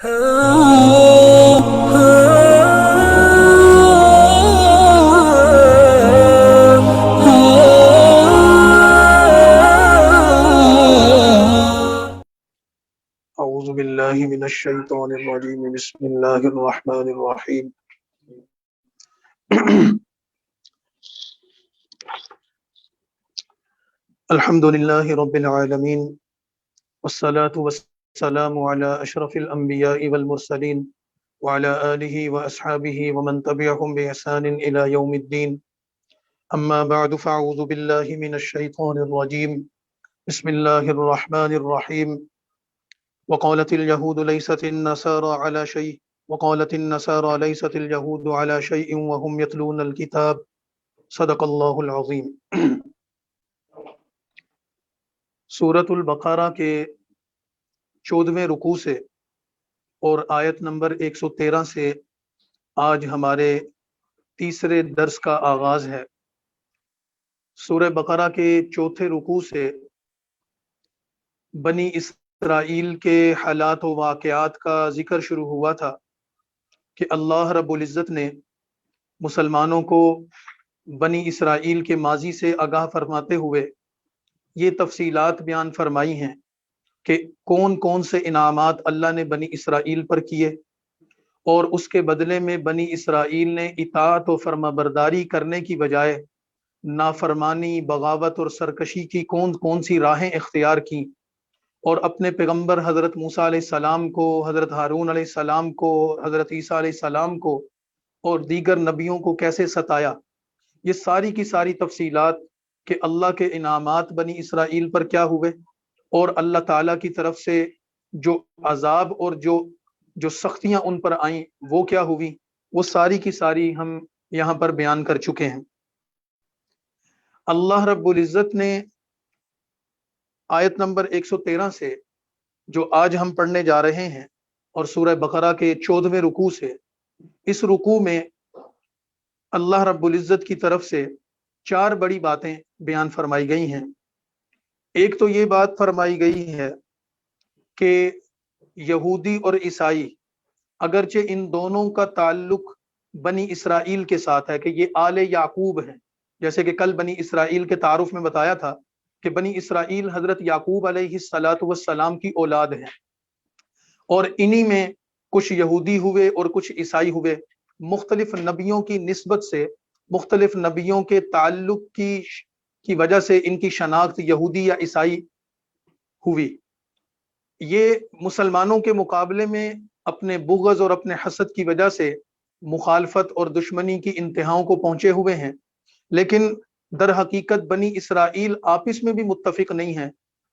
اعوذ باللہ من الشیطان الرجیم بسم اللہ الرحمن الرحیم الحمد للہ رب العالمین والصلاة والسلام علی اشرف الانبیاء والمرسلین وعلی آلہ واصحابہ ومن تبعہم بإحسان الی یوم الدین اما بعد فاعوذ باللہ من الشیطان الرجیم بسم اللہ الرحمن الرحیم وقالت اليهود ليست النصارى على شيء وقالت النصارى ليست اليهود على شيء وهم يتلون الكتاب صدق اللہ العظیم۔ سورۃ البقرہ کے 14ویں رکوع سے اور آیت نمبر 113 سے آج ہمارے تیسرے درس کا آغاز ہے۔ سورہ بقرہ کے چوتھے رکوع سے بنی اسرائیل کے حالات و واقعات کا ذکر شروع ہوا تھا کہ اللہ رب العزت نے مسلمانوں کو بنی اسرائیل کے ماضی سے آگاہ فرماتے ہوئے یہ تفصیلات بیان فرمائی ہیں کہ کون کون سے انعامات اللہ نے بنی اسرائیل پر کیے، اور اس کے بدلے میں بنی اسرائیل نے اطاعت و فرما برداری کرنے کی بجائے نافرمانی، بغاوت اور سرکشی کی کون کون سی راہیں اختیار کی، اور اپنے پیغمبر حضرت موسیٰ علیہ السلام کو، حضرت ہارون علیہ السلام کو، حضرت عیسیٰ علیہ السلام کو اور دیگر نبیوں کو کیسے ستایا۔ یہ ساری کی ساری تفصیلات کہ اللہ کے انعامات بنی اسرائیل پر کیا ہوئے اور اللہ تعالیٰ کی طرف سے جو عذاب اور جو سختیاں ان پر آئیں وہ کیا ہوئی، وہ ساری کی ساری ہم یہاں پر بیان کر چکے ہیں۔ اللہ رب العزت نے آیت نمبر 113 سے جو آج ہم پڑھنے جا رہے ہیں اور سورہ بقرہ کے 14ویں رکوع سے، اس رکوع میں اللہ رب العزت کی طرف سے 4 بڑی باتیں بیان فرمائی گئی ہیں۔ ایک تو یہ بات فرمائی گئی ہے کہ یہودی اور عیسائی اگرچہ ان دونوں کا تعلق بنی اسرائیل کے ساتھ ہے کہ یہ آل یعقوب ہیں، جیسے کہ کل بنی اسرائیل کے تعارف میں بتایا تھا کہ بنی اسرائیل حضرت یعقوب علیہ السلام کی اولاد ہیں، اور انہی میں کچھ یہودی ہوئے اور کچھ عیسائی ہوئے، مختلف نبیوں کی نسبت سے، مختلف نبیوں کے تعلق کی وجہ سے ان کی شناخت یہودی یا عیسائی ہوئی۔ یہ مسلمانوں کے مقابلے میں اپنے بغض اور اپنے حسد کی وجہ سے مخالفت اور دشمنی کی انتہاؤں کو پہنچے ہوئے ہیں، لیکن در حقیقت بنی اسرائیل آپس میں بھی متفق نہیں ہیں۔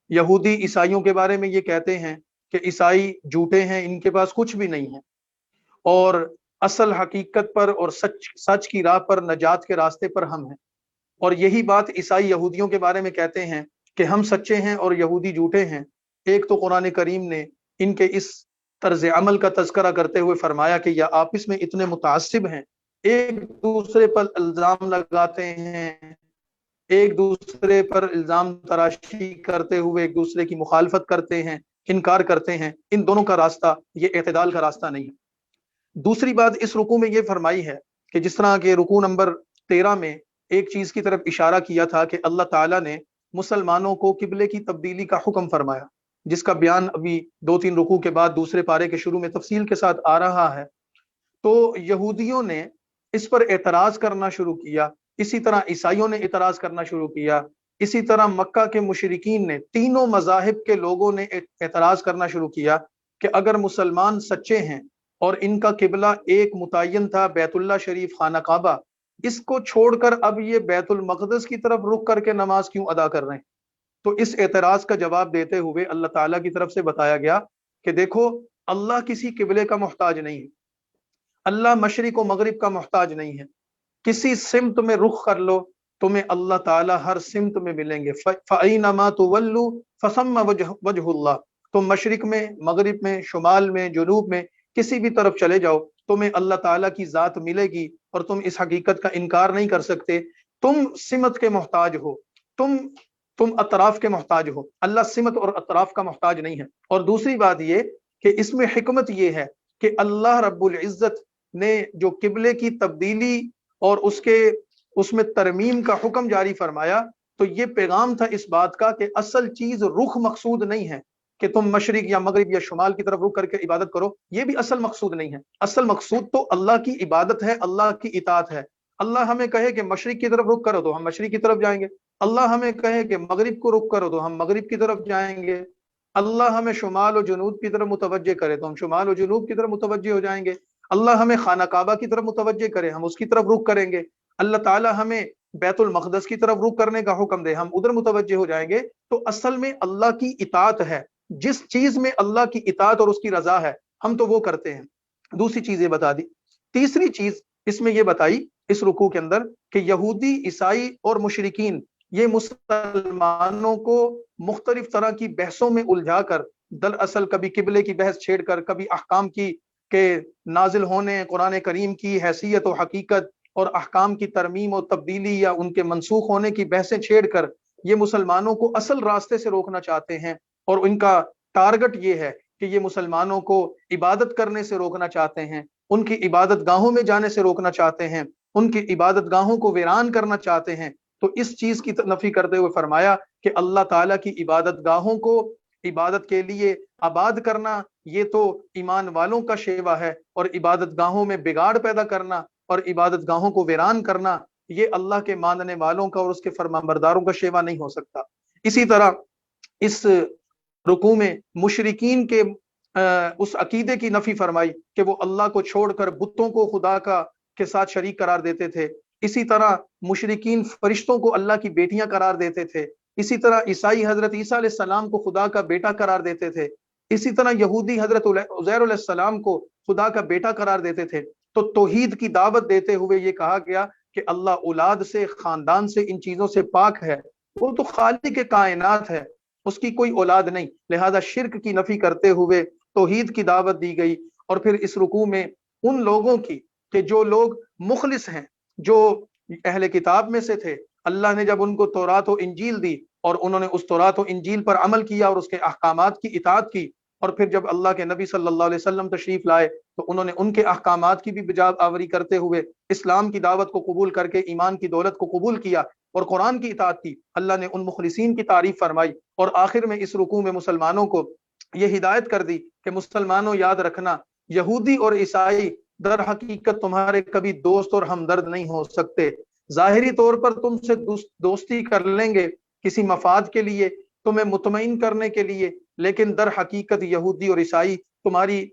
یہودی عیسائیوں کے بارے میں یہ کہتے ہیں کہ عیسائی جھوٹے ہیں، ان کے پاس کچھ بھی نہیں ہے، اور اصل حقیقت پر اور سچ کی راہ پر، نجات کے راستے پر ہم ہیں۔ اور یہی بات عیسائی یہودیوں کے بارے میں کہتے ہیں کہ ہم سچے ہیں اور یہودی جھوٹے ہیں۔ ایک تو قرآن کریم نے ان کے اس طرز عمل کا تذکرہ کرتے ہوئے فرمایا کہ یہ آپس میں اتنے متعصب ہیں، ایک دوسرے پر الزام لگاتے ہیں، ایک دوسرے پر الزام تراشی کرتے ہوئے ایک دوسرے کی مخالفت کرتے ہیں، انکار کرتے ہیں۔ ان دونوں کا راستہ یہ اعتدال کا راستہ نہیں ہے۔ دوسری بات اس رکوع میں یہ فرمائی ہے کہ جس طرح کہ رکوع نمبر 13 میں ایک چیز کی طرف اشارہ کیا تھا کہ اللہ تعالیٰ نے مسلمانوں کو قبلے کی تبدیلی کا حکم فرمایا، جس کا بیان ابھی 2-3 رکوع کے بعد دوسرے پارے کے شروع میں تفصیل کے ساتھ آ رہا ہے۔ تو یہودیوں نے اس پر اعتراض کرنا شروع کیا، اسی طرح عیسائیوں نے اعتراض کرنا شروع کیا، اسی طرح مکہ کے مشرکین نے، تینوں مذاہب کے لوگوں نے اعتراض کرنا شروع کیا کہ اگر مسلمان سچے ہیں اور ان کا قبلہ ایک متعین تھا بیت اللہ شریف، خانہ کعبہ، اس کو چھوڑ کر اب یہ بیت المقدس کی طرف رخ کر کے نماز کیوں ادا کر رہے ہیں؟ تو اس اعتراض کا جواب دیتے ہوئے اللہ تعالیٰ کی طرف سے بتایا گیا کہ دیکھو، اللہ کسی قبلے کا محتاج نہیں ہے، اللہ مشرق و مغرب کا محتاج نہیں ہے، کسی سمت میں رخ کر لو، تمہیں اللہ تعالیٰ ہر سمت میں ملیں گے۔ فَأَيْنَمَا تُوَلُّوا فَثَمَّ وَجْهُ اللَّهِ، تم مشرق میں، مغرب میں، شمال میں، جنوب میں کسی بھی طرف چلے جاؤ، تمہیں اللہ تعالیٰ کی ذات ملے گی، اور تم اس حقیقت کا انکار نہیں کر سکتے۔ تم سمت کے محتاج ہو، تم اطراف کے محتاج ہو، اللہ سمت اور اطراف کا محتاج نہیں ہے۔ اور دوسری بات یہ کہ اس میں حکمت یہ ہے کہ اللہ رب العزت نے جو قبلے کی تبدیلی اور اس میں ترمیم کا حکم جاری فرمایا، تو یہ پیغام تھا اس بات کا کہ اصل چیز رخ مقصود نہیں ہے کہ تم مشرق یا مغرب یا شمال کی طرف رخ کر کے عبادت کرو، یہ بھی اصل مقصود نہیں ہے۔ اصل مقصود تو اللہ کی عبادت ہے، اللہ کی اطاعت ہے۔ اللہ ہمیں کہے کہ مشرق کی طرف رخ کرو تو ہم مشرق کی طرف جائیں گے، اللہ ہمیں کہے کہ مغرب کو رخ کرو تو ہم مغرب کی طرف جائیں گے، اللہ ہمیں شمال و جنوب کی طرف متوجہ کرے تو ہم شمال و جنوب کی طرف متوجہ ہو جائیں گے، اللہ ہمیں خانہ کعبہ کی طرف متوجہ کرے ہم اس کی طرف رخ کریں گے، اللہ تعالی ہمیں بیت المقدس کی طرف رخ کرنے کا حکم دے ہم ادھر متوجہ ہو جائیں گے۔ تو اصل میں اللہ کی اطاعت ہے، جس چیز میں اللہ کی اطاعت اور اس کی رضا ہے ہم تو وہ کرتے ہیں۔ دوسری چیز یہ بتا دی۔ تیسری چیز اس میں یہ بتائی اس رکوع کے اندر کہ یہودی، عیسائی اور مشرکین یہ مسلمانوں کو مختلف طرح کی بحثوں میں الجھا کر، دراصل کبھی قبلے کی بحث چھیڑ کر، کبھی احکام کی کہ نازل ہونے قرآن کریم کی حیثیت و حقیقت اور احکام کی ترمیم و تبدیلی یا ان کے منسوخ ہونے کی بحثیں چھیڑ کر یہ مسلمانوں کو اصل راستے سے روکنا چاہتے ہیں، اور ان کا ٹارگٹ یہ ہے کہ یہ مسلمانوں کو عبادت کرنے سے روکنا چاہتے ہیں، ان کی عبادت گاہوں میں جانے سے روکنا چاہتے ہیں، ان کی عبادت گاہوں کو ویران کرنا چاہتے ہیں۔ تو اس چیز کی نفی کرتے ہوئے فرمایا کہ اللہ تعالیٰ کی عبادت گاہوں کو عبادت کے لیے آباد کرنا یہ تو ایمان والوں کا شیوا ہے، اور عبادت گاہوں میں بگاڑ پیدا کرنا اور عبادت گاہوں کو ویران کرنا یہ اللہ کے ماننے والوں کا اور اس کے فرمانبرداروں کا شیوا نہیں ہو سکتا۔ اسی طرح اس رکوع میں مشرکین کے اس عقیدے کی نفی فرمائی کہ وہ اللہ کو چھوڑ کر بتوں کو خدا کے ساتھ شریک قرار دیتے تھے۔ اسی طرح مشرکین فرشتوں کو اللہ کی بیٹیاں قرار دیتے تھے۔ اسی طرح عیسائی حضرت عیسیٰ علیہ السلام کو خدا کا بیٹا قرار دیتے تھے۔ اسی طرح یہودی حضرت عزیر علیہ السلام کو خدا کا بیٹا قرار دیتے تھے۔ تو توحید کی دعوت دیتے ہوئے یہ کہا گیا کہ اللہ اولاد سے، خاندان سے، ان چیزوں سے پاک ہے، وہ تو خالق کائنات ہے، اس کی کوئی اولاد نہیں، لہذا شرک کی نفی کرتے ہوئے توحید کی دعوت دی گئی۔ اور پھر اس رکوع میں ان لوگوں کی کہ جو لوگ مخلص ہیں، جو اہل کتاب میں سے تھے، اللہ نے جب ان کو تورات و انجیل دی اور انہوں نے اس تورات و انجیل پر عمل کیا اور اس کے احکامات کی اطاعت کی، اور پھر جب اللہ کے نبی صلی اللہ علیہ وسلم تشریف لائے تو انہوں نے ان کے احکامات کی بھی بجا آوری کرتے ہوئے اسلام کی دعوت کو قبول کر کے ایمان کی دولت کو قبول کیا اور قرآن کی اطاعت کی۔ اللہ نے ان مخلصین کی تعریف فرمائی، اور آخر میں اس رکوع میں مسلمانوں کو یہ ہدایت کر دی کہ مسلمانوں یاد رکھنا، یہودی اور عیسائی در حقیقت تمہارے کبھی دوست اور ہمدرد نہیں ہو سکتے۔ ظاہری طور پر تم سے دوستی کر لیں گے کسی مفاد کے لیے، تمہیں مطمئن کرنے کے لیے، لیکن در حقیقت یہودی اور عیسائی تمہاری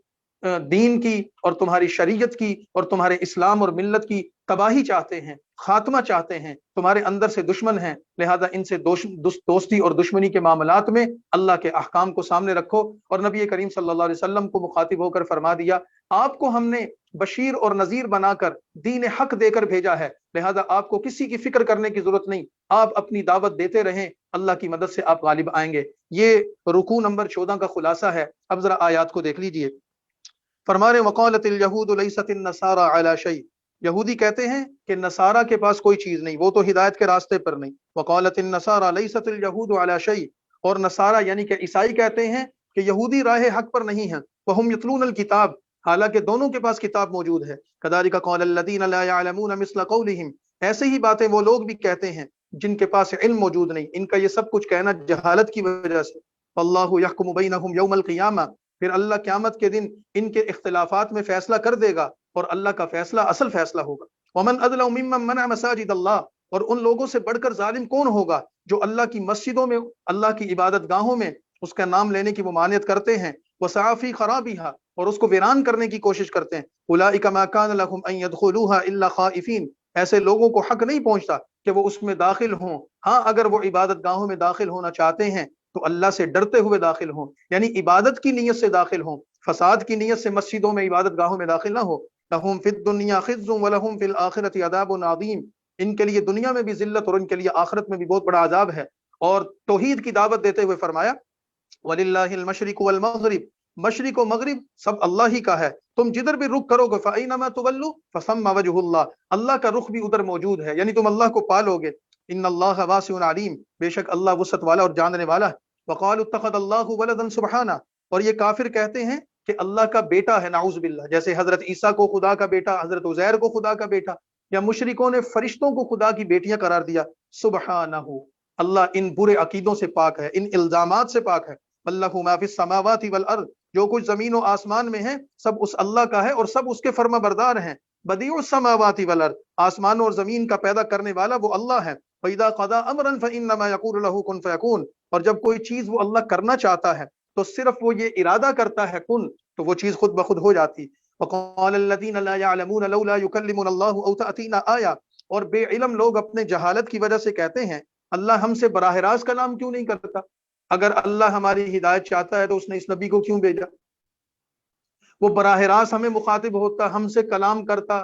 دین کی اور تمہاری شریعت کی اور تمہارے اسلام اور ملت کی تباہی چاہتے ہیں، خاتمہ چاہتے ہیں، تمہارے اندر سے دشمن ہیں، لہذا ان سے دوستی اور دشمنی کے معاملات میں اللہ کے احکام کو سامنے رکھو۔ اور نبی کریم صلی اللہ علیہ وسلم کو مخاطب ہو کر فرما دیا، آپ کو ہم نے بشیر اور نذیر بنا کر دین حق دے کر بھیجا ہے، لہذا آپ کو کسی کی فکر کرنے کی ضرورت نہیں، آپ اپنی دعوت دیتے رہیں، اللہ کی مدد سے آپ غالب آئیں گے۔ یہ رکوع نمبر 14 کا خلاصہ ہے۔ اب ذرا آیات کو دیکھ لیجئے۔ فرما رہے وقالت الیہود لیست النصارى علی شیء، یہودی کہتے ہیں کہ نصارہ کے پاس کوئی چیز نہیں، وہ تو ہدایت کے راستے پر نہیں۔ وقالت النصارى لیست الیہود علی شیء، اور نصارہ یعنی کہ عیسائی کہتے ہیں کہ یہودی راہ حق پر نہیں ہیں۔ وہم یتلون الکتاب، حالانکہ دونوں کے پاس کتاب موجود ہے۔ کذالک قال الذین لا یعلمون مثل قولہم، ایسے ہی باتیں وہ لوگ بھی کہتے ہیں جن کے پاس علم موجود نہیں، ان کا یہ سب کچھ کہنا جہالت کی وجہ سے۔ واللہ یحکم بینہم یوم القیامہ، پھر اللہ قیامت کے دن ان کے اختلافات میں فیصلہ کر دے گا، اور اللہ کا فیصلہ اصل فیصلہ ہوگا۔ ومن اظلم ممن منع مساجد اللہ، اور ان لوگوں سے بڑھ کر ظالم کون ہوگا جو اللہ کی مسجدوں میں، اللہ کی عبادت گاہوں میں اس کا نام لینے کی ممانعت کرتے ہیں، وسعی فی خرابها، اور اس کو ویران کرنے کی کوشش کرتے ہیں۔ اولئک ما کان لهم ان يدخلوها الا خائفین، ایسے لوگوں کو حق نہیں پہنچتا کہ وہ اس میں داخل ہوں، ہاں اگر وہ عبادت گاہوں میں داخل ہونا چاہتے ہیں تو اللہ سے ڈرتے ہوئے داخل ہوں، یعنی عبادت کی نیت سے داخل ہوں، فساد کی نیت سے مسجدوں میں عبادت گاہوں میں داخل نہ ہو۔ لہم فی الدنیا خزی ولہم فی الآخرۃ عذاب عظیم، ان کے لیے دنیا میں بھی ذلت اور ان کے لیے آخرت میں بھی بہت بڑا عذاب ہے۔ اور توحید کی دعوت دیتے ہوئے فرمایا وَلِلَّهِ الْمَشْرِقُ وَالْمَغْرِبُ، مشرق و مغرب سب اللہ ہی کا ہے، تم جدھر بھی رخ کرو گے فَأَيْنَمَا تُوَلُّوا فَثَمَّ وَجْهُ اللَّهِ، اللہ کا رخ بھی ادھر موجود ہے، یعنی تم اللہ کو پالو گے۔ ان اللہ واسع علیم، بے شک اللہ وسعت والا اور جاننے والا ہے۔ وقالوا اتخذ اللہ ولدا سبحانہ، اور یہ کافر کہتے ہیں کہ اللہ کا بیٹا ہے، نعوذ باللہ، جیسے حضرت عیسیٰ کو خدا کا بیٹا، حضرت عزیر کو خدا کا بیٹا، یا مشرکوں نے فرشتوں کو خدا کی بیٹیاں قرار دیا، سبحانہ، اللہ ان برے عقیدوں سے پاک ہے، ان الزامات سے پاک ہے۔ اللہ ما فی السماوات والارض، جو کچھ زمین و آسمان میں ہے سب اس اللہ کا ہے اور سب اس کے فرما بردار ہیں۔ بدیع السماوات والارض، آسمان اور زمین کا پیدا کرنے والا وہ اللہ ہے۔ فَإِذَا قَضَىٰ أَمْرًا فَإِنَّمَا يَقُولُ لَهُ كُن فَيَكُونُ، اور جب کوئی چیز وہ اللہ کرنا چاہتا ہے تو صرف وہ یہ ارادہ کرتا ہے کن، تو وہ چیز خود بخود ہو جاتی۔ وَقَالَ الَّذِينَ لَا يَعْلَمُونَ لَوْلَا يُكَلِّمُنَا اللَّهُ أَوْ تَأْتِينَا آيَةٌ، اور بے علم لوگ اپنے جہالت کی وجہ سے کہتے ہیں اللہ ہم سے براہ راست کلام کیوں نہیں کرتا؟ اگر اللہ ہماری ہدایت چاہتا ہے تو اس نے اس نبی کو کیوں بھیجا؟ وہ براہ راست ہمیں مخاطب ہوتا، ہم سے کلام کرتا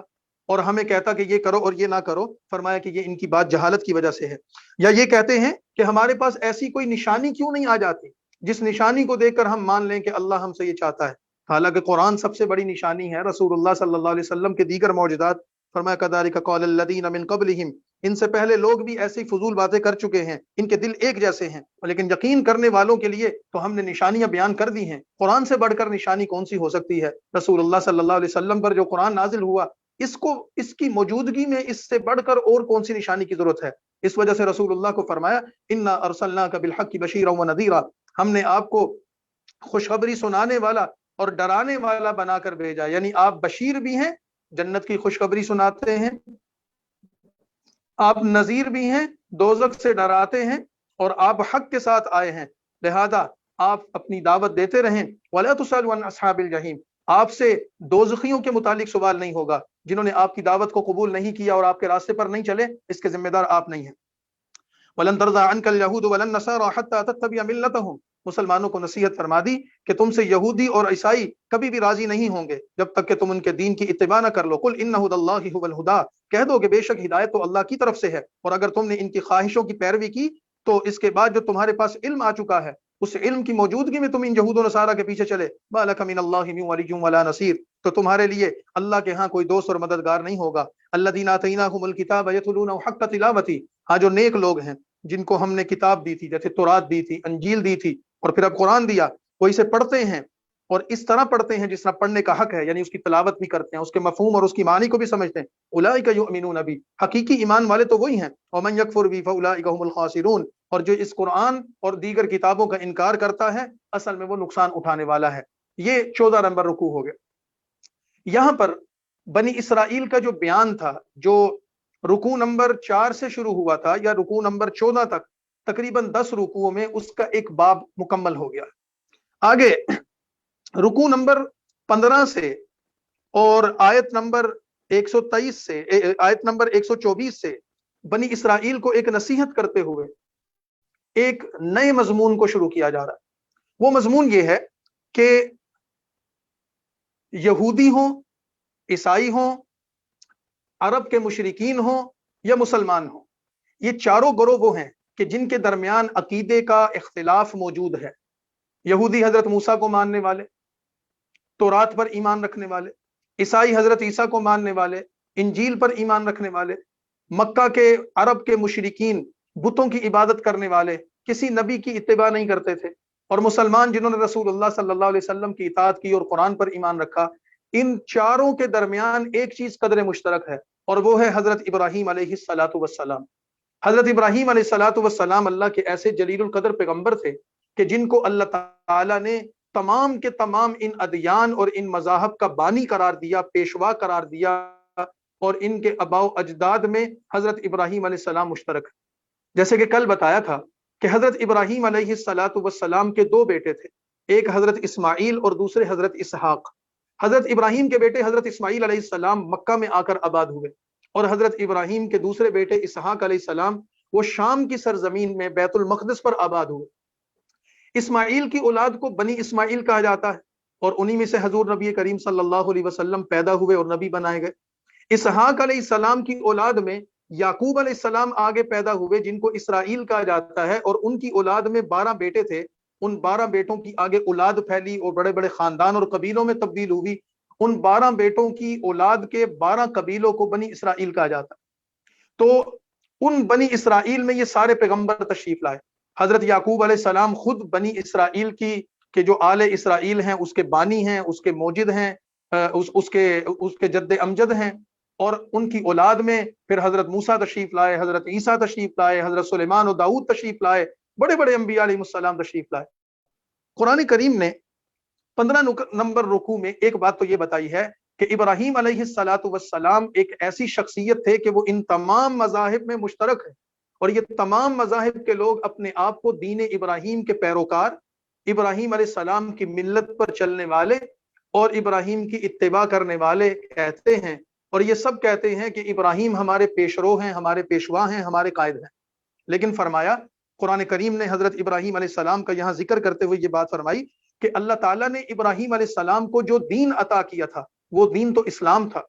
اور ہمیں کہتا کہ یہ کرو اور یہ نہ کرو۔ فرمایا کہ یہ ان کی بات جہالت کی وجہ سے ہے۔ یا یہ کہتے ہیں کہ ہمارے پاس ایسی کوئی نشانی کیوں نہیں آ جاتی جس نشانی کو دیکھ کر ہم مان لیں کہ اللہ ہم سے یہ چاہتا ہے۔ حالانکہ قرآن سب سے بڑی نشانی ہے، رسول اللہ صلی اللہ علیہ وسلم کے دیگر معجزات۔ فرمایا کذالک قال الذین من قبلہم، ان سے پہلے لوگ بھی ایسی فضول باتیں کر چکے ہیں، ان کے دل ایک جیسے ہیں، لیکن یقین کرنے والوں کے لیے تو ہم نے نشانیاں بیان کر دی ہیں۔ قرآن سے بڑھ کر نشانی کون سی ہو سکتی ہے؟ رسول اللہ صلی اللہ علیہ وسلم پر جو قرآن نازل ہوا، اس کی موجودگی میں اس سے بڑھ کر اور کون سی نشانی کی ضرورت ہے؟ اس وجہ سے رسول اللہ کو فرمایا انا ارسلناک بالحق بشیرا ونذیرا، ہم نے آپ کو خوشخبری سنانے والا اور ڈرانے والا بنا کر بھیجا، یعنی آپ بشیر بھی ہیں، جنت کی خوشخبری سناتے ہیں، آپ نذیر بھی ہیں، دوزخ سے ڈراتے ہیں، اور آپ حق کے ساتھ آئے ہیں، لہذا آپ اپنی دعوت دیتے رہیں۔ وَلَا تُسْأَلُ عَنْ أَصْحَابِ الْجَحِيمِ، آپ سے دوزخیوں کے متعلق سوال نہیں ہوگا، جنہوں نے آپ کی دعوت کو قبول نہیں کیا اور آپ کے راستے پر نہیں چلے، اس کے ذمہ دار آپ نہیں ہیں۔ وَلَن تَرْضَىٰ عَنْكَ الْيَهُودُ وَلَا النَّصَارَىٰ حَتَّىٰ تَتَّبِعَ مِلَّتَهُمْ، مسلمانوں کو نصیحت فرما دی کہ تم سے یہودی اور عیسائی کبھی بھی راضی نہیں ہوں گے جب تک کہ تم ان کے دین کی اتباع نہ کر لو۔ قُلْ إِنَّ هُدَى اللَّهِ هُوَ الْهُدَىٰ، کہہ دو کہ بے شک ہدایت تو اللہ کی طرف سے ہے، اور اگر تم نے ان کی خواہشوں کی پیروی کی تو اس کے بعد جو تمہارے پاس علم آ چکا ہے، اس علم کی موجودگی میں تم ان یہود و نصارہ کے پیچھے چلے، مَا لَكَ مِنَ اللَّهِ مِن وَلِيٍّ وَلَا نَصِيرٍ، تو تمہارے لیے اللہ کے ہاں کوئی دوست اور مددگار نہیں ہوگا۔ الَّذِينَ آتَيْنَاهُمُ الْكِتَابَ يَتْلُونَهُ حَقَّ تِلَاوَتِهِ، ہاں جو نیک لوگ ہیں جن کو ہم نے کتاب دی تھی، جیسے تورات دی تھی، انجیل دی تھی، اور پھر اب قرآن دیا، وہ اسے پڑھتے ہیں اور اس طرح پڑھتے ہیں جس طرح پڑھنے کا حق ہے، یعنی اس کی تلاوت بھی کرتے ہیں، اس کے مفہوم اور اس کی معنی کو بھی سمجھتے ہیں۔ اولئک یؤمنون بہ، حقیقی ایمان والے تو وہی ہیں۔ ومن یکفر بہ فاولئک هم الخاسرون، اور جو اس قرآن اور دیگر کتابوں کا انکار کرتا ہے اصل میں وہ نقصان اٹھانے والا ہے۔ یہ 14 نمبر رکوع ہو گیا۔ یہاں پر بنی اسرائیل کا جو بیان تھا، جو رکوع نمبر 4 سے شروع ہوا تھا یا رکوع نمبر 14 تک، تقریباً 10 رکوعوں میں اس کا ایک باب مکمل ہو گیا۔ آگے رکوع نمبر 15 سے اور آیت نمبر 123 سے آیت نمبر 124 سے بنی اسرائیل کو ایک نصیحت کرتے ہوئے ایک نئے مضمون کو شروع کیا جا رہا ہے۔ وہ مضمون یہ ہے کہ یہودی ہوں، عیسائی ہوں، عرب کے مشرکین ہوں یا مسلمان ہوں، یہ چاروں گروہ وہ ہیں کہ جن کے درمیان عقیدے کا اختلاف موجود ہے۔ یہودی حضرت موسیٰ کو ماننے والے، تورات پر ایمان رکھنے والے، عیسائی حضرت عیسیٰ کو ماننے والے، انجیل پر ایمان رکھنے والے، مکہ کے عرب کے مشرکین بتوں کی عبادت کرنے والے، کسی نبی کی اتباع نہیں کرتے تھے، اور مسلمان جنہوں نے رسول اللہ صلی اللہ علیہ وسلم کی اطاعت کی اور قرآن پر ایمان رکھا۔ ان چاروں کے درمیان ایک چیز قدر مشترک ہے، اور وہ ہے حضرت ابراہیم علیہ الصلاۃ والسلام۔ حضرت ابراہیم علیہ الصلاۃ والسلام اللہ کے ایسے جلیل القدر پیغمبر تھے کہ جن کو اللہ تعالیٰ نے تمام کے تمام ان ادیان اور ان مذاہب کا بانی قرار دیا، پیشوا قرار دیا، اور ان کے آباء و اجداد میں حضرت ابراہیم علیہ السلام مشترک۔ جیسے کہ کل بتایا تھا کہ حضرت ابراہیم علیہ الصلاۃ والسلام کے 2 بیٹے تھے، ایک حضرت اسماعیل اور دوسرے حضرت اسحاق۔ حضرت ابراہیم کے بیٹے حضرت اسماعیل علیہ السلام مکہ میں آ کر آباد ہوئے، اور حضرت ابراہیم کے دوسرے بیٹے اسحاق علیہ السلام وہ شام کی سرزمین میں بیت المقدس پر آباد ہوئے۔ اسماعیل کی اولاد کو بنی اسماعیل کہا جاتا ہے، اور انہی میں سے حضور نبی کریم صلی اللہ علیہ وسلم پیدا ہوئے اور نبی بنائے گئے۔ اسحاق علیہ السلام کی اولاد میں یعقوب علیہ السلام آگے پیدا ہوئے، جن کو اسرائیل کہا جاتا ہے، اور ان کی اولاد میں 12 بیٹے تھے۔ ان 12 بیٹوں کی آگے اولاد پھیلی اور بڑے بڑے خاندان اور قبیلوں میں تبدیل ہوئی۔ ان 12 بیٹوں کی اولاد کے 12 قبیلوں کو بنی اسرائیل کہا جاتا ہے۔ تو ان بنی اسرائیل میں یہ سارے پیغمبر تشریف لائے۔ حضرت یعقوب علیہ السلام خود بنی اسرائیل کی کہ جو آل اسرائیل ہیں اس کے بانی ہیں، اس کے موجد ہیں، اس کے جد امجد ہیں، اور ان کی اولاد میں پھر حضرت موسیٰ تشریف لائے، حضرت عیسیٰ تشریف لائے، حضرت سلیمان و داؤد تشریف لائے، بڑے بڑے انبیاء علیہ السلام تشریف لائے۔ قرآن کریم نے 15 نمبر رکوع میں ایک بات تو یہ بتائی ہے کہ ابراہیم علیہ السلام ایک ایسی شخصیت تھے کہ وہ ان تمام مذاہب میں مشترک ہے، اور یہ تمام مذاہب کے لوگ اپنے آپ کو دین ابراہیم کے پیروکار، ابراہیم علیہ السلام کی ملت پر چلنے والے اور ابراہیم کی اتباع کرنے والے کہتے ہیں، اور یہ سب کہتے ہیں کہ ابراہیم ہمارے پیشرو ہیں، ہمارے پیشوا ہیں، ہمارے قائد ہیں۔ لیکن فرمایا قرآن کریم نے حضرت ابراہیم علیہ السلام کا یہاں ذکر کرتے ہوئے یہ بات فرمائی کہ اللہ تعالیٰ نے ابراہیم علیہ السلام کو جو دین عطا کیا تھا وہ دین تو اسلام تھا۔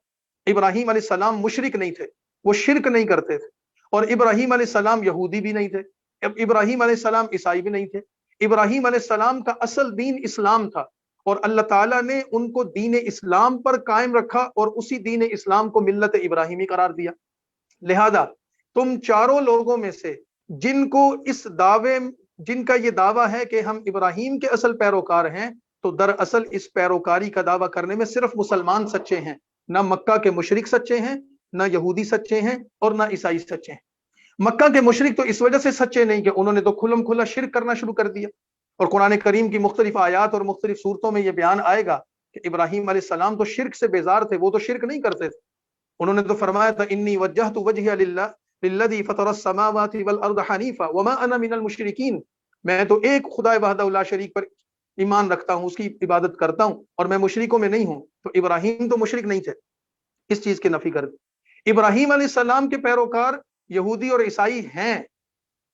ابراہیم علیہ السلام مشرک نہیں تھے، وہ شرک نہیں کرتے تھے، اور ابراہیم علیہ السلام یہودی بھی نہیں تھے، ابراہیم علیہ السلام عیسائی بھی نہیں تھے۔ ابراہیم علیہ السلام کا اصل دین اسلام تھا، اور اللہ تعالیٰ نے ان کو دین اسلام پر قائم رکھا اور اسی دین اسلام کو ملت ابراہیمی قرار دیا۔ لہذا تم چاروں لوگوں میں سے جن کو اس دعوے، جن کا یہ دعویٰ ہے کہ ہم ابراہیم کے اصل پیروکار ہیں، تو دراصل اس پیروکاری کا دعویٰ کرنے میں صرف مسلمان سچے ہیں، نہ مکہ کے مشرک سچے ہیں، نہ یہودی سچے ہیں، اور نہ عیسائی سچے ہیں۔ مکہ کے مشرک تو اس وجہ سے سچے نہیں کہ انہوں نے تو کھلم کھلا شرک کرنا شروع کر دیا، اور قرآن کریم کی مختلف آیات اور مختلف صورتوں میں یہ بیان آئے گا کہ ابراہیم علیہ السلام تو شرک سے بیزار تھے، وہ تو شرک نہیں کرتے تھے۔ انہوں نے تو فرمایا تھا انی وجہت وجہی للذی فطر السماوات والارض حنیفا وما انا من المشرکین، میں تو ایک خدا وحدہ لا شریک پر ایمان رکھتا ہوں، اس کی عبادت کرتا ہوں، اور میں مشرکوں میں نہیں ہوں۔ تو ابراہیم تو مشرک نہیں تھے، اس چیز کی نفی کر دی۔ ابراہیم علیہ السلام کے پیروکار یہودی اور عیسائی ہیں،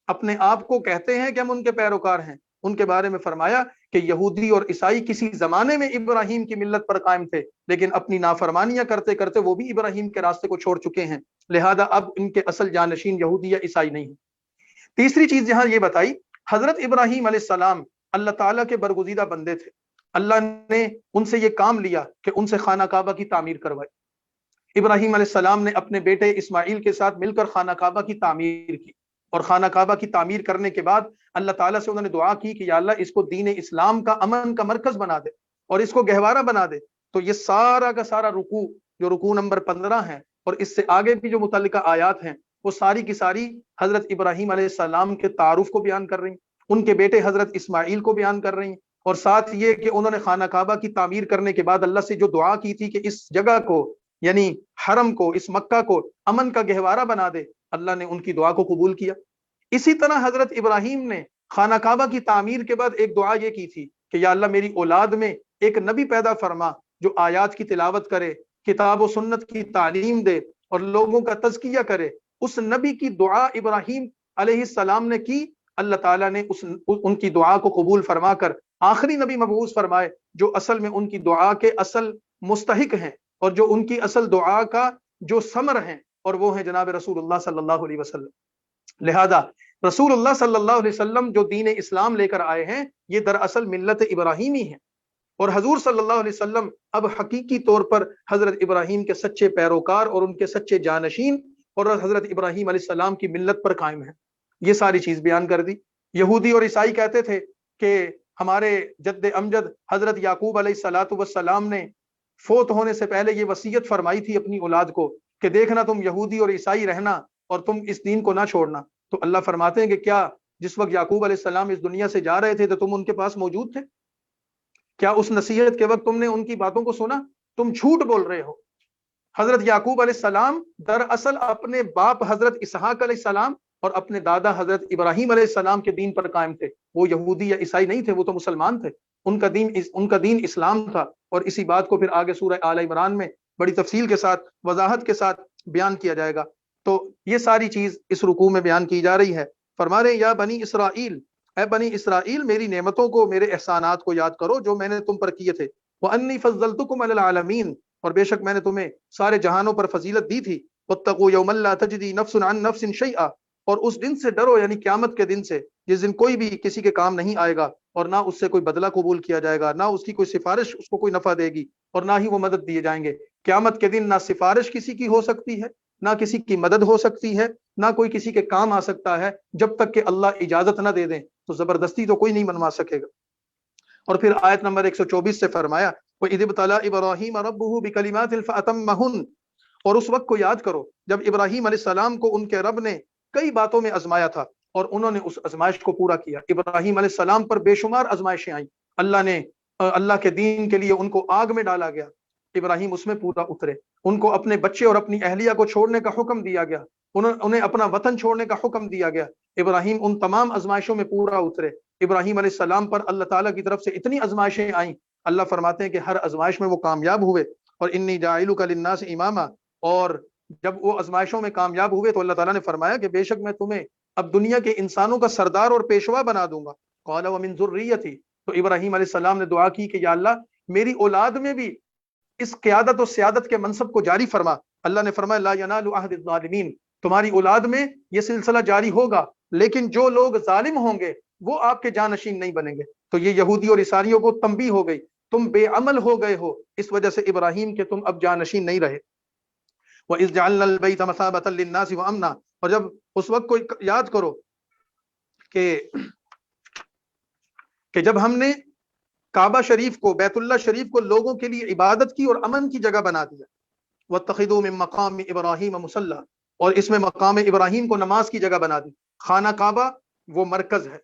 اپنے آپ کو کہتے ہیں کہ ہم ان کے پیروکار ہیں۔ ان کے بارے میں فرمایا کہ یہودی اور عیسائی کسی زمانے میں ابراہیم کی ملت پر قائم تھے، لیکن اپنی نافرمانیاں کرتے کرتے وہ بھی ابراہیم کے راستے کو چھوڑ چکے ہیں، لہذا اب ان کے اصل جانشین یہودی یا عیسائی نہیں ہیں۔ تیسری چیز یہاں یہ بتائی، حضرت ابراہیم علیہ السلام اللہ تعالیٰ کے برگزیدہ بندے تھے، اللہ نے ان سے یہ کام لیا کہ ان سے خانہ کعبہ کی تعمیر کروائی۔ ابراہیم علیہ السلام نے اپنے بیٹے اسماعیل کے ساتھ مل کر خانہ کعبہ کی تعمیر کی، اور خانہ کعبہ کی تعمیر کرنے کے بعد اللہ تعالیٰ سے انہوں نے دعا کی کہ یا اللہ اس کو دین اسلام کا امن کا مرکز بنا دے اور اس کو گہوارہ بنا دے۔ تو یہ سارا کا سارا رکوع جو رکوع نمبر 15 ہے، اور اس سے آگے بھی جو متعلقہ آیات ہیں، وہ ساری کی ساری حضرت ابراہیم علیہ السلام کے تعارف کو بیان کر رہی ہیں، ان کے بیٹے حضرت اسماعیل کو بیان کر رہی ہیں، اور ساتھ یہ کہ انہوں نے خانہ کعبہ کی تعمیر کرنے کے بعد اللہ سے جو دعا کی تھی کہ اس جگہ کو، یعنی حرم کو، اس مکہ کو امن کا گہوارہ بنا دے، اللہ نے ان کی دعا کو قبول کیا۔ اسی طرح حضرت ابراہیم نے خانہ کعبہ کی تعمیر کے بعد ایک دعا یہ کی تھی کہ یا اللہ میری اولاد میں ایک نبی پیدا فرما جو آیات کی تلاوت کرے، کتاب و سنت کی تعلیم دے اور لوگوں کا تزکیہ کرے۔ اس نبی کی دعا ابراہیم علیہ السلام نے کی، اللہ تعالیٰ نے ان کی دعا کو قبول فرما کر آخری نبی مبعوث فرمائے جو اصل میں ان کی دعا کے اصل مستحق ہیں اور جو ان کی اصل دعا کا جو ثمر ہیں، اور وہ ہیں جناب رسول اللہ صلی اللہ علیہ وسلم۔ لہذا رسول اللہ صلی اللہ علیہ وسلم جو دین اسلام لے کر آئے ہیں، یہ دراصل ملت ابراہیمی ہے، اور حضور صلی اللہ علیہ وسلم اب حقیقی طور پر حضرت ابراہیم کے سچے پیروکار اور ان کے سچے جانشین اور حضرت ابراہیم علیہ السلام کی ملت پر قائم ہیں۔ یہ ساری چیز بیان کر دی۔ یہودی اور عیسائی کہتے تھے کہ ہمارے جد امجد حضرت یعقوب علیہ السلام نے فوت ہونے سے پہلے یہ وصیت فرمائی تھی اپنی اولاد کو کہ دیکھنا تم یہودی اور عیسائی رہنا اور تم اس دین کو نہ چھوڑنا۔ تو اللہ فرماتے ہیں کہ کیا جس وقت یعقوب علیہ السلام اس دنیا سے جا رہے تھے تو تم ان کے پاس موجود تھے؟ کیا اس نصیحت کے وقت تم نے ان کی باتوں کو سنا؟ تم جھوٹ بول رہے ہو۔ حضرت یعقوب علیہ السلام دراصل اپنے باپ حضرت اسحاق علیہ السلام اور اپنے دادا حضرت ابراہیم علیہ السلام کے دین پر قائم تھے، وہ یہودی یا عیسائی نہیں تھے، وہ تو مسلمان تھے، ان کا دین اسلام تھا، اور اسی بات کو پھر آگے سورہ آل عمران میں بڑی تفصیل کے ساتھ، وضاحت کے ساتھ بیان کیا جائے گا۔ تو یہ ساری چیز اس رکوع میں بیان کی جا رہی ہے۔ فرما رہے یا بنی اسرائیل، اے بنی اسرائیل میری نعمتوں کو، میرے احسانات کو یاد کرو جو میں نے تم پر کیے تھے۔ وَأَنِّي فَضَّلْتُكُمْ عَلَى الْعَالَمِينَ، اور بے شک میں نے تمہیں سارے جہانوں پر فضیلت دی تھی۔ وَاتَّقُوا يَوْمًا لَا تَجْزِي نَفْسٌ عَن نَفْسٍ شَيْئًا، اور اس دن سے ڈرو، یعنی قیامت کے دن سے، جس دن کوئی بھی کسی کے کام نہیں آئے گا اور نہ اس سے کوئی بدلہ قبول کیا جائے گا، نہ اس کی کوئی سفارش اس کو کوئی نفع دے گی، اور نہ ہی وہ مدد دیے جائیں گے۔ قیامت کے دن نہ سفارش کسی کی ہو سکتی ہے، نہ کسی کی مدد ہو سکتی ہے، نہ کوئی کسی کے کام آ سکتا ہے، جب تک کہ اللہ اجازت نہ دے دیں، تو زبردستی تو کوئی نہیں منوا سکے گا۔ اور پھر آیت نمبر 124 سے فرمایا وَإِذِ ابْتَلَىٰ إِبْرَاهِيمَ رَبُّهُ بِكَلِمَاتٍ فَأَتَمَّهُنَّ، اور اس وقت کو یاد کرو جب ابراہیم علیہ السلام کو ان کے رب نے کئی باتوں میں آزمایا تھا اور انہوں نے اس آزمائش کو پورا کیا۔ ابراہیم علیہ السلام پر بے شمار آزمائشیں آئیں، اللہ کے دین کے لیے ان کو آگ میں ڈالا گیا، ابراہیم اس میں پورا اترے، ان کو اپنے بچے اور اپنی اہلیہ کو چھوڑنے کا حکم دیا گیا، انہیں اپنا وطن چھوڑنے کا حکم دیا گیا، ابراہیم ان تمام آزمائشوں میں پورا اترے۔ ابراہیم علیہ السلام پر اللہ تعالیٰ کی طرف سے اتنی آزمائشیں آئیں، اللہ فرماتے ہیں کہ ہر آزمائش میں وہ کامیاب ہوئے۔ اور انی جاعلک للناس اماما، اور جب وہ آزمائشوں میں کامیاب ہوئے تو اللہ تعالیٰ نے فرمایا کہ بے شک میں تمہیں اب دنیا کے انسانوں کا سردار اور پیشوا بنا دوں گا۔ قال ومن ذریتی، تو ابراہیم علیہ السلام نے دعا کی کہ یا اللہ میری اولاد میں بھی اس قیادت و سیادت کے منصب کو جاری فرما۔ اللہ نے فرمایا لا ینال عہد الظالمین، تمہاری اولاد میں یہ سلسلہ جاری ہوگا، لیکن جو لوگ ظالم ہوں گے وہ آپ کے جانشین نہیں بنیں گے۔ تو یہ یہودی اور عیسائیوں کو تنبیہ ہو گئی، تم بے عمل ہو گئے ہو اس وجہ سے ابراہیم کے تم اب جانشین نہیں رہے۔ وَإِذْ جَعَلْنَا الْبَيْتَ مَثَابَةً لِلنَّاسِ وَأَمْنًا، اور جب اس وقت کو یاد کرو کہ جب ہم نے کعبہ شریف کو، بیت اللہ شریف کو لوگوں کے لیے عبادت کی اور امن کی جگہ بنا دیا۔ وَاتَّخِذُوا مِن مَّقَامِ إِبْرَاهِيمَ مُصَلًّى، اور اس میں مقام ابراہیم کو نماز کی جگہ بنا دی۔ خانہ کعبہ وہ مرکز ہے،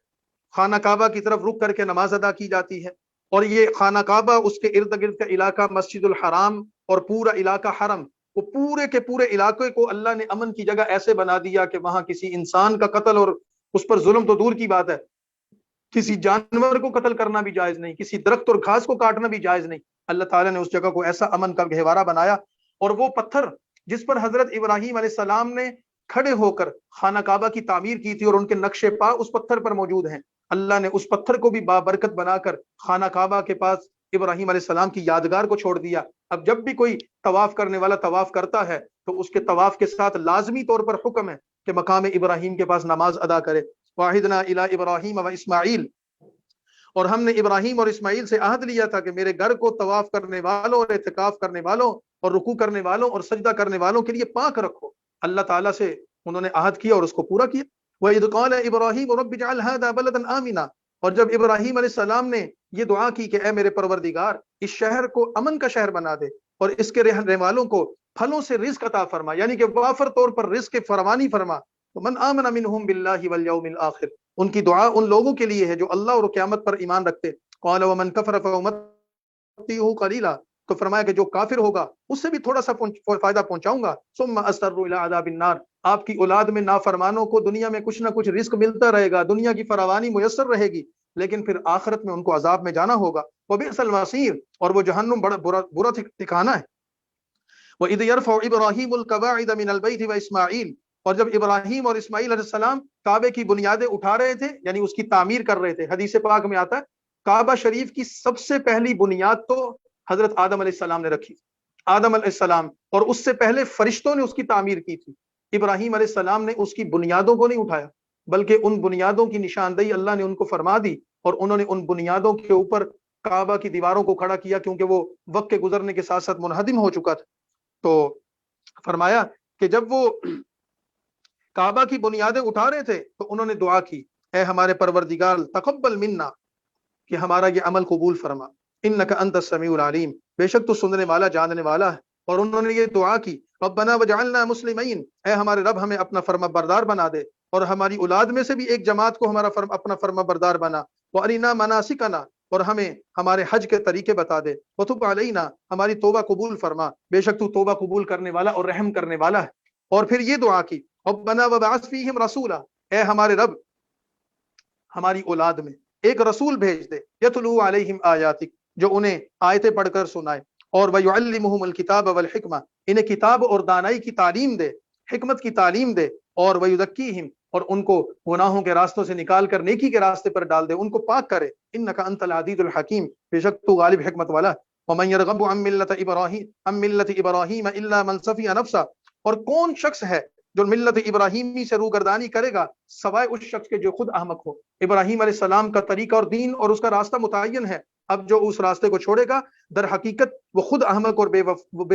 خانہ کعبہ کی طرف رک کر کے نماز ادا کی جاتی ہے، اور یہ خانہ کعبہ، اس کے ارد گرد کا علاقہ مسجد الحرام اور پورا علاقہ حرم، وہ پورے کے پورے علاقے کو اللہ نے امن کی جگہ ایسے بنا دیا کہ وہاں کسی انسان کا قتل اور اس پر ظلم تو دور کی بات ہے، کسی جانور کو قتل کرنا بھی جائز نہیں، کسی درخت اور گھاس کو کاٹنا بھی جائز نہیں۔ اللہ تعالیٰ نے اس جگہ کو ایسا امن کا گہوارہ بنایا، اور وہ پتھر جس پر حضرت ابراہیم علیہ السلام نے کھڑے ہو کر خانہ کعبہ کی تعمیر کی تھی اور ان کے نقش پا اس پتھر پر موجود ہیں، اللہ نے اس پتھر کو بھی بابرکت بنا کر خانہ کعبہ کے پاس ابراہیم علیہ السلام کی یادگار کو چھوڑ دیا۔ اب جب بھی کوئی طواف کرنے والا طواف کرتا ہے تو اس کے طواف کے ساتھ لازمی طور پر حکم ہے کہ مقام ابراہیم کے پاس نماز ادا کرے۔ واحدنا الی ابراہیم و اسماعیل، اور ہم نے ابراہیم اور اسماعیل سے عہد لیا تھا کہ میرے گھر کو طواف کرنے والوں اور اعتکاف کرنے والوں اور رکوع کرنے والوں اور سجدہ کرنے والوں کے لیے پاک رکھو۔ اللہ تعالیٰ سے انہوں نے عہد کیا اور اس کو پورا کیا۔ وَإِذْ قَالَ إِبْرَاهِيمُ رَبِّ اجْعَلْ هَٰذَا بَلَدًا آمِنًا، اور جب ابراہیم علیہ السلام نے یہ دعا کی کہ اے میرے پروردگار اس شہر کو امن کا شہر بنا دے اور اس کے رہنے والوں کو پھلوں سے رزق عطا فرما، یعنی کہ وافر طور پر رزق فراوانی فرما۔ وَمَنْ آمَنَ مِنْهُمْ بِاللَّهِ وَالْيَوْمِ الْآخِرِ، ان کی دعا ان لوگوں کے لیے ہے جو اللہ اور قیامت پر ایمان رکھتے۔ قَالَ وَمَنْ كَفَرَ فَأُمَتِّعُهُ قَلِيلًا، تو فرمایا کہ جو کافر ہوگا اس سے بھی تھوڑا سا فائدہ پہنچاؤں گا۔ ثُمَّ أَضْطَرُّ إِلَىٰ عَذَابِ النَّارِ، آپ کی اولاد میں نافرمانوں کو دنیا میں کچھ نہ کچھ رزق ملتا رہے گا، دنیا کی فراوانی میسر رہے گی، لیکن پھر آخرت میں ان کو عذاب میں جانا ہوگا۔ وَبِئْسَ الْمَصِيرُ، اور وہ جہنم بڑا برا ٹھکانہ ہے۔ وَإِذْ يَرْفَعُ إِبْرَاهِيمُ الْقَوَاعِدَ مِنَ الْبَيْتِ وَإِسْمَاعِيلُ، اور جب ابراہیم اور اسماعیل علیہ السلام کعبے کی بنیادیں اٹھا رہے تھے، یعنی اس کی تعمیر کر رہے تھے، حدیث پاک میں آتا ہے کعبہ شریف کی سب سے پہلی بنیاد تو حضرت آدم علیہ السلام نے رکھی، آدم علیہ السلام، اور اس سے پہلے فرشتوں نے اس کی تعمیر کی تھی۔ ابراہیم علیہ السلام نے اس کی بنیادوں کو نہیں اٹھایا، بلکہ ان بنیادوں کی نشاندہی اللہ نے ان کو فرما دی، اور انہوں نے ان بنیادوں کے اوپر کعبہ کی دیواروں کو کھڑا کیا، کیونکہ وہ وقت کے گزرنے کے ساتھ ساتھ منہدم ہو چکا تھا۔ تو فرمایا کہ جب وہ کعبہ کی بنیادیں اٹھا رہے تھے تو انہوں نے دعا کی اے ہمارے پروردگار تقبل منا، کہ ہمارا یہ عمل قبول فرما، انک انت السمیع العلیم، بے شک تو سننے والا جاننے والا ہے۔ اور انہوں نے یہ دعا کی ربنا وجعلنا مسلمین، اے ہمارے رب ہمیں اپنا فرما بردار بنا دے، اور ہماری اولاد میں سے بھی ایک جماعت کو اپنا فرما بردار بنا، وارنا مناسکنا، اور ہمیں ہمارے حج کے طریقے بتا دے، وتب علینا، ہماری توبہ قبول فرما، بے شک تو توبہ قبول کرنے والا اور رحم کرنے والا ہے۔ اور پھر یہ دعا کی ربنا وبعث فیہم رسولا، اے ہمارے رب ہماری اولاد میں ایک رسول بھیج دے، یتلو علیہم آیاتک، جو انہیں آیتیں پڑھ کر سنائے، اور ویعلمہم الکتاب والحکمہ، انہیں کتاب اور دانائی کی تعلیم دے، حکمت کی تعلیم دے، اور ویزکیہم، اور ان کو گناہوں کے راستوں سے نکال کر نیکی کے راستے پر ڈال دے، ان کو پاک کرے، انک انت العزیز الحکیم، بے شک تو غالب حکمت والا۔ ومن یرغب عن ملت ابراہیم الا من صفی نفسہ، اور کون شخص ہے جو ملت ابراہیمی سے روگردانی کرے گا سوائے اس شخص کے جو خود احمق ہو۔ ابراہیم علیہ السلام کا طریقہ اور دین اور اس کا راستہ متعین ہے، اب جو اس راستے کو چھوڑے گا در حقیقت وہ خود احمق اور بے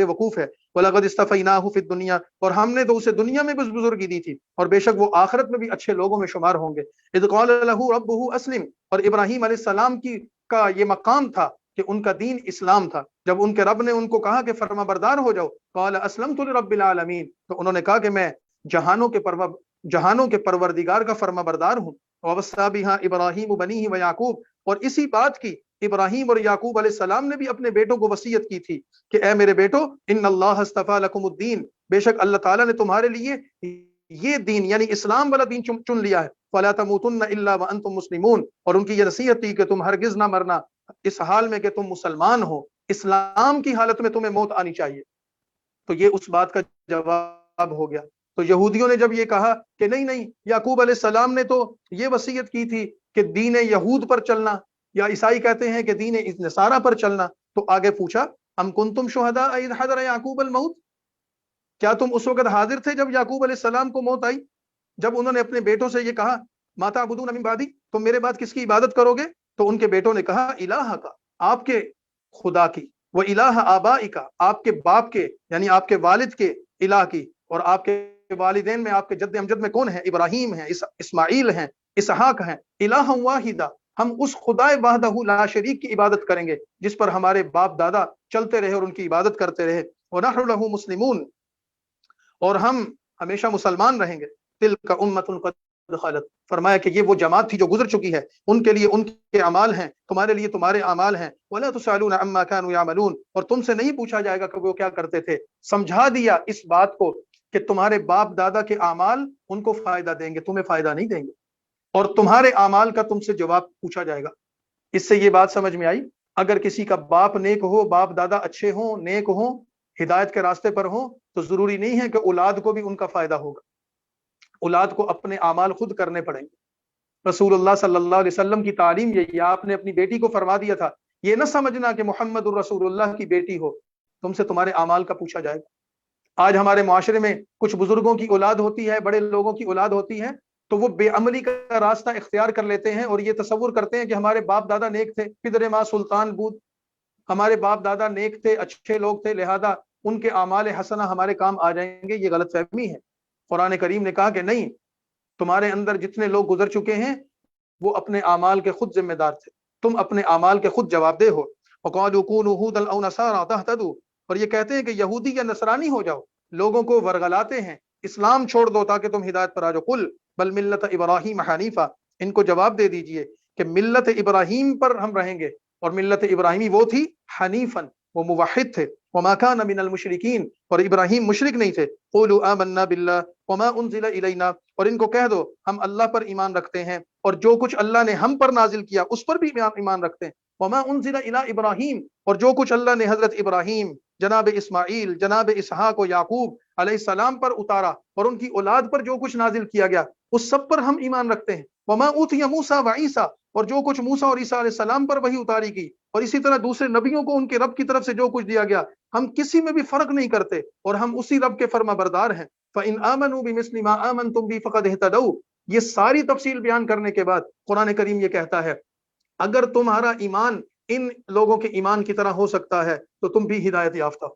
وقوف ہے۔ وَلَقَدِ اسْتَفَيْنَاهُ فِي الدُّنْيَا، اور ہم نے تو اسے دنیا میں بزرگی دی تھی، اور بے شک وہ آخرت میں بھی اچھے لوگوں میں شمار ہوں گے۔ اِذْ قَالَ لَهُ رَبُّهُ أَسْلِمْ، اور ابراہیم علیہ السلام کی کا یہ مقام تھا کہ ان کا دین اسلام تھا. جب ان کے رب نے ان کو کہا کہ فرما بردار ہو جاؤ، قال اسلمت لرب العالمین، تو انہوں نے کہا کہ میں جہانوں کے پروردگار کا فرما بردار ہوں. ووصى بها ابراہیم بنیہ ویعقوب، اور اسی بات کی ابراہیم اور یعقوب علیہ السلام نے بھی اپنے بیٹوں کو وصیت کی تھی کہ اے میرے بیٹو، ان اللہ اصطفى لکم الدین، بے شک اللہ تعالیٰ نے تمہارے لیے یہ دین یعنی اسلام والا دین چن لیا ہے. فلا تموتن الا وانتم مسلمون، اور ان کی یہ نصیحت تھی کہ تم ہرگز نہ مرنا اس حال میں کہ تم مسلمان ہو، اسلام کی حالت میں تمہیں موت آنی چاہیے. تو یہ اس بات کا جواب ہو گیا. تو یہودیوں نے جب یہ کہا کہ نہیں نہیں، یعقوب علیہ السلام نے تو یہ وصیت کی تھی کہ دین یہود پر چلنا، یا عیسائی کہتے ہیں کہ دین نصارہ پر چلنا، تو آگے پوچھا ام کنتم شہداء اذ حضر یعقوب الموت، کیا تم اس وقت حاضر تھے جب یعقوب علیہ السلام کو موت آئی، جب انہوں نے اپنے بیٹوں سے یہ کہا ما تعبدون من بعدی، تم میرے بعد کس کی عبادت کرو گے؟ تو ان کے بیٹوں نے کہا الہ کا، آپ کے خدا کی، وہ الہ آبائک، آپ کے باپ کے یعنی آپ کے والد کے الہ کی، اور آپ کے والدین میں آپ کے جد امجد میں کون ہے؟ ابراہیم ہیں، اسماعیل ہیں، اسحاق ہیں. الہ واحدہ، ہم اس خدا وحدہ لا شریک کی عبادت کریں گے جس پر ہمارے باپ دادا چلتے رہے اور ان کی عبادت کرتے رہے. ونحن له مسلمون، اور ہم ہمیشہ مسلمان رہیں گے. تلک امۃ قد خلت، فرمایا کہ یہ وہ جماعت تھی جو گزر چکی ہے، ان کے لیے ان کے اعمال ہیں، تمہارے لیے تمہارے اعمال ہیں. ولا تسالون عما كانوا يعملون، اور تم سے نہیں پوچھا جائے گا کہ وہ کیا کرتے تھے. سمجھا دیا اس بات کو کہ تمہارے باپ دادا کے اعمال ان کو فائدہ دیں گے، تمہیں فائدہ نہیں دیں گے، اور تمہارے اعمال کا تم سے جواب پوچھا جائے گا. اس سے یہ بات سمجھ میں آئی، اگر کسی کا باپ نیک ہو، باپ دادا اچھے ہوں، نیک ہوں، ہدایت کے راستے پر ہوں، تو ضروری نہیں ہے کہ اولاد کو بھی ان کا فائدہ ہوگا. اولاد کو اپنے اعمال خود کرنے پڑیں گے. رسول اللہ صلی اللہ علیہ وسلم کی تعلیم یہی، آپ نے اپنی بیٹی کو فرما دیا تھا یہ نہ سمجھنا کہ محمد الرسول اللہ کی بیٹی ہو، تم سے تمہارے اعمال کا پوچھا جائے گا. آج ہمارے معاشرے میں کچھ بزرگوں کی اولاد ہوتی ہے، بڑے لوگوں کی اولاد ہوتی ہے، تو وہ بے عملی کا راستہ اختیار کر لیتے ہیں اور یہ تصور کرتے ہیں کہ ہمارے باپ دادا نیک تھے، پدر ماں سلطان بود، ہمارے باپ دادا نیک تھے، اچھے لوگ تھے، لہذا ان کے اعمال حسنہ ہمارے کام آ جائیں گے. یہ غلط فہمی ہے. قرآن کریم نے کہا کہ نہیں، تمہارے اندر جتنے لوگ گزر چکے ہیں وہ اپنے اعمال کے خود ذمہ دار تھے، تم اپنے اعمال کے خود جواب دہ ہو. وقالوا كونوا هودا او نصارى تهتدوا، اور یہ کہتے ہیں کہ یہودی یا نصرانی ہو جاؤ، لوگوں کو ورغلاتے ہیں، اسلام چھوڑ دو تاکہ تم ہدایت پر آ جاؤ. قل بل ملت ابراہیم حنیفہ، ان کو جواب دے دیجئے کہ ملت ابراہیم پر ہم رہیں گے، اور ملت ابراہیمی وہ تھی حنیفاً، وہ موحد تھے. وما كان من المشرکین، اور ابراہیم مشرک نہیں تھے. قولوا آمنا باللہ وما انزل الینا، اور ان کو کہہ دو ہم اللہ پر ایمان رکھتے ہیں اور جو کچھ اللہ نے ہم پر نازل کیا اس پر بھی ایمان رکھتے ہیں. وما انزل الی ابراہیم، اور جو کچھ اللہ نے حضرت ابراہیم، جناب اسماعیل، جناب اسحاق و یعقوب علیہ السلام پر اتارا اور ان کی اولاد پر جو کچھ نازل کیا گیا اس سب پر ہم ایمان رکھتے ہیں. وما اوتی موسیٰ و عیسیٰ، اور جو کچھ موسیٰ اور عیسیٰ علیہ السلام پر وہی اتاری گئی، اور اسی طرح دوسرے نبیوں کو ان کے رب کی طرف سے جو کچھ دیا گیا، ہم کسی میں بھی فرق نہیں کرتے اور ہم اسی رب کے فرما بردار ہیں. فَإِنْ آمَنُوا بِمِثْلِ مَا آمَنْتُمْ بِهِ فَقَدِ اهْتَدَوْا، یہ ساری تفصیل بیان کرنے کے بعد قرآن کریم یہ کہتا ہے اگر تمہارا ایمان ان لوگوں کے ایمان کی طرح ہو سکتا ہے تو تم بھی ہدایت یافتہ ہو.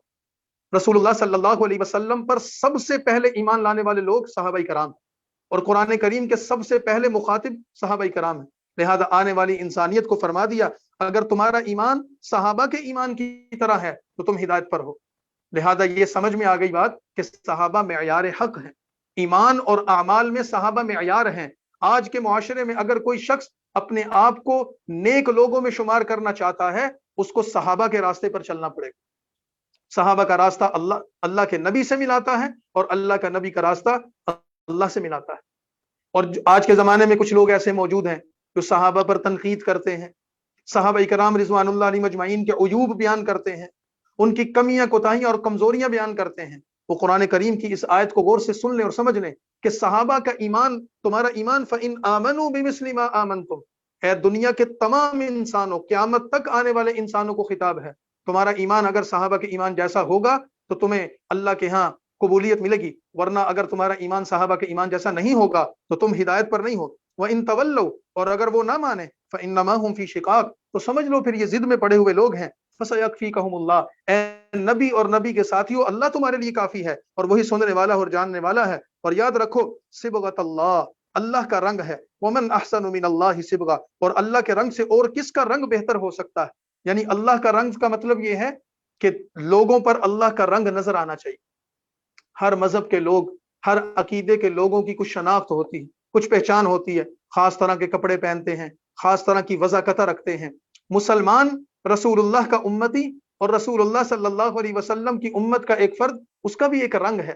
رسول اللہ صلی اللہ علیہ وسلم پر سب سے پہلے ایمان لانے والے لوگ صحابہ کرام، اور قرآن کریم کے سب سے پہلے مخاطب صحابہ کرام ہیں. لہذا آنے والی انسانیت کو فرما دیا اگر تمہارا ایمان صحابہ کے ایمان کی طرح ہے تو تم ہدایت پر ہو. لہذا یہ سمجھ میں آ گئی بات کہ صحابہ معیار حق ہیں، ایمان اور اعمال میں صحابہ معیار ہیں. آج کے معاشرے میں اگر کوئی شخص اپنے آپ کو نیک لوگوں میں شمار کرنا چاہتا ہے اس کو صحابہ کے راستے پر چلنا پڑے گا. صحابہ کا راستہ اللہ کے نبی سے ملاتا ہے اور اللہ کا نبی کا راستہ اللہ سے ملاتا ہے. اور آج کے زمانے میں کچھ لوگ ایسے موجود ہیں جو صحابہ پر تنقید کرتے ہیں، صحابہ کرام رضوان اللہ علیہ مجمعین کے عیوب بیان کرتے ہیں، ان کی کمیاں کوتاہیاں اور کمزوریاں بیان کرتے ہیں. وہ قرآن کریم کی اس آیت کو غور سے سن لیں اور سمجھ لیں کہ صحابہ کا ایمان تمہارا ایمان فَإِنْ آمَنُوا بِمِثْلِ مَا آمَنْتُمْ، اے دنیا کے تمام انسانوں، قیامت تک آنے والے انسانوں کو خطاب ہے. تمہارا ایمان اگر صحابہ کے ایمان جیسا ہوگا تو تمہیں اللہ کے ہاں قبولیت ملے گی، ورنہ اگر تمہارا ایمان صحابہ کے ایمان جیسا نہیں ہوگا تو تم ہدایت پر نہیں ہو. وَإِن تَوَلَّوْا، اور اگر وہ نہ مانے فَإِنَّمَا هُمْ فِي شِقَاقٍ، تو سمجھ لو پھر یہ ضد میں پڑے ہوئے لوگ ہیں. فَسَيَكْفِيكَهُمُ اللَّهُ، اے نبی اور نبی کے ساتھیوں اللہ تمہارے لیے کافی ہے اور وہی سننے والا اور جاننے والا ہے. اور یاد رکھو صبغۃ اللہ، اللہ کا رنگ ہے. ومن احسن من اللہ صبغا, اور اللہ کے رنگ سے اور کس کا رنگ بہتر ہو سکتا ہے. یعنی اللہ کا رنگ کا مطلب یہ ہے کہ لوگوں پر اللہ کا رنگ نظر آنا چاہیے. ہر مذہب کے لوگ, ہر عقیدے کے لوگوں کی کچھ شناخت ہوتی ہے, کچھ پہچان ہوتی ہے, خاص طرح کے کپڑے پہنتے ہیں, خاص طرح کی وضاقتہ رکھتے ہیں. مسلمان رسول اللہ کا امتی اور رسول اللہ صلی اللہ علیہ وسلم کی امت کا ایک فرد, اس کا بھی ایک رنگ ہے,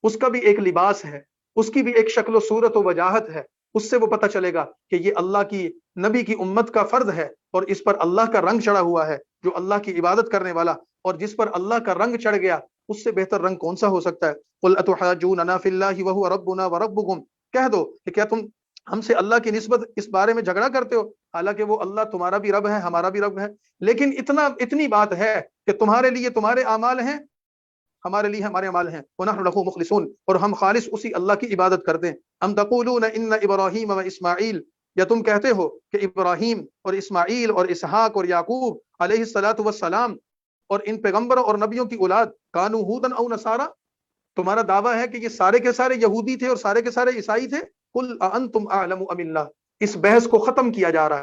اس کا بھی ایک لباس ہے, اس کی بھی ایک شکل و صورت و وجاہت ہے. اس سے وہ پتہ چلے گا کہ یہ اللہ کی نبی کی امت کا فرد ہے اور اس پر اللہ کا رنگ چڑھا ہوا ہے, جو اللہ کی عبادت کرنے والا. اور جس پر اللہ کا رنگ چڑھ گیا, اس سے بہتر رنگ کون سا ہو سکتا ہے. قل اتحاجوننا فی اللہ وهو ربنا وربکم, کہہ دو کہ کیا تم ہم سے اللہ کی نسبت اس بارے میں جھگڑا کرتے ہو, حالانکہ وہ اللہ تمہارا بھی رب ہے, ہمارا بھی رب ہے. لیکن اتنی بات ہے کہ تمہارے لیے تمہارے اعمال ہیں, ہمارے لیے ہمارے اعمال ہیں. وَنَحْنُ لَهُ مُخْلِصُونَ, اور ہم خالص اسی اللہ کی عبادت کرتے ہیں. ام تقولون ان ابراہیم و اسماعیل, یا تم کہتے ہو کہ ابراہیم اور اسماعیل اور اسحاق اور یعقوب علیہ الصلاۃ والسلام اور ان پیغمبروں اور نبیوں کی اولاد کانوا ھودا او نصارا, تمہارا دعویٰ ہے کہ یہ سارے کے سارے یہودی تھے اور سارے کے سارے عیسائی تھے. قل انتم اعلم ام اللہ, اس بحث کو ختم کیا جا رہا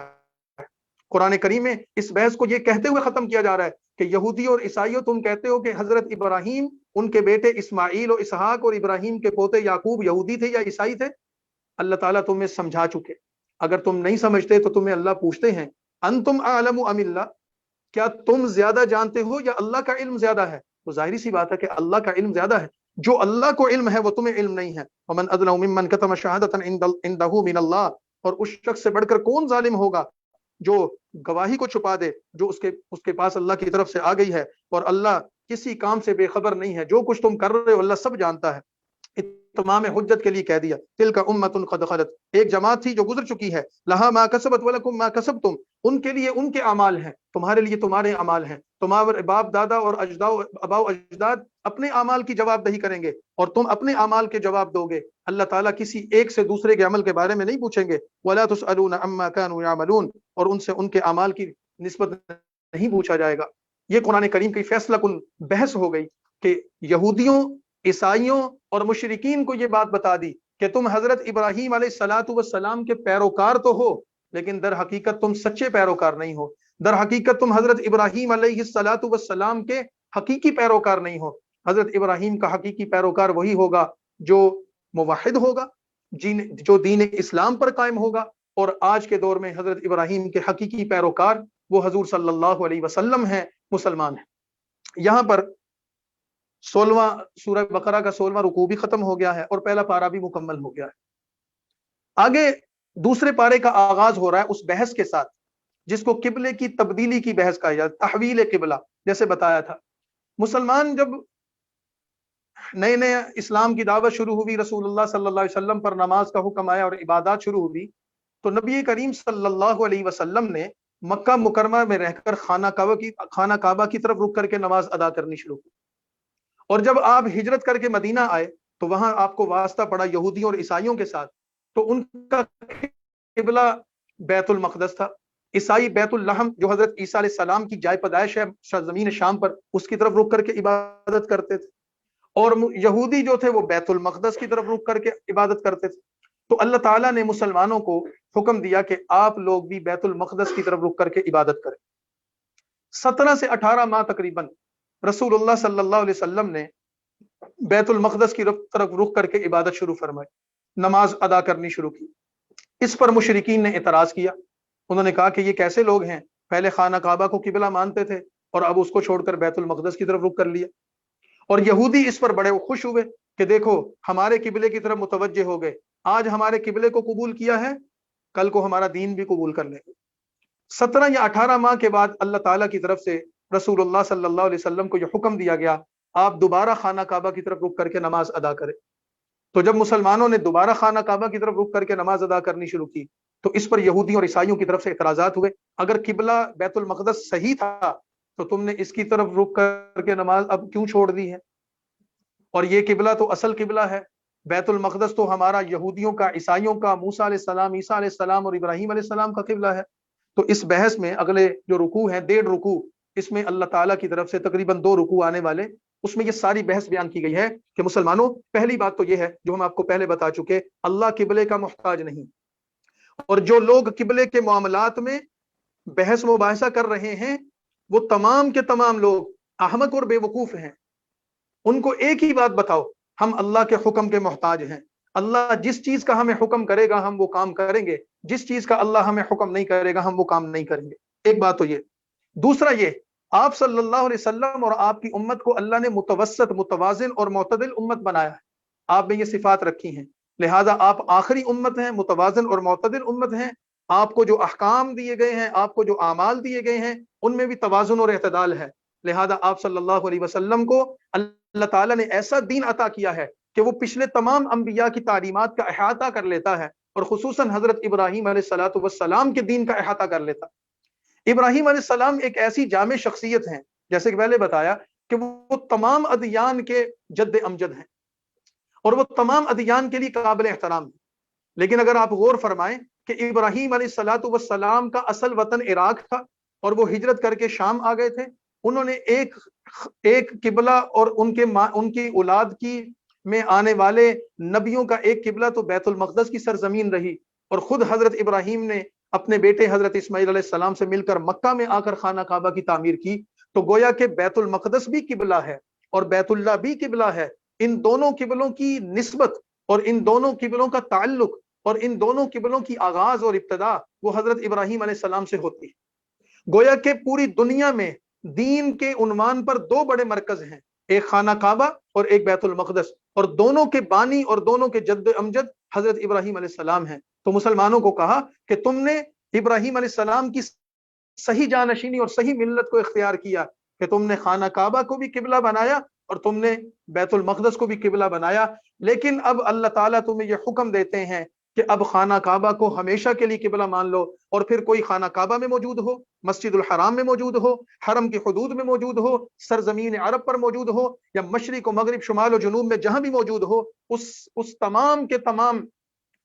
ہے. قرآن کریم میں اس بحث کو یہ کہتے ہوئے ختم کیا جا رہا ہے کہ یہودی اور عیسائیوں, تم کہتے ہو کہ حضرت ابراہیم, ان کے بیٹے اسماعیل اور اسحاق اور ابراہیم کے پوتے یعقوب یہودی تھے یا عیسائی تھے. اللہ تعالیٰ تمہیں سمجھا چکے. اگر تم نہیں سمجھتے تو تمہیں اللہ پوچھتے ہیں انتم اعلم ام اللہ, کیا تم زیادہ جانتے ہو یا اللہ کا علم زیادہ ہے. تو ظاہری سی بات ہے کہ اللہ کا علم زیادہ ہے. جو اللہ کو علم ہے وہ تمہیں علم نہیں ہے. ومن اظلم ممن کتم شہادۃ عنده من اللہ, اور اس شخص سے بڑھ کر کون ظالم ہوگا جو گواہی کو چھپا دے جو اس کے پاس اللہ کی طرف سے آ گئی ہے, اور اللہ کسی کام سے بے خبر نہیں ہے. جو کچھ تم کر رہے ہو اللہ سب جانتا ہے. تمام حجت کے لیے کہہ دیا تلک امۃ قد خلت, ایک جماعت تھی جو گزر چکی ہے, لہا ما کسبت ولکم ما کسبتم, ان کے لیے ان کے اعمال ہیں, تمہارے لیے تمہارے اعمال ہیں. تمہارے باپ دادا اور اباء و اجداد اپنے اعمال کی جواب دہی کریں گے اور تم اپنے اعمال کے جواب دو گے. اللہ تعالیٰ کسی ایک سے دوسرے کے عمل کے بارے میں نہیں پوچھیں گے. ولا تسألون عما كانوا يعملون, اور ان سے ان کے اعمال کی نسبت نہیں پوچھا جائے گا. یہ قرآن کریم کی فیصلہ کن بحث ہو گئی کہ یہودیوں, عیسائیوں اور مشرکین کو یہ بات بتا دی کہ تم حضرت ابراہیم علیہ الصلاۃ والسلام کے پیروکار تو ہو, لیکن در حقیقت تم سچے پیروکار نہیں ہو. در حقیقت تم حضرت ابراہیم علیہ الصلاۃ والسلام کے حقیقی پیروکار نہیں ہو. حضرت ابراہیم کا حقیقی پیروکار وہی ہوگا جو موحد ہوگا, جو دین اسلام پر قائم ہوگا. اور آج کے دور میں حضرت ابراہیم کے حقیقی پیروکار وہ حضور صلی اللہ علیہ وسلم ہیں, مسلمان ہیں. یہاں پر 16واں سورہ بقرہ کا 16واں رکوع بھی ختم ہو گیا ہے اور پہلا پارہ بھی مکمل ہو گیا ہے. آگے دوسرے پارے کا آغاز ہو رہا ہے اس بحث کے ساتھ جس کو قبلے کی تبدیلی کی بحث کہا جاتا ہے, تحویل قبلہ. جیسے بتایا تھا, مسلمان جب نئے نئے اسلام کی دعوت شروع ہوئی, رسول اللہ صلی اللہ علیہ وسلم پر نماز کا حکم آیا اور عبادات شروع ہوئی, تو نبی کریم صلی اللہ علیہ وسلم نے مکہ مکرمہ میں رہ کر خانہ کعبہ کی طرف رک کر کے نماز ادا کرنی شروع کی. اور جب آپ ہجرت کر کے مدینہ آئے تو وہاں آپ کو واسطہ پڑا یہودیوں اور عیسائیوں کے ساتھ, تو ان کا قبلہ بیت المقدس تھا. عیسائی بیت الحم جو حضرت عیسیٰ علیہ السلام کی جائے پیدائش ہے زمین شام پر, اس کی طرف رک کر کے عبادت کرتے تھے, اور یہودی جو تھے وہ بیت المقدس کی طرف رک کر کے عبادت کرتے تھے. تو اللہ تعالیٰ نے مسلمانوں کو حکم دیا کہ آپ لوگ بھی بیت المقدس کی طرف رک کر کے عبادت کریں. 17 سے 18 ماہ تقریباً رسول اللہ صلی اللہ علیہ وسلم نے بیت المقدس کی طرف رخ کر کے عبادت شروع فرمائی, نماز ادا کرنی شروع کی. اس پر مشرکین نے اعتراض کیا. انہوں نے کہا کہ یہ کیسے لوگ ہیں, پہلے خانہ کعبہ کو قبلہ مانتے تھے اور اب اس کو چھوڑ کر بیت المقدس کی طرف رخ کر لیا. اور یہودی اس پر بڑے خوش ہوئے کہ دیکھو ہمارے قبلے کی طرف متوجہ ہو گئے, آج ہمارے قبلے کو قبول کیا ہے, کل کو ہمارا دین بھی قبول کر لیں گے. 17 یا 18 ماہ کے بعد اللہ تعالیٰ کی طرف سے رسول اللہ صلی اللہ علیہ وسلم کو یہ حکم دیا گیا, آپ دوبارہ خانہ کعبہ کی طرف رک کر کے نماز ادا کریں. تو جب مسلمانوں نے دوبارہ خانہ کعبہ کی طرف رک کر کے نماز ادا کرنی شروع کی تو اس پر یہودیوں اور عیسائیوں کی طرف سے اعتراضات ہوئے. اگر قبلہ بیت المقدس صحیح تھا تو تم نے اس کی طرف رک کر کے نماز اب کیوں چھوڑ دی ہے, اور یہ قبلہ تو اصل قبلہ ہے, بیت المقدس تو ہمارا یہودیوں کا, عیسائیوں کا, موسیٰ علیہ السلام, عیسیٰ علیہ السلام اور ابراہیم علیہ السلام کا قبلہ ہے. تو اس بحث میں اگلے جو رکوع ہیں 1.5 رکوع, اس میں اللہ تعالیٰ کی طرف سے تقریباً 2 رکوع آنے والے اس میں یہ ساری بحث بیان کی گئی ہے کہ مسلمانوں، پہلی بات تو یہ ہے جو ہم آپ کو پہلے بتا چکے، اللہ قبلے کا محتاج نہیں، اور جو لوگ قبلے کے معاملات میں بحث مباحثہ کر رہے ہیں وہ تمام کے تمام لوگ احمق اور بے وقوف ہیں۔ ان کو ایک ہی بات بتاؤ، ہم اللہ کے حکم کے محتاج ہیں، اللہ جس چیز کا ہمیں حکم کرے گا ہم وہ کام کریں گے، جس چیز کا اللہ ہمیں حکم نہیں کرے گا ہم وہ کام نہیں کریں گے۔ ایک بات تو یہ، دوسرا یہ، آپ صلی اللہ علیہ وسلم اور آپ کی امت کو اللہ نے متوسط، متوازن اور معتدل امت بنایا ہے، آپ میں یہ صفات رکھی ہیں، لہذا آپ آخری امت ہیں، متوازن اور معتدل امت ہیں۔ آپ کو جو احکام دیے گئے ہیں، آپ کو جو اعمال دیے گئے ہیں، ان میں بھی توازن اور اعتدال ہے، لہذا آپ صلی اللہ علیہ وسلم کو اللہ تعالیٰ نے ایسا دین عطا کیا ہے کہ وہ پچھلے تمام انبیاء کی تعلیمات کا احاطہ کر لیتا ہے، اور خصوصاً حضرت ابراہیم علیہ الصلوۃ والسلام کے دین کا احاطہ کر لیتا ہے۔ ابراہیم علیہ السلام ایک ایسی جامع شخصیت ہیں، جیسے کہ پہلے بتایا کہ وہ تمام ادیان کے جد امجد ہیں، اور وہ تمام ادیان کے لیے قابل احترام ہیں۔ لیکن اگر آپ غور فرمائیں کہ ابراہیم علیہ الصلوۃ والسلام کا اصل وطن عراق تھا، اور وہ ہجرت کر کے شام آ گئے تھے، انہوں نے ایک قبلہ، اور ان کی اولاد کی میں آنے والے نبیوں کا ایک قبلہ تو بیت المقدس کی سرزمین رہی، اور خود حضرت ابراہیم نے اپنے بیٹے حضرت اسماعیل علیہ السلام سے مل کر مکہ میں آ کر خانہ کعبہ کی تعمیر کی، تو گویا کہ بیت المقدس بھی قبلہ ہے اور بیت اللہ بھی قبلہ ہے۔ ان دونوں قبلوں کی نسبت اور ان دونوں قبلوں کا تعلق اور ان دونوں قبلوں کی آغاز اور ابتدا وہ حضرت ابراہیم علیہ السلام سے ہوتی ہے۔ گویا کہ پوری دنیا میں دین کے عنوان پر دو بڑے مرکز ہیں، ایک خانہ کعبہ اور ایک بیت المقدس، اور دونوں کے بانی اور دونوں کے جد امجد حضرت ابراہیم علیہ السلام ہیں۔ تو مسلمانوں کو کہا کہ تم نے ابراہیم علیہ السلام کی صحیح جانشینی اور صحیح ملت کو اختیار کیا کہ تم نے خانہ کعبہ کو بھی قبلہ بنایا اور تم نے بیت المقدس کو بھی قبلہ بنایا، لیکن اب اللہ تعالیٰ تمہیں یہ حکم دیتے ہیں کہ اب خانہ کعبہ کو ہمیشہ کے لیے قبلہ مان لو، اور پھر کوئی خانہ کعبہ میں موجود ہو، مسجد الحرام میں موجود ہو، حرم کی حدود میں موجود ہو، سرزمین عرب پر موجود ہو، یا مشرق و مغرب، شمال و جنوب میں جہاں بھی موجود ہو، اس تمام کے تمام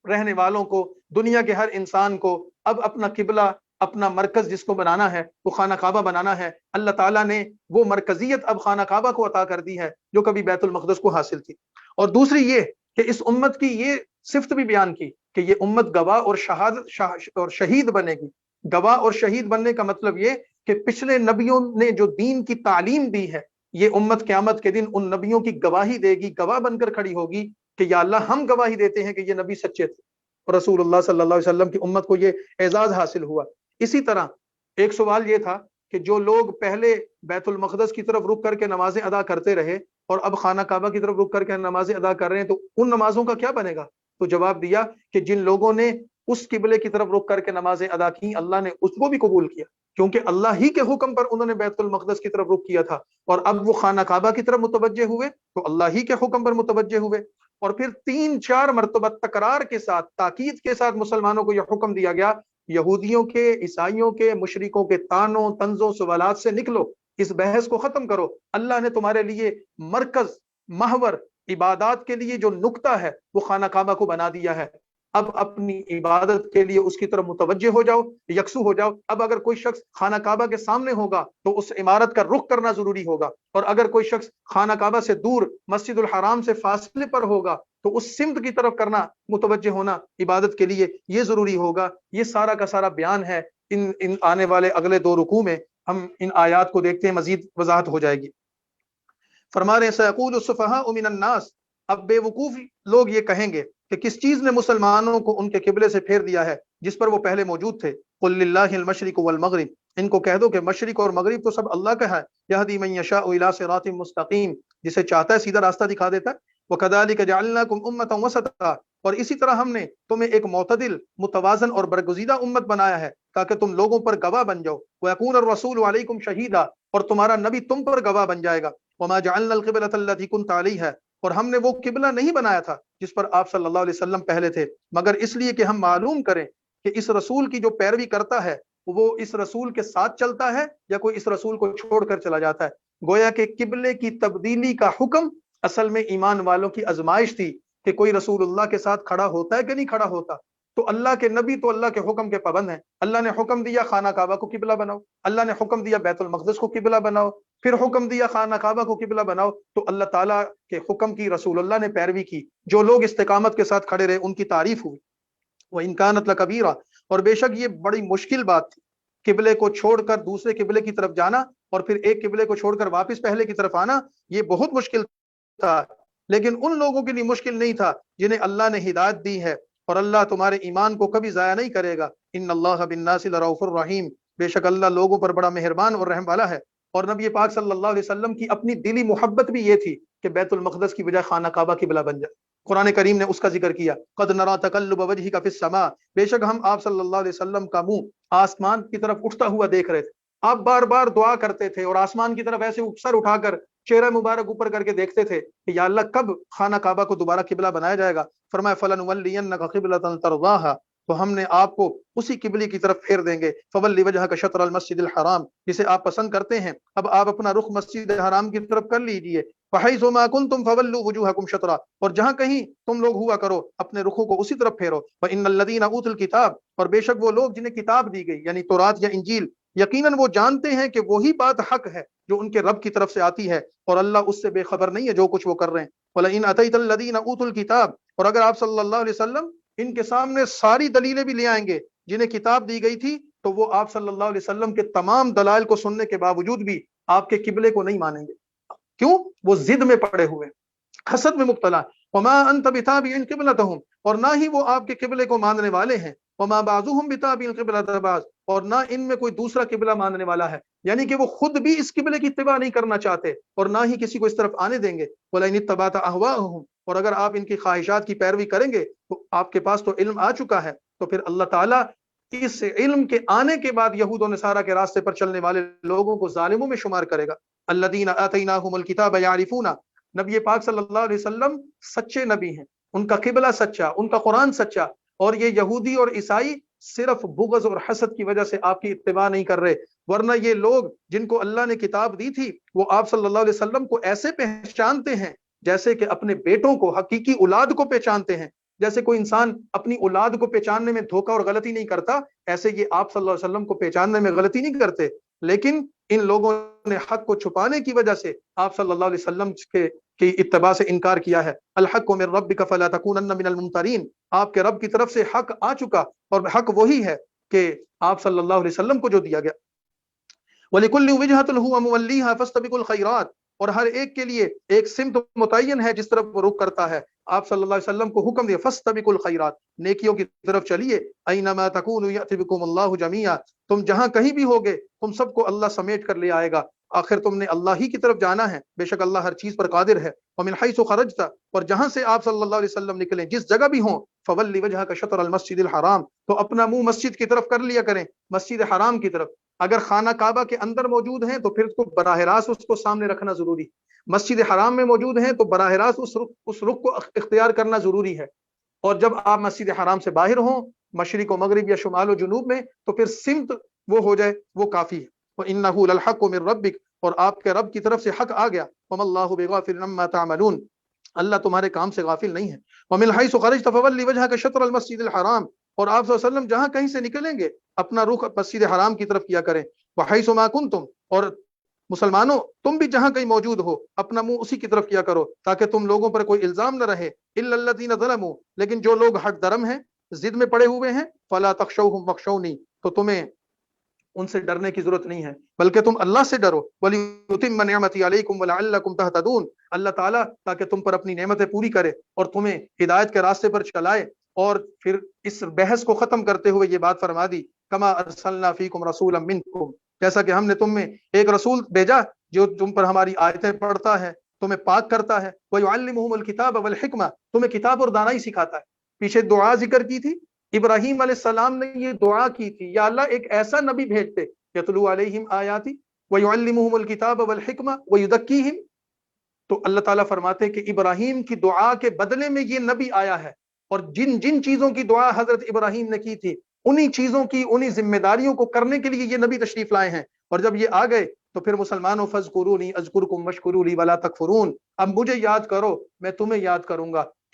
رہنے والوں کو، دنیا کے ہر انسان کو اب اپنا قبلہ، اپنا مرکز جس کو بنانا ہے وہ خانہ کعبہ بنانا ہے۔ اللہ تعالیٰ نے وہ مرکزیت اب خانہ کعبہ کو عطا کر دی ہے جو کبھی بیت المقدس کو حاصل تھی۔ اور دوسری یہ کہ اس امت کی یہ صفت بھی بیان کی کہ یہ امت گواہ اور اور شہید بنے گی۔ گواہ اور شہید بننے کا مطلب یہ کہ پچھلے نبیوں نے جو دین کی تعلیم دی ہے، یہ امت قیامت کے دن ان نبیوں کی گواہی دے گی، گواہ بن کر کھڑی ہوگی کہ یا اللہ ہم گواہی دیتے ہیں کہ یہ نبی سچے تھے، اور رسول اللہ صلی اللہ علیہ وسلم کی امت کو یہ اعزاز حاصل ہوا۔ اسی طرح ایک سوال یہ تھا کہ جو لوگ پہلے بیت المقدس کی طرف رخ کر کے نمازیں ادا کرتے رہے اور اب خانہ کعبہ کی طرف رخ کر کے نمازیں ادا کر رہے ہیں، تو ان نمازوں کا کیا بنے گا؟ تو جواب دیا کہ جن لوگوں نے اس قبلے کی طرف رخ کر کے نمازیں ادا کی، اللہ نے اس کو بھی قبول کیا، کیونکہ اللہ ہی کے حکم پر انہوں نے بیت المقدس کی طرف رخ کیا تھا، اور اب وہ خانہ کعبہ کی طرف متوجہ ہوئے تو اللہ ہی کے حکم پر متوجہ ہوئے۔ اور پھر 3-4 مرتبہ تکرار کے ساتھ، تاکید کے ساتھ مسلمانوں کو یہ حکم دیا گیا، یہودیوں کے، عیسائیوں کے، مشرکوں کے طعنوں، طنزوں، سوالات سے نکلو، اس بحث کو ختم کرو۔ اللہ نے تمہارے لیے مرکز، محور، عبادات کے لیے جو نقطہ ہے وہ خانہ کعبہ کو بنا دیا ہے۔ اب اپنی عبادت کے لیے اس کی طرف متوجہ ہو جاؤ، یکسو ہو جاؤ۔ اب اگر کوئی شخص خانہ کعبہ کے سامنے ہوگا تو اس عمارت کا رخ کرنا ضروری ہوگا، اور اگر کوئی شخص خانہ کعبہ سے دور مسجد الحرام سے فاصلے پر ہوگا تو اس سمت کی طرف کرنا، متوجہ ہونا عبادت کے لیے یہ ضروری ہوگا۔ یہ سارا کا سارا بیان ہے۔ ان آنے والے اگلے 2 رکوع میں ہم ان آیات کو دیکھتے ہیں، مزید وضاحت ہو جائے گی۔ فرما رہے ہیں سیقول السفہاء من الناس، اب بے وقوف لوگ یہ کہیں گے کہ کس چیز نے مسلمانوں کو ان کے قبلے سے پھیر دیا ہے جس پر وہ پہلے موجود تھے۔ قل للہ المشرق والمغرب، ان کو کہہ دو کہ مشرق اور مغرب تو سب اللہ کا ہے۔ یہدی من یشاء الی صراط مستقیم، جسے چاہتا ہے سیدھا راستہ دکھا دیتا ہے۔ وکذلک جعلناکم امۃ وسطا، اور اسی طرح ہم نے تمہیں ایک معتدل، متوازن اور برگزیدہ امت بنایا ہے تاکہ تم لوگوں پر گواہ بن جاؤ۔ ویکون الرسول علیکم شہیدا، اور تمہارا نبی تم پر گواہ بن جائے گا۔ وما جعلنا القبلۃ التي كنت علیہا، اور ہم نے وہ قبلہ نہیں بنایا تھا جس پر آپ صلی اللہ علیہ وسلم پہلے تھے، مگر اس لیے کہ ہم معلوم کریں کہ اس رسول کی جو پیروی کرتا ہے وہ اس رسول کے ساتھ چلتا ہے یا کوئی اس رسول کو چھوڑ کر چلا جاتا ہے۔ گویا کہ قبلے کی تبدیلی کا حکم اصل میں ایمان والوں کی آزمائش تھی کہ کوئی رسول اللہ کے ساتھ کھڑا ہوتا ہے کہ نہیں کھڑا ہوتا۔ تو اللہ کے نبی تو اللہ کے حکم کے پابند ہیں۔ اللہ نے حکم دیا خانہ کعبہ کو قبلہ بناؤ، اللہ نے حکم دیا بیت المقدس کو قبلہ بناؤ، پھر حکم دیا خانہ کعبہ کو قبلہ بناؤ، تو اللہ تعالیٰ کے حکم کی رسول اللہ نے پیروی کی، جو لوگ استقامت کے ساتھ کھڑے رہے ان کی تعریف ہوئی۔ وَإِن كَانَتْ لَكَبِيرَةٌ، اور بے شک یہ بڑی مشکل بات تھی، قبلے کو چھوڑ کر دوسرے قبلے کی طرف جانا اور پھر ایک قبلے کو چھوڑ کر واپس پہلے کی طرف آنا، یہ بہت مشکل تھا، لیکن ان لوگوں کے لیے مشکل نہیں تھا جنہیں اللہ نے ہدایت دی ہے، اور اللہ تمہارے ایمان کو کبھی ضائع نہیں کرے گا۔ ان اللہ بالناس لرؤوف الرحیم، بے شک اللہ لوگوں پر بڑا مہربان اور رحم والا ہے۔ اور نبی پاک صلی اللہ علیہ وسلم کی اپنی دلی محبت بھی یہ تھی کہ بیت المقدس کی بجائے خانہ کعبہ قبلہ بن جائے۔ قرآن کریم نے اس کا ذکر کیا، قد نرا تقلب وجهک فی السماء، بے شک ہم آپ صلی اللہ علیہ وسلم کا منہ آسمان کی طرف اٹھتا ہوا دیکھ رہے تھے۔ آپ بار بار دعا کرتے تھے اور آسمان کی طرف ایسے سر اٹھا کر چہرہ مبارک اوپر کر کے دیکھتے تھے کہ یا اللہ کب خانہ کعبہ کو دوبارہ قبلہ بنایا جائے گا۔ فرمایا فلنولینک قبلۃ ترضاها، تو ہم نے آپ کو اسی قبلے کی طرف پھیر دیں گے۔ فولی وجہک شطر المسجد الحرام، جسے آپ پسند کرتے ہیں، اب آپ اپنا رخ مسجد حرام کی طرف کر لیجئے۔ فحیث ما کنتم فولوا وجوہکم شطرا، اور جہاں کہیں تم لوگ ہوا کرو اپنے رخوں کو اسی طرف پھیرو۔ وان الذین اوتوا الکتاب، اور بے شک وہ لوگ جنہیں کتاب دی گئی یعنی تورات یا انجیل، یقیناً وہ جانتے ہیں کہ وہی بات حق ہے جو ان کے رب کی طرف سے آتی ہے، اور اللہ اس سے بے خبر نہیں ہے جو کچھ وہ کر رہے ہیں۔ وَلَئِنْ أَتَيْتَ الَّذِينَ أُوتُوا الْكِتَابَ، اور اگر آپ صلی اللہ علیہ وسلم ان کے سامنے ساری دلیلیں بھی لے آئیں گے جنہیں کتاب دی گئی تھی، تو وہ آپ صلی اللہ علیہ وسلم کے تمام دلائل کو سننے کے باوجود بھی آپ کے قبلے کو نہیں مانیں گے۔ کیوں؟ وہ ضد میں پڑے ہوئے، حسد میں مبتلا۔ وما انت بتابع قبلتهم، اور نہ ہی وہ آپ کے قبلے کو ماننے والے ہیں۔ وما بعضهم بتابع قبلة بعض، اور نہ ان میں کوئی دوسرا قبلہ ماننے والا ہے، یعنی کہ وہ خود بھی اس قبلے کی اتباع نہیں کرنا چاہتے اور نہ ہی کسی کو اس طرف آنے دیں گے۔ ولئن اتبعت اهواءهم، اور اگر آپ ان کی خواہشات کی پیروی کریں گے تو آپ کے پاس تو علم آ چکا ہے، تو پھر اللہ تعالیٰ اس علم کے آنے کے بعد یہود و نصارہ کے راستے پر چلنے والے لوگوں کو ظالموں میں شمار کرے گا۔ الذین آتیناہم الکتاب یعرفون، نبی پاک صلی اللہ علیہ وسلم سچے نبی ہیں، ان کا قبلہ سچا، ان کا قرآن سچا، اور یہ یہودی اور عیسائی صرف بغض اور حسد کی وجہ سے آپ کی اتباع نہیں کر رہے، ورنہ یہ لوگ جن کو اللہ نے کتاب دی تھی وہ آپ صلی اللہ علیہ وسلم کو ایسے پہچانتے ہیں جیسے کہ اپنے بیٹوں کو، حقیقی اولاد کو پہچانتے ہیں۔ جیسے کوئی انسان اپنی اولاد کو پہچاننے میں دھوکہ اور غلطی نہیں کرتا، ایسے یہ آپ صلی اللہ علیہ وسلم کو پہچاننے میں غلطی نہیں کرتے، لیکن ان لوگوں نے حق کو چھپانے کی وجہ سے آپ صلی اللہ علیہ وسلم کی اتباع سے انکار کیا ہے۔ الحق من ربک فلا تکونن من الممترین، آپ کے رب کی طرف سے حق آ چکا، اور حق وہی ہے کہ آپ صلی اللہ علیہ وسلم کو جو دیا گیا۔ وَلِكُلِّ وِجْهَةٌ هُوَ مُوَلِّيهَا فَاسْتَبِقُوا الْخَيْرَاتِ، اور ہر ایک کے لیے ایک سمت متعین ہے جس طرف وہ رخ کرتا ہے۔ آپ صلی اللہ علیہ وسلم کو حکم دیا فَاسْتَبِقُوا الْخَيْرَاتِ، نیکیوں کی طرف چلیے۔ أَيْنَمَا تَكُونُوا يَأْتِ بِكُمُ اللَّهُ جَمِيعًا، تم جہاں کہیں بھی ہوگے تم سب کو اللہ سمیٹ کر لے آئے گا، آخر تم نے اللہ ہی کی طرف جانا ہے، بے شک اللہ ہر چیز پر قادر ہے۔ وَمِنْ حَيْثُ خَرَجْتَ، اور جہاں سے آپ صلی اللہ علیہ وسلم نکلیں جس جگہ بھی ہوں، فَوَلِّ وَجْهَكَ شَطْرَ الْمَسْجِدِ الْحَرَامِ، تو اپنا منہ مسجد کی طرف کر لیا کریں، مسجد حرام کی طرف۔ اگر خانہ کعبہ کے اندر موجود ہیں تو پھر اس کو براہ راست اس کو سامنے رکھنا ضروری، مسجد حرام میں موجود ہیں تو براہ راست اس رخ کو اختیار کرنا ضروری ہے، اور جب آپ مسجد حرام سے باہر ہوں مشرق و مغرب یا شمال و جنوب میں تو پھر سمت وہ ہو جائے وہ کافی ہے۔ وَإِنَّهُ لَلْحَقُّ مِن رَبِّكَ، اور آپ کے رب کی طرف سے حق آ گیا۔ وَمَا اللَّهُ بِغَافِلٍ عَمَّا تَعْمَلُونَ، اللہ تمہارے کام سے غافل نہیں ہے۔ وَمِنْ حَيْثُ خَرَجْتَ فَوَلِّ وَجْهَكَ شَطْرَ الْمَسْجِدِ الْحَرَامِ، اور آپ صلی اللہ علیہ وسلم جہاں کہیں سے نکلیں گے اپنا رخ مسجد حرام کی طرف کیا کریں۔ وَحَيْثُ مَا كُنْتُمْ، اور مسلمانوں تم بھی جہاں کہیں موجود ہو اپنا منہ اسی کی طرف کیا کرو تاکہ تم لوگوں پر کوئی الزام نہ رہے۔ إِلَّا الَّذِينَ ظَلَمُوا، لیکن جو لوگ حق درم ہیں، ضد میں پڑے ہوئے ہیں، فَلَا تَخْشَوْهُمْ وَاخْشَوْنِي، تو تمہیں ان سے ڈرنے کی ضرورت نہیں ہے بلکہ تم اللہ سے ڈرو۔ وَلِيُتِمَّ نِعْمَتِي عَلَيْكُمْ وَلَعَلَّكُمْ تَهْتَدُونَ، اللہ تعالیٰ تاکہ تم پر اپنی نعمتیں پوری کرے اور تمہیں ہدایت کے راستے پر چلائے۔ اور پھر اس بحث کو ختم کرتے ہوئے یہ بات فرما دی، کما ارسلنا فیکم رسولا منکم، جیسا کہ ہم نے تم میں ایک رسول بھیجا جو تم پر ہماری آیتیں پڑھتا ہے، تمہیں پاک کرتا ہے، وَيُعَلِّمُهُمُ الْكِتَابَ وَالْحِكْمَةَ، تمہیں کتاب اور دانائی سکھاتا ہے۔ پیچھے دعا ذکر کی تھی، ابراہیم علیہ السلام نے یہ دعا کی تھی، یا اللہ ایک ایسا نبی بھیجتے یتلو علیہم آیاتی وَيُعَلِّمُهُمُ الْكِتَابَ وَالْحِكْمَةَ وَيُزَكِّیہم، تو اللہ تعالیٰ فرماتے ہیں کہ ابراہیم کی دعا کے بدلے میں یہ نبی آیا ہے، اور جن جن چیزوں کی دعا حضرت ابراہیم نے کی تھی انہی چیزوں کی، انہی ذمہ داریوں کو کرنے کے لیے یہ نبی تشریف لائے ہیں۔ اور جب یہ آ گئے تو پھر مسلمانوں فَاذْكُرُونِي أَذْكُرْكُمْ وَاشْكُرُوا لِي وَلَا تَكْفُرُونَ، اب مجھے یاد کرو میں تمہیں یاد کروں گا،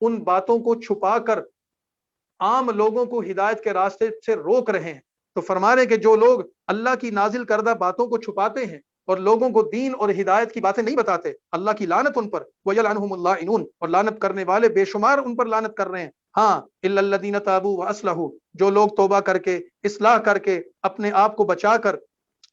ان باتوں کو چھپا کر عام لوگوں کو ہدایت کے راستے سے روک رہے ہیں۔ تو فرما رہے کہ جو لوگ اللہ کی نازل کردہ باتوں کو چھپاتے ہیں اور لوگوں کو دین اور ہدایت کی باتیں نہیں بتاتے، اللہ کی لعنت ان پر، وَيَلْعَنُهُمُ اللَّاعِنُونَ، اور لعنت کرنے والے بے شمار ان پر لعنت کر رہے ہیں۔ ہاں إِلَّا الَّذِينَ تَابُوا وَأَصْلَحُوا، جو لوگ توبہ کر کے اصلاح کر کے اپنے آپ کو بچا کر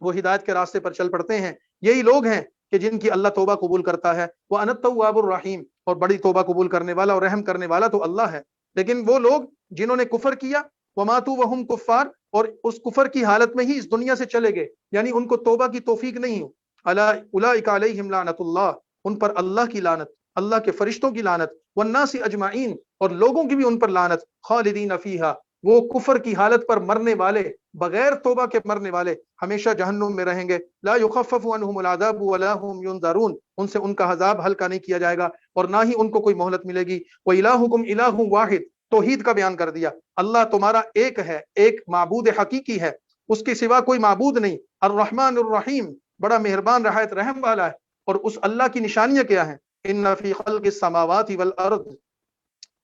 وہ ہدایت کے راستے پر چل پڑتے ہیں، یہی لوگ ہیں کہ جن کی اللہ توبہ قبول کرتا ہے۔ وَأَنَا التَّوَّابُ الرَّحِيمُ، اور بڑی توبہ قبول کرنے والا اور رحم کرنے والا تو اللہ ہے۔ لیکن وہ لوگ جنہوں نے کفر کیا، وَمَاتُوا وَهُمْ كُفَّارٌ، اور اس کفر کی حالت میں ہی اس دنیا سے چلے گئے، یعنی ان کو توبہ کی توفیق نہیں ہو، أُولَٰئِكَ عَلَيْهِمْ لَعْنَةُ اللَّهِ، ان پر اللہ کی لعنت، اللہ کے فرشتوں کی لعنت، وَالنَّاسِ أَجْمَعِينَ، اور لوگوں کی بھی ان پر لعنت، خالدین فیہا، وہ کفر کی حالت پر مرنے والے، بغیر توبہ کے مرنے والے ہمیشہ جہنم میں رہیں گے۔ لا یخفف عنہم العذاب ولا هم ينذرون، ان سے ان کا عذاب ہلکا نہیں کیا جائے گا اور نہ ہی ان کو کوئی مہلت ملے گی۔ وَإِلَٰهُكُمْ إِلَٰهٌ واحد، توحید کا بیان کر دیا، اللہ تمہارا ایک ہے، ایک معبود حقیقی ہے، اس کے سوا کوئی معبود نہیں۔ الرحمن الرحیم، بڑا مہربان رحمت رحم والا ہے۔ اور اس اللہ کی نشانیاں کیا ہیں؟ ان فی خلق السماوات والارض،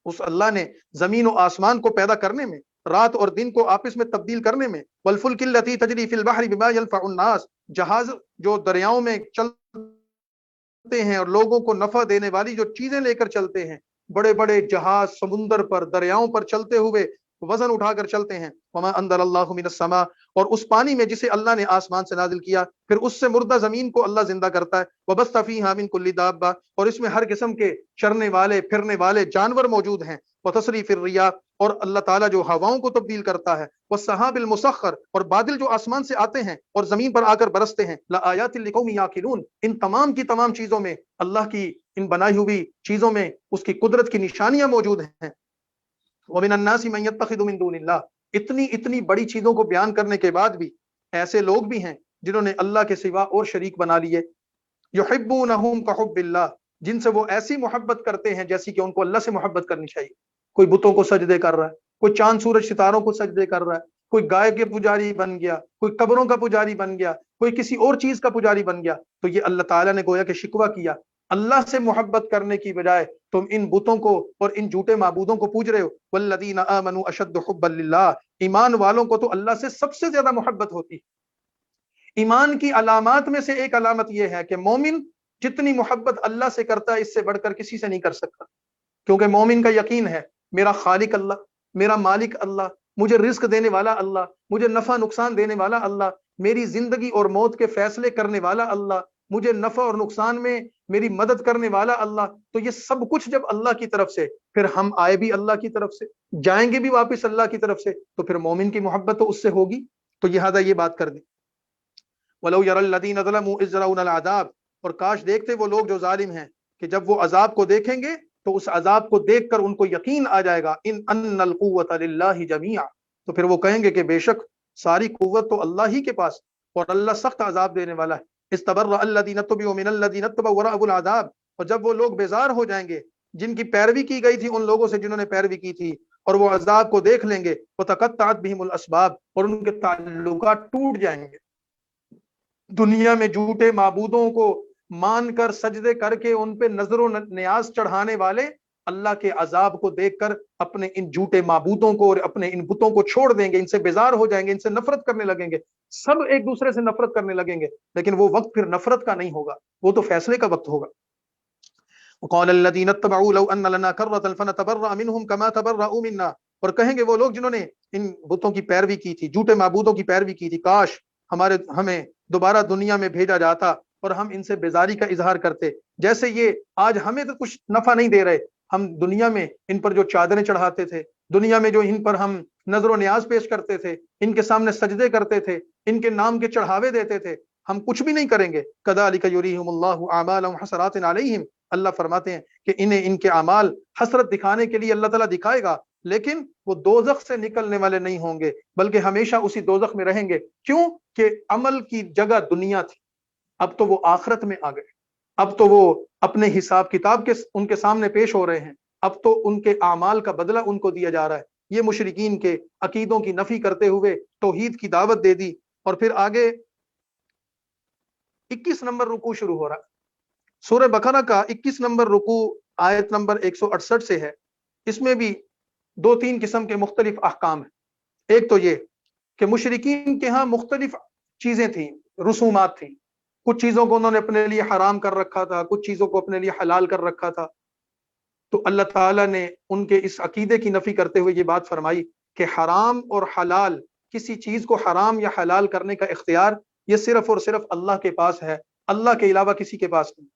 اس اللہ نے زمین و آسمان کو پیدا کرنے میں، رات اور دن کو آپس میں تبدیل کرنے میں، والفلک التي تجری فی البحر بما ينفع الناس، جہاز جو دریاؤں میں چلتے ہیں اور لوگوں کو نفع دینے والی جو چیزیں لے کر چلتے ہیں، بڑے بڑے جہاز سمندر پر، دریاؤں پر چلتے ہوئے وزن اٹھا کر چلتے ہیں۔ وما انزل اللہ من السماء، اور اس پانی میں جسے اللہ نے آسمان سے نازل کیا، پھر اس سے مردہ زمین کو اللہ زندہ کرتا ہے۔ وبث فیہا من کل دابہ، اور اس میں ہر قسم کے چرنے والے پھرنے والے جانور موجود ہیں۔ وتصریف الریاح، اور اللہ تعالیٰ جو ہواؤں کو تبدیل کرتا ہے۔ والسحاب المسخر، اور بادل جو آسمان سے آتے ہیں اور زمین پر آ کر برستے ہیں۔ لآیات لقوم یعقلون، ان تمام کی تمام چیزوں میں، اللہ کی ان بنائی ہوئی چیزوں میں اس کی قدرت کی نشانیاں موجود ہیں۔ ومن الناس من يتخذ من دون اللہ، اتنی بڑی چیزوں کو بیان کرنے کے بعد بھی ایسے لوگ بھی ہیں جنہوں نے اللہ کے سوا اور شریک بنا لیے۔ یحبونہم کحب اللہ، جن سے وہ ایسی محبت کرتے ہیں جیسی کہ ان کو اللہ سے محبت کرنی چاہیے۔ کوئی بتوں کو سجدے کر رہا ہے، کوئی چاند سورج ستاروں کو سجدے کر رہا ہے، کوئی گائے کے پجاری بن گیا، کوئی قبروں کا پجاری بن گیا، کوئی کسی اور چیز کا پجاری بن گیا، تو یہ اللہ تعالیٰ نے گویا کہ شکوہ کیا، اللہ سے محبت کرنے کی بجائے تم ان بتوں کو اور ان جھوٹے معبودوں کو پوج رہے ہو۔ والذین آمنوا اشد حبا للہ، ایمان والوں کو تو اللہ سے سب سے زیادہ محبت ہوتی ہے۔ ایمان کی علامات میں سے ایک علامت یہ ہے کہ مومن جتنی محبت اللہ سے کرتا ہے اس سے بڑھ کر کسی سے نہیں کر سکتا، کیونکہ مومن کا یقین ہے میرا خالق اللہ، میرا مالک اللہ، مجھے رزق دینے والا اللہ، مجھے نفع نقصان دینے والا اللہ، میری زندگی اور موت کے فیصلے کرنے والا اللہ، مجھے نفع اور نقصان میں میری مدد کرنے والا اللہ۔ تو یہ سب کچھ جب اللہ کی طرف سے، پھر ہم آئے بھی اللہ کی طرف سے، جائیں گے بھی واپس اللہ کی طرف سے، تو پھر مومن کی محبت تو اس سے ہوگی۔ تو لہٰذا یہ بات کر دی۔ وَلَوْ يَرَى الَّذِينَ ظَلَمُوا إِذْ يَرَوْنَ الْعَذَابَ، اور کاش دیکھتے وہ لوگ جو ظالم ہیں کہ جب وہ عذاب کو دیکھیں گے تو اس عذاب کو دیکھ کر ان کو یقین آ جائے گا، ان القوۃ للہ جمیعا، تو پھر وہ کہیں گے کہ بے شک ساری قوت تو اللہ ہی کے پاس، اور اللہ سخت عذاب دینے والا ہے۔ استبرأ الذین اتبعوا من الذین اتبعوا ورأوا العذاب، اور جب وہ لوگ بیزار ہو جائیں گے جن کی پیروی کی گئی تھی ان لوگوں سے جنہوں نے پیروی کی تھی، اور وہ عذاب کو دیکھ لیں گے، وتقطعت بہم الاسباب، اور ان کے تعلقات ٹوٹ جائیں گے۔ دنیا میں جھوٹے معبودوں کو مان کر سجدے کر کے ان پہ نظر و نیاز چڑھانے والے اللہ کے عذاب کو دیکھ کر اپنے ان جھوٹے معبودوں کو اور اپنے ان بتوں کو چھوڑ دیں گے، ان سے بیزار ہو جائیں گے، ان سے نفرت کرنے لگیں گے، سب ایک دوسرے سے نفرت کرنے لگیں گے۔ لیکن وہ وقت پھر نفرت کا نہیں ہوگا، وہ تو فیصلے کا وقت ہوگا۔ وقال الذين اتبعوا لو ان لنا كرة فنتبرأ منهم كما تبرأوا منا، اور کہیں گے وہ لوگ جنہوں نے ان بتوں کی پیروی کی تھی، جھوٹے معبودوں کی پیروی کی تھی، کاش ہمیں دوبارہ دنیا میں بھیجا جاتا اور ہم ان سے بیزاری کا اظہار کرتے، جیسے یہ آج ہمیں تو کچھ نفع نہیں دے رہے، ہم دنیا میں ان پر جو چادریں چڑھاتے تھے، دنیا میں جو ان پر ہم نظر و نیاز پیش کرتے تھے، ان کے سامنے سجدے کرتے تھے، ان کے نام کے چڑھاوے دیتے تھے، ہم کچھ بھی نہیں کریں گے۔ کذالک یریہم اللہ اعمالهم حسرات علیہم، اللہ فرماتے ہیں کہ انہیں ان کے اعمال حسرت دکھانے کے لیے اللہ تعالیٰ دکھائے گا، لیکن وہ دوزخ سے نکلنے والے نہیں ہوں گے بلکہ ہمیشہ اسی دوزخ میں رہیں گے۔ کیوں کہ عمل کی جگہ دنیا تھی، اب تو وہ آخرت میں آ گئے، اب تو وہ اپنے حساب کتاب کے ان کے سامنے پیش ہو رہے ہیں، اب تو ان کے اعمال کا بدلہ ان کو دیا جا رہا ہے۔ یہ مشرکین کے عقیدوں کی نفی کرتے ہوئے توحید کی دعوت دے دی، اور پھر آگے 21 نمبر رکوع شروع ہو رہا ہے۔ سورہ بقرہ کا 21 نمبر رکوع آیت نمبر 168 سے ہے اس میں بھی دو تین قسم کے مختلف احکام ہیں۔ ایک تو یہ کہ مشرکین کے ہاں مختلف چیزیں تھیں، رسومات تھیں، کچھ چیزوں کو انہوں نے اپنے لیے حرام کر رکھا تھا، کچھ چیزوں کو اپنے لیے حلال کر رکھا تھا۔ تو اللہ تعالیٰ نے ان کے اس عقیدے کی نفی کرتے ہوئے یہ بات فرمائی کہ حرام اور حلال، کسی چیز کو حرام یا حلال کرنے کا اختیار یہ صرف اور صرف اللہ کے پاس ہے، اللہ کے علاوہ کسی کے پاس نہیں۔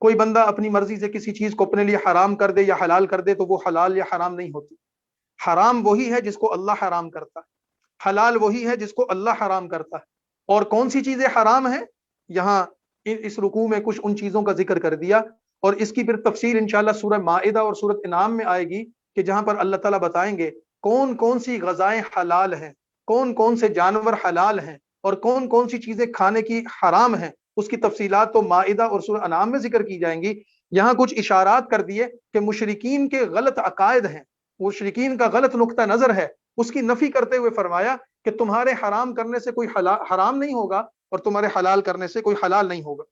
کوئی بندہ اپنی مرضی سے کسی چیز کو اپنے لیے حرام کر دے یا حلال کر دے تو وہ حلال یا حرام نہیں ہوتی۔ حرام وہی ہے جس کو اللہ حرام کرتا ہے، حلال وہی ہے جس کو اللہ حرام کرتا ہے۔ اور کون سی چیزیں حرام ہیں، یہاں اس رکوع میں کچھ ان چیزوں کا ذکر کر دیا، اور اس کی پھر تفصیل انشاءاللہ سورہ مائدہ اور سورۃ انعام میں آئے گی کہ جہاں پر اللہ تعالیٰ بتائیں گے کون کون سی غذائیں حلال ہیں، کون کون سے جانور حلال ہیں، اور کون کون سی چیزیں کھانے کی حرام ہیں۔ اس کی تفصیلات تو مائدہ اور سورہ انعام میں ذکر کی جائیں گی۔ یہاں کچھ اشارات کر دیے کہ مشرکین کے غلط عقائد ہیں، مشرکین کا غلط نقطہ نظر ہے، اس کی نفی کرتے ہوئے فرمایا کہ تمہارے حرام کرنے سے کوئی حرام نہیں ہوگا اور تمہارے حلال کرنے سے کوئی حلال نہیں ہوگا۔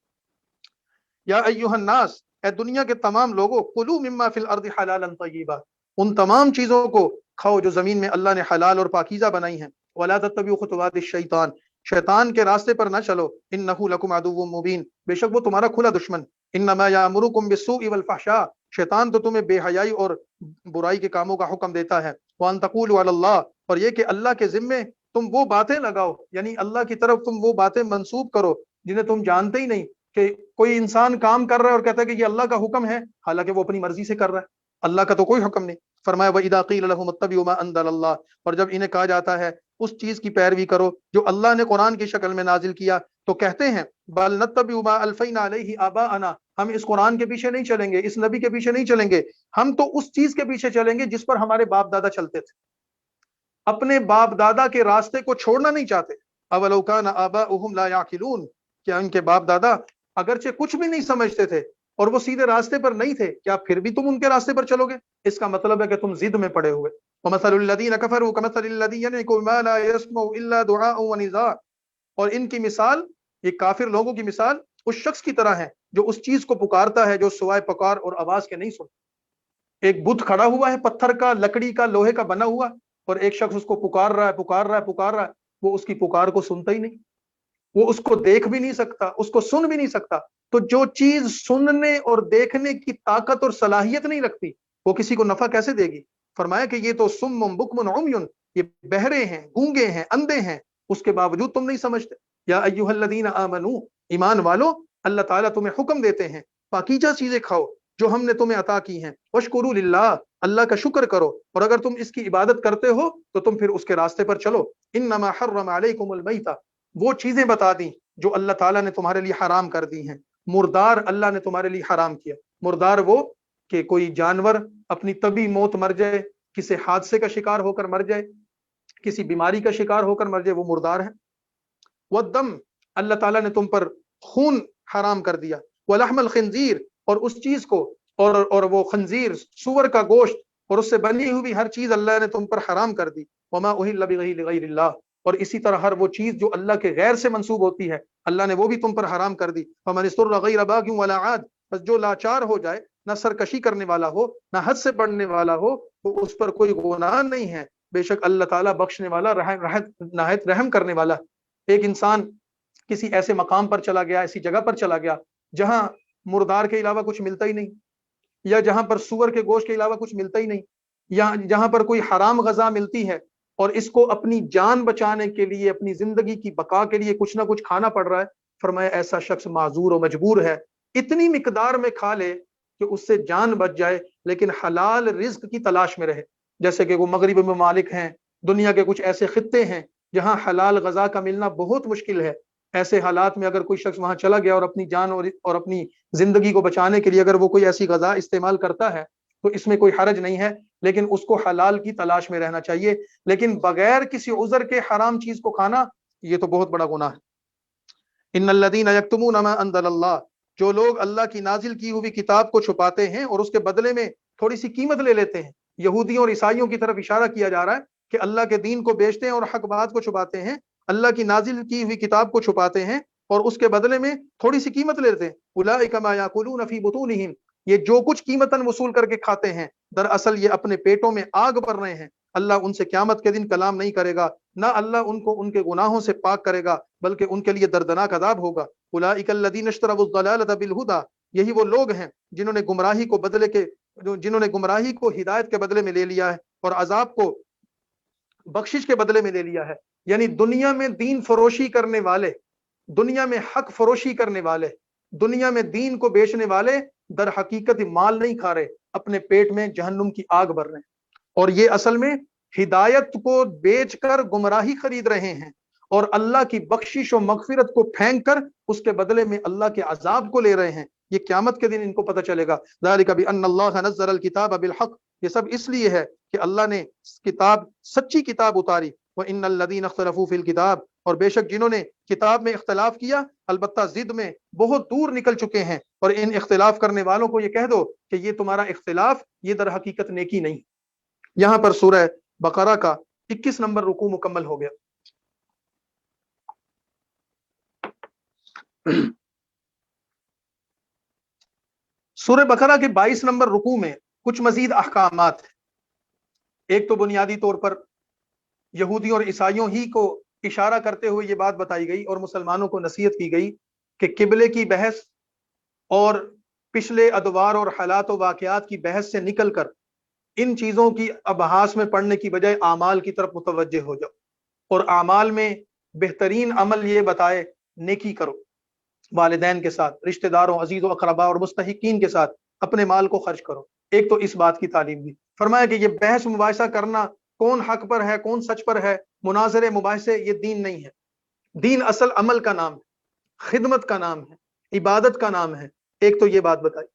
یا ایھا الناس، اے دنیا کے تمام لوگوں، کلوا مما فی الارض حلالا طیبا، ان تمام چیزوں کو کھاؤ جو زمین میں اللہ نے حلال اور پاکیزہ بنائی ہیں۔ ولا تتبعوا خطوات الشیطان، شیطان کے راستے پر نہ چلو۔ انہ لکم عدو مبین، بے شک وہ تمہارا کھلا دشمن۔ انما یامرکم بالسوء والفحشاء، شیطان تو تمہیں بے حیائی اور برائی کے کاموں کا حکم دیتا ہے۔ وان تقولوا علی اللہ، اور یہ کہ اللہ کے ذمے تم وہ باتیں لگاؤ، یعنی اللہ کی طرف تم وہ باتیں منسوب کرو جنہیں تم جانتے ہی نہیں، کہ کوئی انسان کام کر رہا ہے اور کہتا ہے کہ یہ اللہ کا حکم ہے، حالانکہ وہ اپنی مرضی سے کر رہا ہے، اللہ کا تو کوئی حکم نہیں۔ فرمایا وَإِذَا قِيلَ لَهُمُ اتَّبِعُوا مَا أَنزَلَ اللَّهُ، اور جب انہیں کہا جاتا ہے اس چیز کی پیروی کرو جو اللہ نے قرآن کی شکل میں نازل کیا، تو کہتے ہیں بَلْ نَتَّبِعُ مَا أَلْفَيْنَا عَلَيْهِ آبَاءَنَا، ہم اس قرآن کے پیچھے نہیں چلیں گے، اس نبی کے پیچھے نہیں چلیں گے، ہم تو اس چیز کے پیچھے چلیں گے جس پر ہمارے باپ دادا چلتے تھے، اپنے باپ دادا کے راستے کو چھوڑنا نہیں چاہتے۔ اَوَلَوْ كَانَ آبَاؤُهُمْ لَا يَعْقِلُونَ، کیا ان کے باپ دادا اگرچہ کچھ بھی نہیں سمجھتے تھے اور وہ سیدھے راستے پر نہیں تھے، کیا پھر بھی تم ان کے راستے پر چلو گے؟ اس کا مطلب ہے کہ تم ضد میں پڑے ہوئے۔ وَمَثَلُ الَّذِينَ كَفَرُوا كَمَثَلِ الَّذِي يَنْعِقُ مَا لَا يَسْمَعُ إِلَّا دُعَاءً وَنِدَاءً، اور ان کی مثال، یہ کافر لوگوں کی مثال اس شخص کی طرح ہے جو اس چیز کو پکارتا ہے جو سوائے پکار اور آواز کے نہیں سنتا۔ ایک بت کھڑا ہوا ہے، پتھر کا، لکڑی کا، لوہے کا بنا ہوا، اور ایک شخص اس کو پکار رہا ہے، پکار رہا ہے، پکار رہا ہے، وہ اس کی پکار کو سنتا ہی نہیں، وہ اس کو دیکھ بھی نہیں سکتا، اس کو سن بھی نہیں سکتا۔ تو جو چیز سننے اور دیکھنے کی طاقت اور صلاحیت نہیں رکھتی، وہ کسی کو نفع کیسے دے گی؟ فرمایا کہ یہ تو سم بکم عمی، یہ بہرے ہیں، گونگے ہیں، اندھے ہیں، اس کے باوجود تم نہیں سمجھتے۔ یا ایھا الذین آمنو، ایمان والو، اللہ تعالیٰ تمہیں حکم دیتے ہیں پاکیزہ چیزیں کھاؤ جو ہم نے تمہیں عطا کی ہیں، واشکروا للہ، اللہ کا شکر کرو، اور اگر تم اس کی عبادت کرتے ہو تو تم پھر اس کے راستے پر چلو۔ انما حرم علیکم المیتہ، وہ چیزیں بتا دیں جو اللہ تعالیٰ نے تمہارے لیے حرام کر دی ہیں۔ مردار اللہ نے تمہارے لیے حرام کیا۔ مردار وہ کہ کوئی جانور اپنی طبی موت مر جائے، کسی حادثے کا شکار ہو کر مر جائے، کسی بیماری کا شکار ہو کر مر جائے، وہ مردار ہے۔ والدم، اللہ تعالیٰ نے تم پر خون حرام کر دیا۔ ولحم الخنزیر، اور اس چیز کو، اور وہ خنزیر، سور کا گوشت، اور اس سے بنی ہوئی ہر چیز اللہ نے تم پر حرام کر دی۔ وما اہل بہ لغیر اللہ، اور اسی طرح ہر وہ چیز جو اللہ کے غیر سے منسوب ہوتی ہے اللہ نے وہ بھی تم پر حرام کر دی۔ فمن اضطر غیر باغ ولا عاد، بس جو لاچار ہو جائے، نہ سرکشی کرنے والا ہو، نہ حد سے بڑھنے والا ہو، تو اس پر کوئی گناہ نہیں ہے۔ بے شک اللہ تعالیٰ بخشنے والا، نہایت رحم کرنے والا۔ ایک انسان کسی ایسے مقام پر چلا گیا، ایسی جگہ پر چلا گیا جہاں مردار کے علاوہ کچھ ملتا ہی نہیں، یا جہاں پر سور کے گوشت کے علاوہ کچھ ملتا ہی نہیں، یا جہاں پر کوئی حرام غذا ملتی ہے، اور اس کو اپنی جان بچانے کے لیے، اپنی زندگی کی بقا کے لیے کچھ نہ کچھ کھانا پڑ رہا ہے، فرمایا ایسا شخص معذور و مجبور ہے، اتنی مقدار میں کھا لے کہ اس سے جان بچ جائے، لیکن حلال رزق کی تلاش میں رہے۔ جیسے کہ وہ مغربی ممالک ہیں، دنیا کے کچھ ایسے خطے ہیں جہاں حلال غذا کا ملنا بہت مشکل ہے۔ ایسے حالات میں اگر کوئی شخص وہاں چلا گیا اور اپنی جان اور اپنی زندگی کو بچانے کے لیے اگر وہ کوئی ایسی غذا استعمال کرتا ہے تو اس میں کوئی حرج نہیں ہے، لیکن اس کو حلال کی تلاش میں رہنا چاہیے، لیکن بغیر کسی عذر کے حرام چیز کو کھانا یہ تو بہت بڑا گناہ ہے۔ ان الذین یکتمون ما انزل اللہ، جو لوگ اللہ کی نازل کی ہوئی کتاب کو چھپاتے ہیں اور اس کے بدلے میں تھوڑی سی قیمت لے لیتے ہیں۔ یہودیوں اور عیسائیوں کی طرف اشارہ کیا جا رہا ہے کہ اللہ کے دین کو بیچتے ہیں اور حق بات کو چھپاتے ہیں، اللہ کی نازل کی ہوئی کتاب کو چھپاتے ہیں اور اس کے بدلے میں تھوڑی سی قیمت لیتے ہیں۔ اولئک ما یاکلون فی بطونہم، یہ جو کچھ قیمتاً وصول کر کے کھاتے ہیں دراصل یہ اپنے پیٹوں میں آگ بھر رہے ہیں. اللہ ان سے قیامت کے دن کلام نہیں کرے گا، نہ اللہ ان کو ان کے گناہوں سے پاک کرے گا، بلکہ ان کے لیے دردناک عذاب ہوگا. اولئک الذین اشتروا الضلالۃ بالہدی، یہی وہ لوگ ہیں جنہوں نے گمراہی کو ہدایت کے بدلے میں لے لیا ہے اور عذاب کو بخشش کے بدلے میں لے لیا ہے. یعنی دنیا میں دین فروشی کرنے والے، دنیا میں حق فروشی کرنے والے، دنیا میں دین کو بیچنے والے در حقیقت مال نہیں کھا رہے، اپنے پیٹ میں جہنم کی آگ بھر رہے ہیں. اور یہ اصل میں ہدایت کو بیچ کر گمراہی خرید رہے ہیں، اور اللہ کی بخشش و مغفرت کو پھینک کر اس کے بدلے میں اللہ کے عذاب کو لے رہے ہیں. یہ قیامت کے دن ان کو پتہ چلے گا. ذالک بان اللہ نزل الکتاب بالحق، یہ سب اس لیے ہے کہ اللہ نے کتاب، سچی کتاب اتاری. وان الذین اختلفوا فی الکتاب، اور بے شک جنہوں نے کتاب میں اختلاف کیا البتہ ضد میں بہت دور نکل چکے ہیں. اور ان اختلاف کرنے والوں کو یہ کہہ دو کہ یہ تمہارا اختلاف یہ در حقیقت نیکی نہیں. یہاں پر سورہ بقرہ کا 21 نمبر رکوع مکمل ہو گیا. سورہ بقرہ کے 22 نمبر رکوع میں کچھ مزید احکامات ہیں. ایک تو بنیادی طور پر یہودیوں اور عیسائیوں ہی کو اشارہ کرتے ہوئے یہ بات بتائی گئی اور مسلمانوں کو نصیحت کی گئی کہ قبلے کی بحث اور پچھلے ادوار اور حالات و واقعات کی بحث سے نکل کر ان چیزوں کی ابحاث میں پڑھنے کی بجائے اعمال کی طرف متوجہ ہو جاؤ. اور اعمال میں بہترین عمل یہ بتائے نیکی کرو، والدین کے ساتھ، رشتہ داروں، عزیز و اقربا اور مستحقین کے ساتھ اپنے مال کو خرچ کرو. ایک تو اس بات کی تعلیم دی. فرمایا کہ یہ بحث مباحثہ کرنا، کون حق پر ہے کون سچ پر ہے، مناظرے مباحثے، یہ دین نہیں ہے. دین اصل عمل کا نام ہے، خدمت کا نام ہے، عبادت کا نام ہے. ایک تو یہ بات بتائی.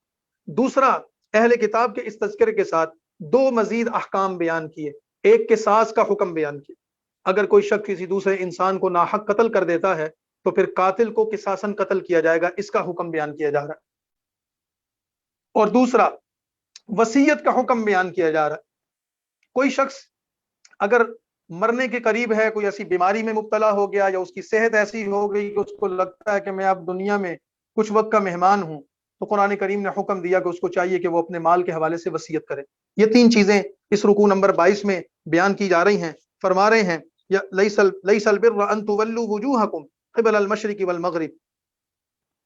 دوسرا، اہل کتاب کے اس تذکرے کے ساتھ دو مزید احکام بیان کیے. ایک قصاص کا حکم بیان کیا. اگر کوئی شخص کسی دوسرے انسان کو ناحق قتل کر دیتا ہے تو پھر قاتل کو قصاصاً قتل کیا جائے گا، اس کا حکم بیان کیا جا رہا ہے. اور دوسرا، وصیت کا حکم بیان کیا جا رہا ہے. کوئی شخص اگر مرنے کے قریب ہے، کوئی ایسی بیماری میں مبتلا ہو گیا یا اس کی صحت ایسی ہو گئی کہ اس کو لگتا ہے کہ میں اب دنیا میں کچھ وقت کا مہمان ہوں، تو قرآن کریم نے حکم دیا کہ اس کو چاہیے کہ وہ اپنے مال کے حوالے سے وصیت کرے. یہ تین چیزیں اس رکوع نمبر 22 میں بیان کی جا رہی ہیں. فرما رہے ہیں یا لیس البر ان تولوا وجوہکم قبل المشرق والمغرب.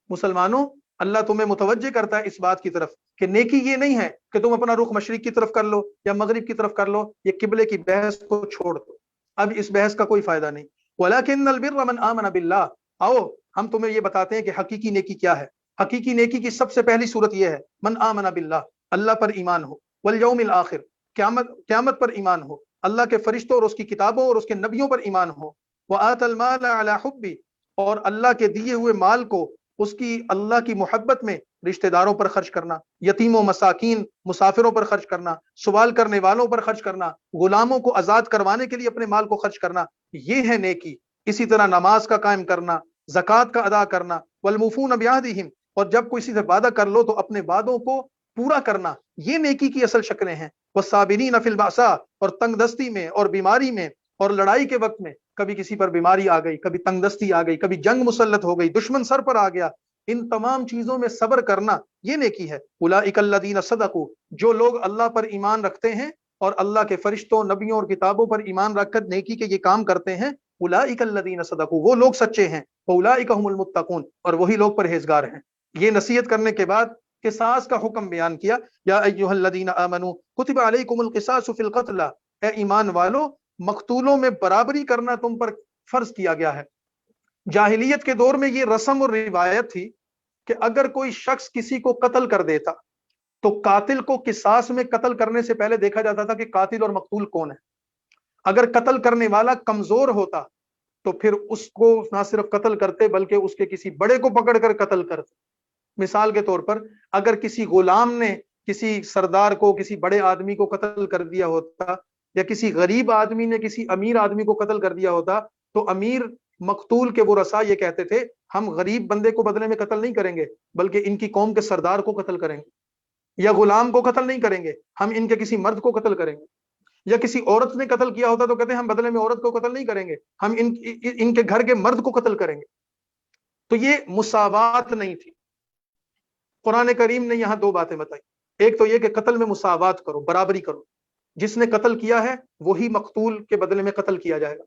مسلمانوں، اللہ تمہیں متوجہ کرتا ہے اس بات کی طرف کہ نیکی یہ نہیں ہے کہ تم اپنا رخ مشرق کی طرف کر لو یا مغرب کی طرف کر لو. یہ قبلے کی بحث کو چھوڑ دو، اب اس بحث کا کوئی فائدہ نہیں. وَلَكِنَّ الْبِرَّ مَنْ آمَنَ بِاللَّهِ، آؤ ہم تمہیں یہ بتاتے ہیں کہ حقیقی نیکی کیا ہے. حقیقی نیکی کی سب سے پہلی صورت یہ ہے من آمن باللہ، اللہ پر ایمان ہو، والیوم الآخر، قیامت پر ایمان ہو، اللہ کے فرشتوں اور اس کی کتابوں اور اس کے نبیوں پر ایمان ہو. وآت المال علی حبی، اور اللہ کے دیے ہوئے مال کو اس کی اللہ کی محبت میں رشتہ داروں پر خرچ کرنا، یتیم و مساکین مسافروں پر خرچ کرنا، سوال کرنے والوں پر خرچ کرنا، غلاموں کو آزاد کروانے کے لیے اپنے مال کو خرچ کرنا، یہ ہے نیکی. اسی طرح نماز کا قائم کرنا، زکوٰۃ کا ادا کرنا، والموفون بعہدہم، اور جب کوئی سے وعدہ کر لو تو اپنے وعدوں کو پورا کرنا، یہ نیکی کی اصل شکلیں ہیں. والصابرین فی البأساء، اور تنگ دستی میں اور بیماری میں اور لڑائی کے وقت میں، کبھی کسی پر بیماری آ گئی، کبھی تنگ دستی آ گئی، کبھی جنگ مسلط ہو گئی، دشمن سر پر آ گیا، ان تمام چیزوں میں صبر کرنا یہ نیکی ہے. اولئک الذین صدقوا، جو لوگ اللہ پر ایمان رکھتے ہیں اور اللہ کے فرشتوں، نبیوں اور کتابوں پر ایمان رکھ کر نیکی کے یہ کام کرتے ہیں، اولئک الذین صدقوا، وہ لوگ سچے ہیں. واولئک هم المتقون، اور وہی لوگ پرہیزگار ہیں. یہ نصیحت کرنے کے بعد قصاص کا حکم بیان کیا. یا ایھا الذین آمنوا کتب علیکم القصاص فی القتل، اے ایمان والو مقتولوں میں برابری کرنا تم پر فرض کیا گیا ہے. جاہلیت کے دور میں یہ رسم اور روایت تھی کہ اگر کوئی شخص کسی کو قتل کر دیتا تو قاتل کو قصاص میں قتل کرنے سے پہلے دیکھا جاتا تھا کہ قاتل اور مقتول کون ہے. اگر قتل کرنے والا کمزور ہوتا تو پھر اس کو نہ صرف قتل کرتے بلکہ اس کے کسی بڑے کو پکڑ کر قتل کرتے. مثال کے طور پر اگر کسی غلام نے کسی سردار کو، کسی بڑے آدمی کو قتل کر دیا ہوتا، یا کسی غریب آدمی نے کسی امیر آدمی کو قتل کر دیا ہوتا، تو امیر مقتول کے ورثاء یہ کہتے تھے ہم غریب بندے کو بدلے میں قتل نہیں کریں گے بلکہ ان کی قوم کے سردار کو قتل کریں گے، یا غلام کو قتل نہیں کریں گے، ہم ان کے کسی مرد کو قتل کریں گے. یا کسی عورت نے قتل کیا ہوتا تو کہتے ہیں ہم بدلے میں عورت کو قتل نہیں کریں گے، ہم ان کے گھر کے مرد کو قتل کریں گے. تو یہ مساوات نہیں تھی. قرآن کریم نے یہاں دو باتیں بتائی. ایک تو یہ کہ قتل میں مساوات کرو، برابری کرو، جس نے قتل کیا ہے وہی مقتول کے بدلے میں قتل کیا جائے گا.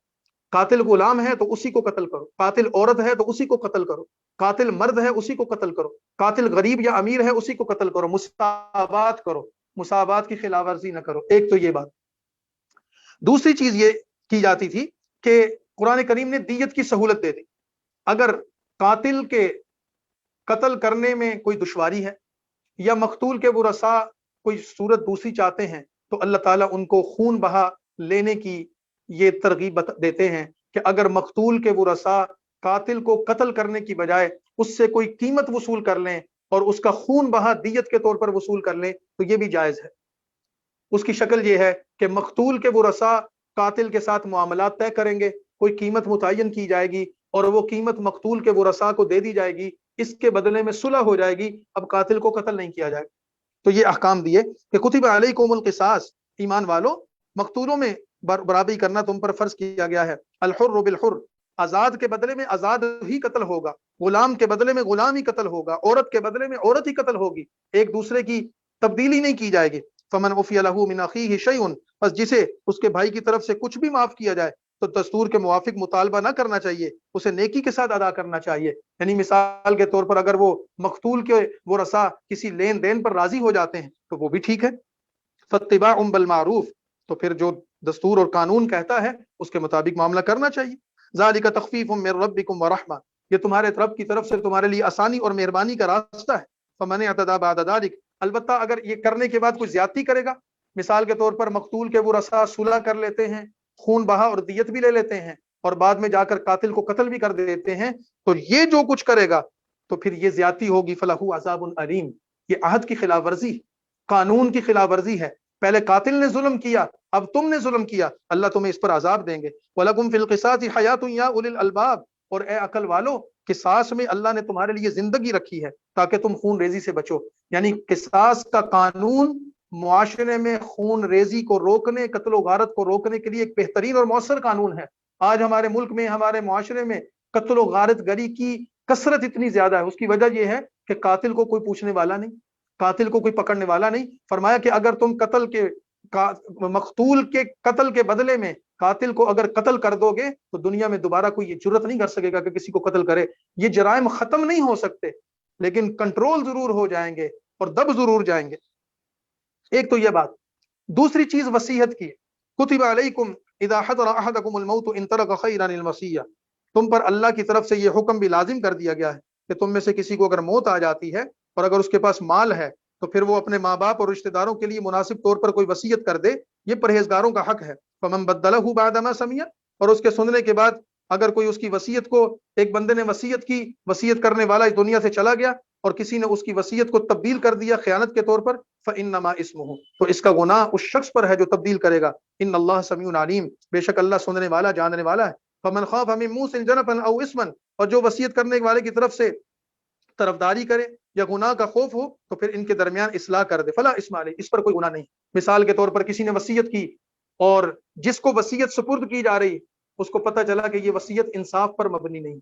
قاتل غلام ہے تو اسی کو قتل کرو، قاتل عورت ہے تو اسی کو قتل کرو، قاتل مرد ہے اسی کو قتل کرو، قاتل غریب یا امیر ہے اسی کو قتل کرو، مساوات کرو، مساوات کی خلاف ورزی نہ کرو. ایک تو یہ بات. دوسری چیز یہ کی جاتی تھی کہ قرآن کریم نے دیت کی سہولت دے دی. اگر قاتل کے قتل کرنے میں کوئی دشواری ہے یا مقتول کے ورثاء کوئی صورت دوسری چاہتے ہیں تو اللہ تعالیٰ ان کو خون بہا لینے کی یہ ترغیب دیتے ہیں کہ اگر مقتول کے ورثاء قاتل کو قتل کرنے کی بجائے اس سے کوئی قیمت وصول کر لیں اور اس کا خون بہا دیت کے طور پر وصول کر لیں تو یہ بھی جائز ہے. اس کی شکل یہ ہے کہ مقتول کے ورثاء قاتل کے ساتھ معاملات طے کریں گے، کوئی قیمت متعین کی جائے گی اور وہ قیمت مقتول کے ورثاء کو دے دی جائے گی، اس کے بدلے میں صلح ہو جائے گی، اب قاتل کو قتل نہیں کیا جائے گا. تو یہ احکام دیے کہ کتب علیکم القصاص، ایمان والو مقتولوں میں برابری کرنا تم پر فرض کیا گیا ہے. الحر بالحر، آزاد کے بدلے میں آزاد ہی قتل ہوگا، غلام کے بدلے میں غلام ہی قتل ہوگا، عورت کے بدلے میں عورت ہی قتل ہوگی، ایک دوسرے کی تبدیلی نہیں کی جائے گی. فمن عفی لہ من اخیہ شیء، بس جسے اس کے بھائی کی طرف سے کچھ بھی معاف کیا جائے تو دستور کے موافق مطالبہ نہ کرنا چاہیے، اسے نیکی کے ساتھ ادا کرنا چاہیے. یعنی مثال کے طور پر اگر وہ مقتول کے ورثاء کسی لین دین پر راضی ہو جاتے ہیں تو وہ بھی ٹھیک ہے. فاتباع بالمعروف، تو پھر جو دستور اور قانون کہتا ہے اس کے مطابق معاملہ کرنا چاہیے. ذالک تخفیف من ربکم ورحمہ، یہ تمہارے رب کی طرف سے تمہارے لیے آسانی اور مہربانی کا راستہ ہے. فمن اعتدی بعد ذلک، البتہ اگر یہ کرنے کے بعد کوئی زیادتی کرے گا، مثال کے طور پر مقتول کے ورثاء صلح کر لیتے ہیں، خون بہا اور دیت بھی لے لیتے ہیں اور بعد میں جا کر قاتل کو قتل بھی کر دیتے ہیں، تو یہ جو کچھ کرے گا تو پھر یہ زیادتی ہوگی. فلہ عذاب علیم، یہ عہد کی خلاف ورزی، قانون کی خلاف ورزی ہے. پہلے قاتل نے ظلم کیا، اب تم نے ظلم کیا، اللہ تمہیں اس پر عذاب دیں گے. وَلَكُمْ فِي الْقِصَاصِ حَيَاةٌ يَا أُولِي الْأَلْبَابِ، اور اے عقل والو قصاص میں اللہ نے تمہارے لیے زندگی رکھی ہے تاکہ تم خون ریزی سے بچو. یعنی قصاص کا قانون معاشرے میں خون ریزی کو روکنے، قتل و غارت کو روکنے کے لیے ایک بہترین اور مؤثر قانون ہے. آج ہمارے ملک میں، ہمارے معاشرے میں قتل و غارت گری کی کثرت اتنی زیادہ ہے، اس کی وجہ یہ ہے کہ قاتل کو کوئی پوچھنے والا نہیں، قاتل کو کوئی پکڑنے والا نہیں. فرمایا کہ اگر تم مقتول کے قتل کے بدلے میں قاتل کو اگر قتل کر دو گے تو دنیا میں دوبارہ کوئی یہ جرت نہیں کر سکے گا کہ کسی کو قتل کرے. یہ جرائم ختم نہیں ہو سکتے لیکن کنٹرول ضرور ہو جائیں گے اور دب ضرور جائیں گے. ایک تو یہ بات. دوسری چیز وصیت کی. کتب علیکم اذا حضر احدکم الموت ان ترک خیرا الوصیہ، تم پر اللہ کی طرف سے یہ حکم بھی لازم کر دیا گیا ہے کہ تم میں سے کسی کو اگر موت آ جاتی ہے اور اگر اس کے پاس مال ہے تو پھر وہ اپنے ماں باپ اور رشتہ داروں کے لیے مناسب طور پر کوئی وصیت کر دے، یہ پرہیزگاروں کا حق ہے. فمن بدلہ بعد ما سمع، اور اس کے سننے کے بعد اگر کوئی اس کی وصیت کو، ایک بندے نے وصیت کی، وصیت کرنے والا اس دنیا سے چلا گیا اور کسی نے اس کی وصیت کو تبدیل کر دیا خیانت کے طور پر، فإنما اسمہ، تو اس کا گناہ اس شخص پر ہے جو تبدیل کرے گا. ان اللہ سمیع علیم، بے شک اللہ سننے والا جاننے والا ہے. فمن خاف من موص جنفا او اسما، اور جو وصیت کرنے والے کی طرف سے طرفداری کرے یا گناہ کا خوف ہو تو پھر ان کے درمیان اصلاح کر دے. فلا اسم علیہ، اس پر کوئی گناہ نہیں. مثال کے طور پر کسی نے وصیت کی اور جس کو وصیت سپرد کی جا رہی اس کو پتہ چلا کہ یہ وصیت انصاف پر مبنی نہیں،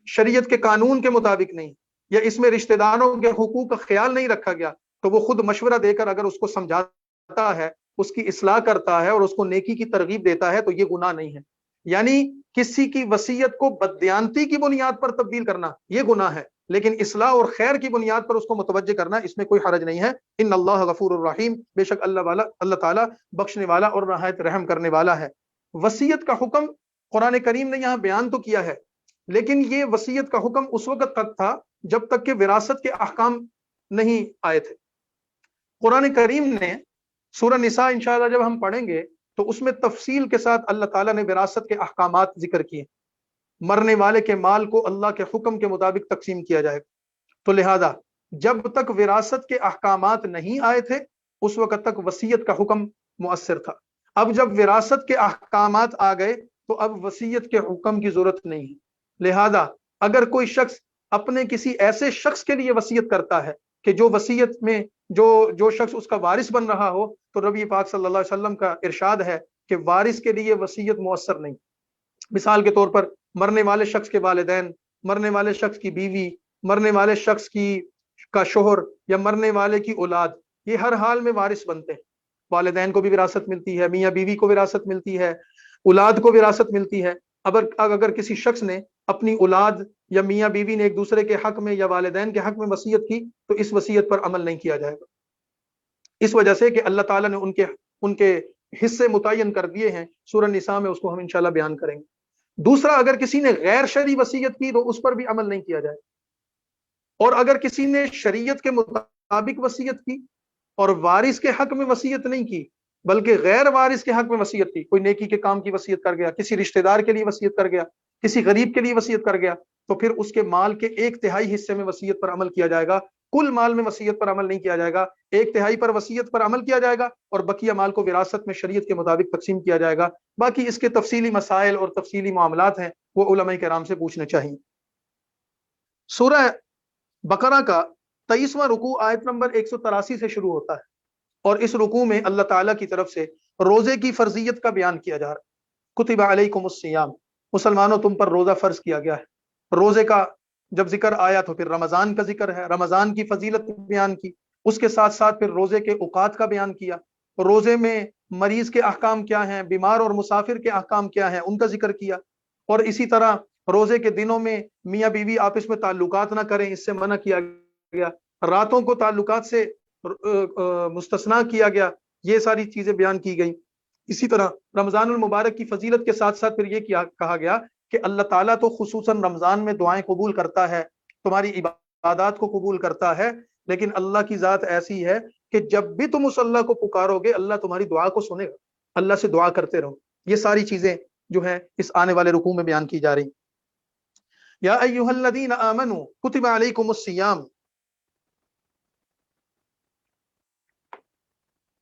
شریعت کے قانون کے مطابق نہیں، یا اس میں رشتہ داروں کے حقوق کا خیال نہیں رکھا گیا، تو وہ خود مشورہ دے کر اگر اس کو سمجھاتا ہے، اس کی اصلاح کرتا ہے اور اس کو نیکی کی ترغیب دیتا ہے تو یہ گناہ نہیں ہے. یعنی کسی کی وصیت کو بددیانتی کی بنیاد پر تبدیل کرنا یہ گناہ ہے، لیکن اصلاح اور خیر کی بنیاد پر اس کو متوجہ کرنا اس میں کوئی حرج نہیں ہے. ان اللہ غفور الرحیم، بے شک اللہ تعالیٰ بخشنے والا اور نہایت رحم کرنے والا ہے. وصیت کا حکم قرآن کریم نے یہاں بیان تو کیا ہے، لیکن یہ وصیت کا حکم اس وقت تک تھا جب تک کہ وراثت کے احکام نہیں آئے تھے. قرآن کریم نے سورہ نساء انشاءاللہ جب ہم پڑھیں گے تو اس میں تفصیل کے ساتھ اللہ تعالیٰ نے وراثت کے احکامات ذکر کیے. مرنے والے کے مال کو اللہ کے حکم کے مطابق تقسیم کیا جائے گا. تو لہذا جب تک وراثت کے احکامات نہیں آئے تھے اس وقت تک وصیت کا حکم مؤثر تھا. اب جب وراثت کے احکامات آ گئے تو اب وصیت کے حکم کی ضرورت نہیں ہے. لہذا اگر کوئی شخص اپنے کسی ایسے شخص کے لیے وصیت کرتا ہے کہ جو وصیت میں جو شخص اس کا وارث بن رہا ہو، تو نبی پاک صلی اللہ علیہ وسلم کا ارشاد ہے کہ وارث کے لیے وصیت مؤثر نہیں. مثال کے طور پر مرنے والے شخص کے والدین، مرنے والے شخص کی بیوی، مرنے والے شخص کا شوہر یا مرنے والے کی اولاد، یہ ہر حال میں وارث بنتے ہیں. والدین کو بھی وراثت ملتی ہے، میاں بیوی کو وراثت ملتی ہے، اولاد کو وراثت ملتی ہے. اگر کسی شخص نے اپنی اولاد یا میاں بیوی نے ایک دوسرے کے حق میں یا والدین کے حق میں وصیت کی تو اس وصیت پر عمل نہیں کیا جائے گا، اس وجہ سے کہ اللہ تعالیٰ نے ان کے حصے متعین کر دیے ہیں. سورہ نساء میں اس کو ہم انشاءاللہ بیان کریں گے. دوسرا، اگر کسی نے غیر شرعی وصیت کی تو اس پر بھی عمل نہیں کیا جائے. اور اگر کسی نے شریعت کے مطابق وصیت کی اور وارث کے حق میں وصیت نہیں کی بلکہ غیر وارث کے حق میں وصیت کی، کوئی نیکی کے کام کی وصیت کر گیا، کسی رشتہ دار کے لیے وصیت کر گیا، کسی غریب کے لیے وصیت کر گیا، تو پھر اس کے مال کے 1/3 حصے میں وصیت پر عمل کیا جائے گا. کل مال میں وصیت پر عمل نہیں کیا جائے گا. 1/3 پر وصیت پر عمل کیا جائے گا اور بقیہ مال کو وراثت میں شریعت کے مطابق تقسیم کیا جائے گا. باقی اس کے تفصیلی مسائل اور تفصیلی معاملات ہیں، وہ علماء کرام سے پوچھنے چاہیے. سورہ بقرہ کا 23واں رکوع آیت نمبر 183 سے شروع ہوتا ہے، اور اس رکوع میں اللہ تعالیٰ کی طرف سے روزے کی فرضیت کا بیان کیا جا رہا ہے. کتب علیکم الصیام، مسلمانوں تم پر روزہ فرض کیا گیا ہے. روزے کا جب ذکر آیا تو پھر رمضان کا ذکر ہے، رمضان کی فضیلت بیان کی، اس کے ساتھ ساتھ پھر روزے کے اوقات کا بیان کیا. روزے میں مریض کے احکام کیا ہیں، بیمار اور مسافر کے احکام کیا ہیں، ان کا ذکر کیا. اور اسی طرح روزے کے دنوں میں میاں بیوی آپس میں تعلقات نہ کریں، اس سے منع کیا گیا. راتوں کو تعلقات سے مستثنا کیا گیا. یہ ساری چیزیں بیان کی گئی. اسی طرح رمضان المبارک کی فضیلت کے ساتھ ساتھ پھر یہ کہا گیا کہ اللہ تعالیٰ تو خصوصاً رمضان میں دعائیں قبول کرتا ہے، تمہاری عبادات کو قبول کرتا ہے، لیکن اللہ کی ذات ایسی ہے کہ جب بھی تم اس اللہ کو پکارو گے اللہ تمہاری دعا کو سنے گا. اللہ سے دعا کرتے رہو. یہ ساری چیزیں جو ہیں اس آنے والے رکوع میں بیان کی جا رہی. یا ایھا الذین آمنوا کتب علیکم الصیام،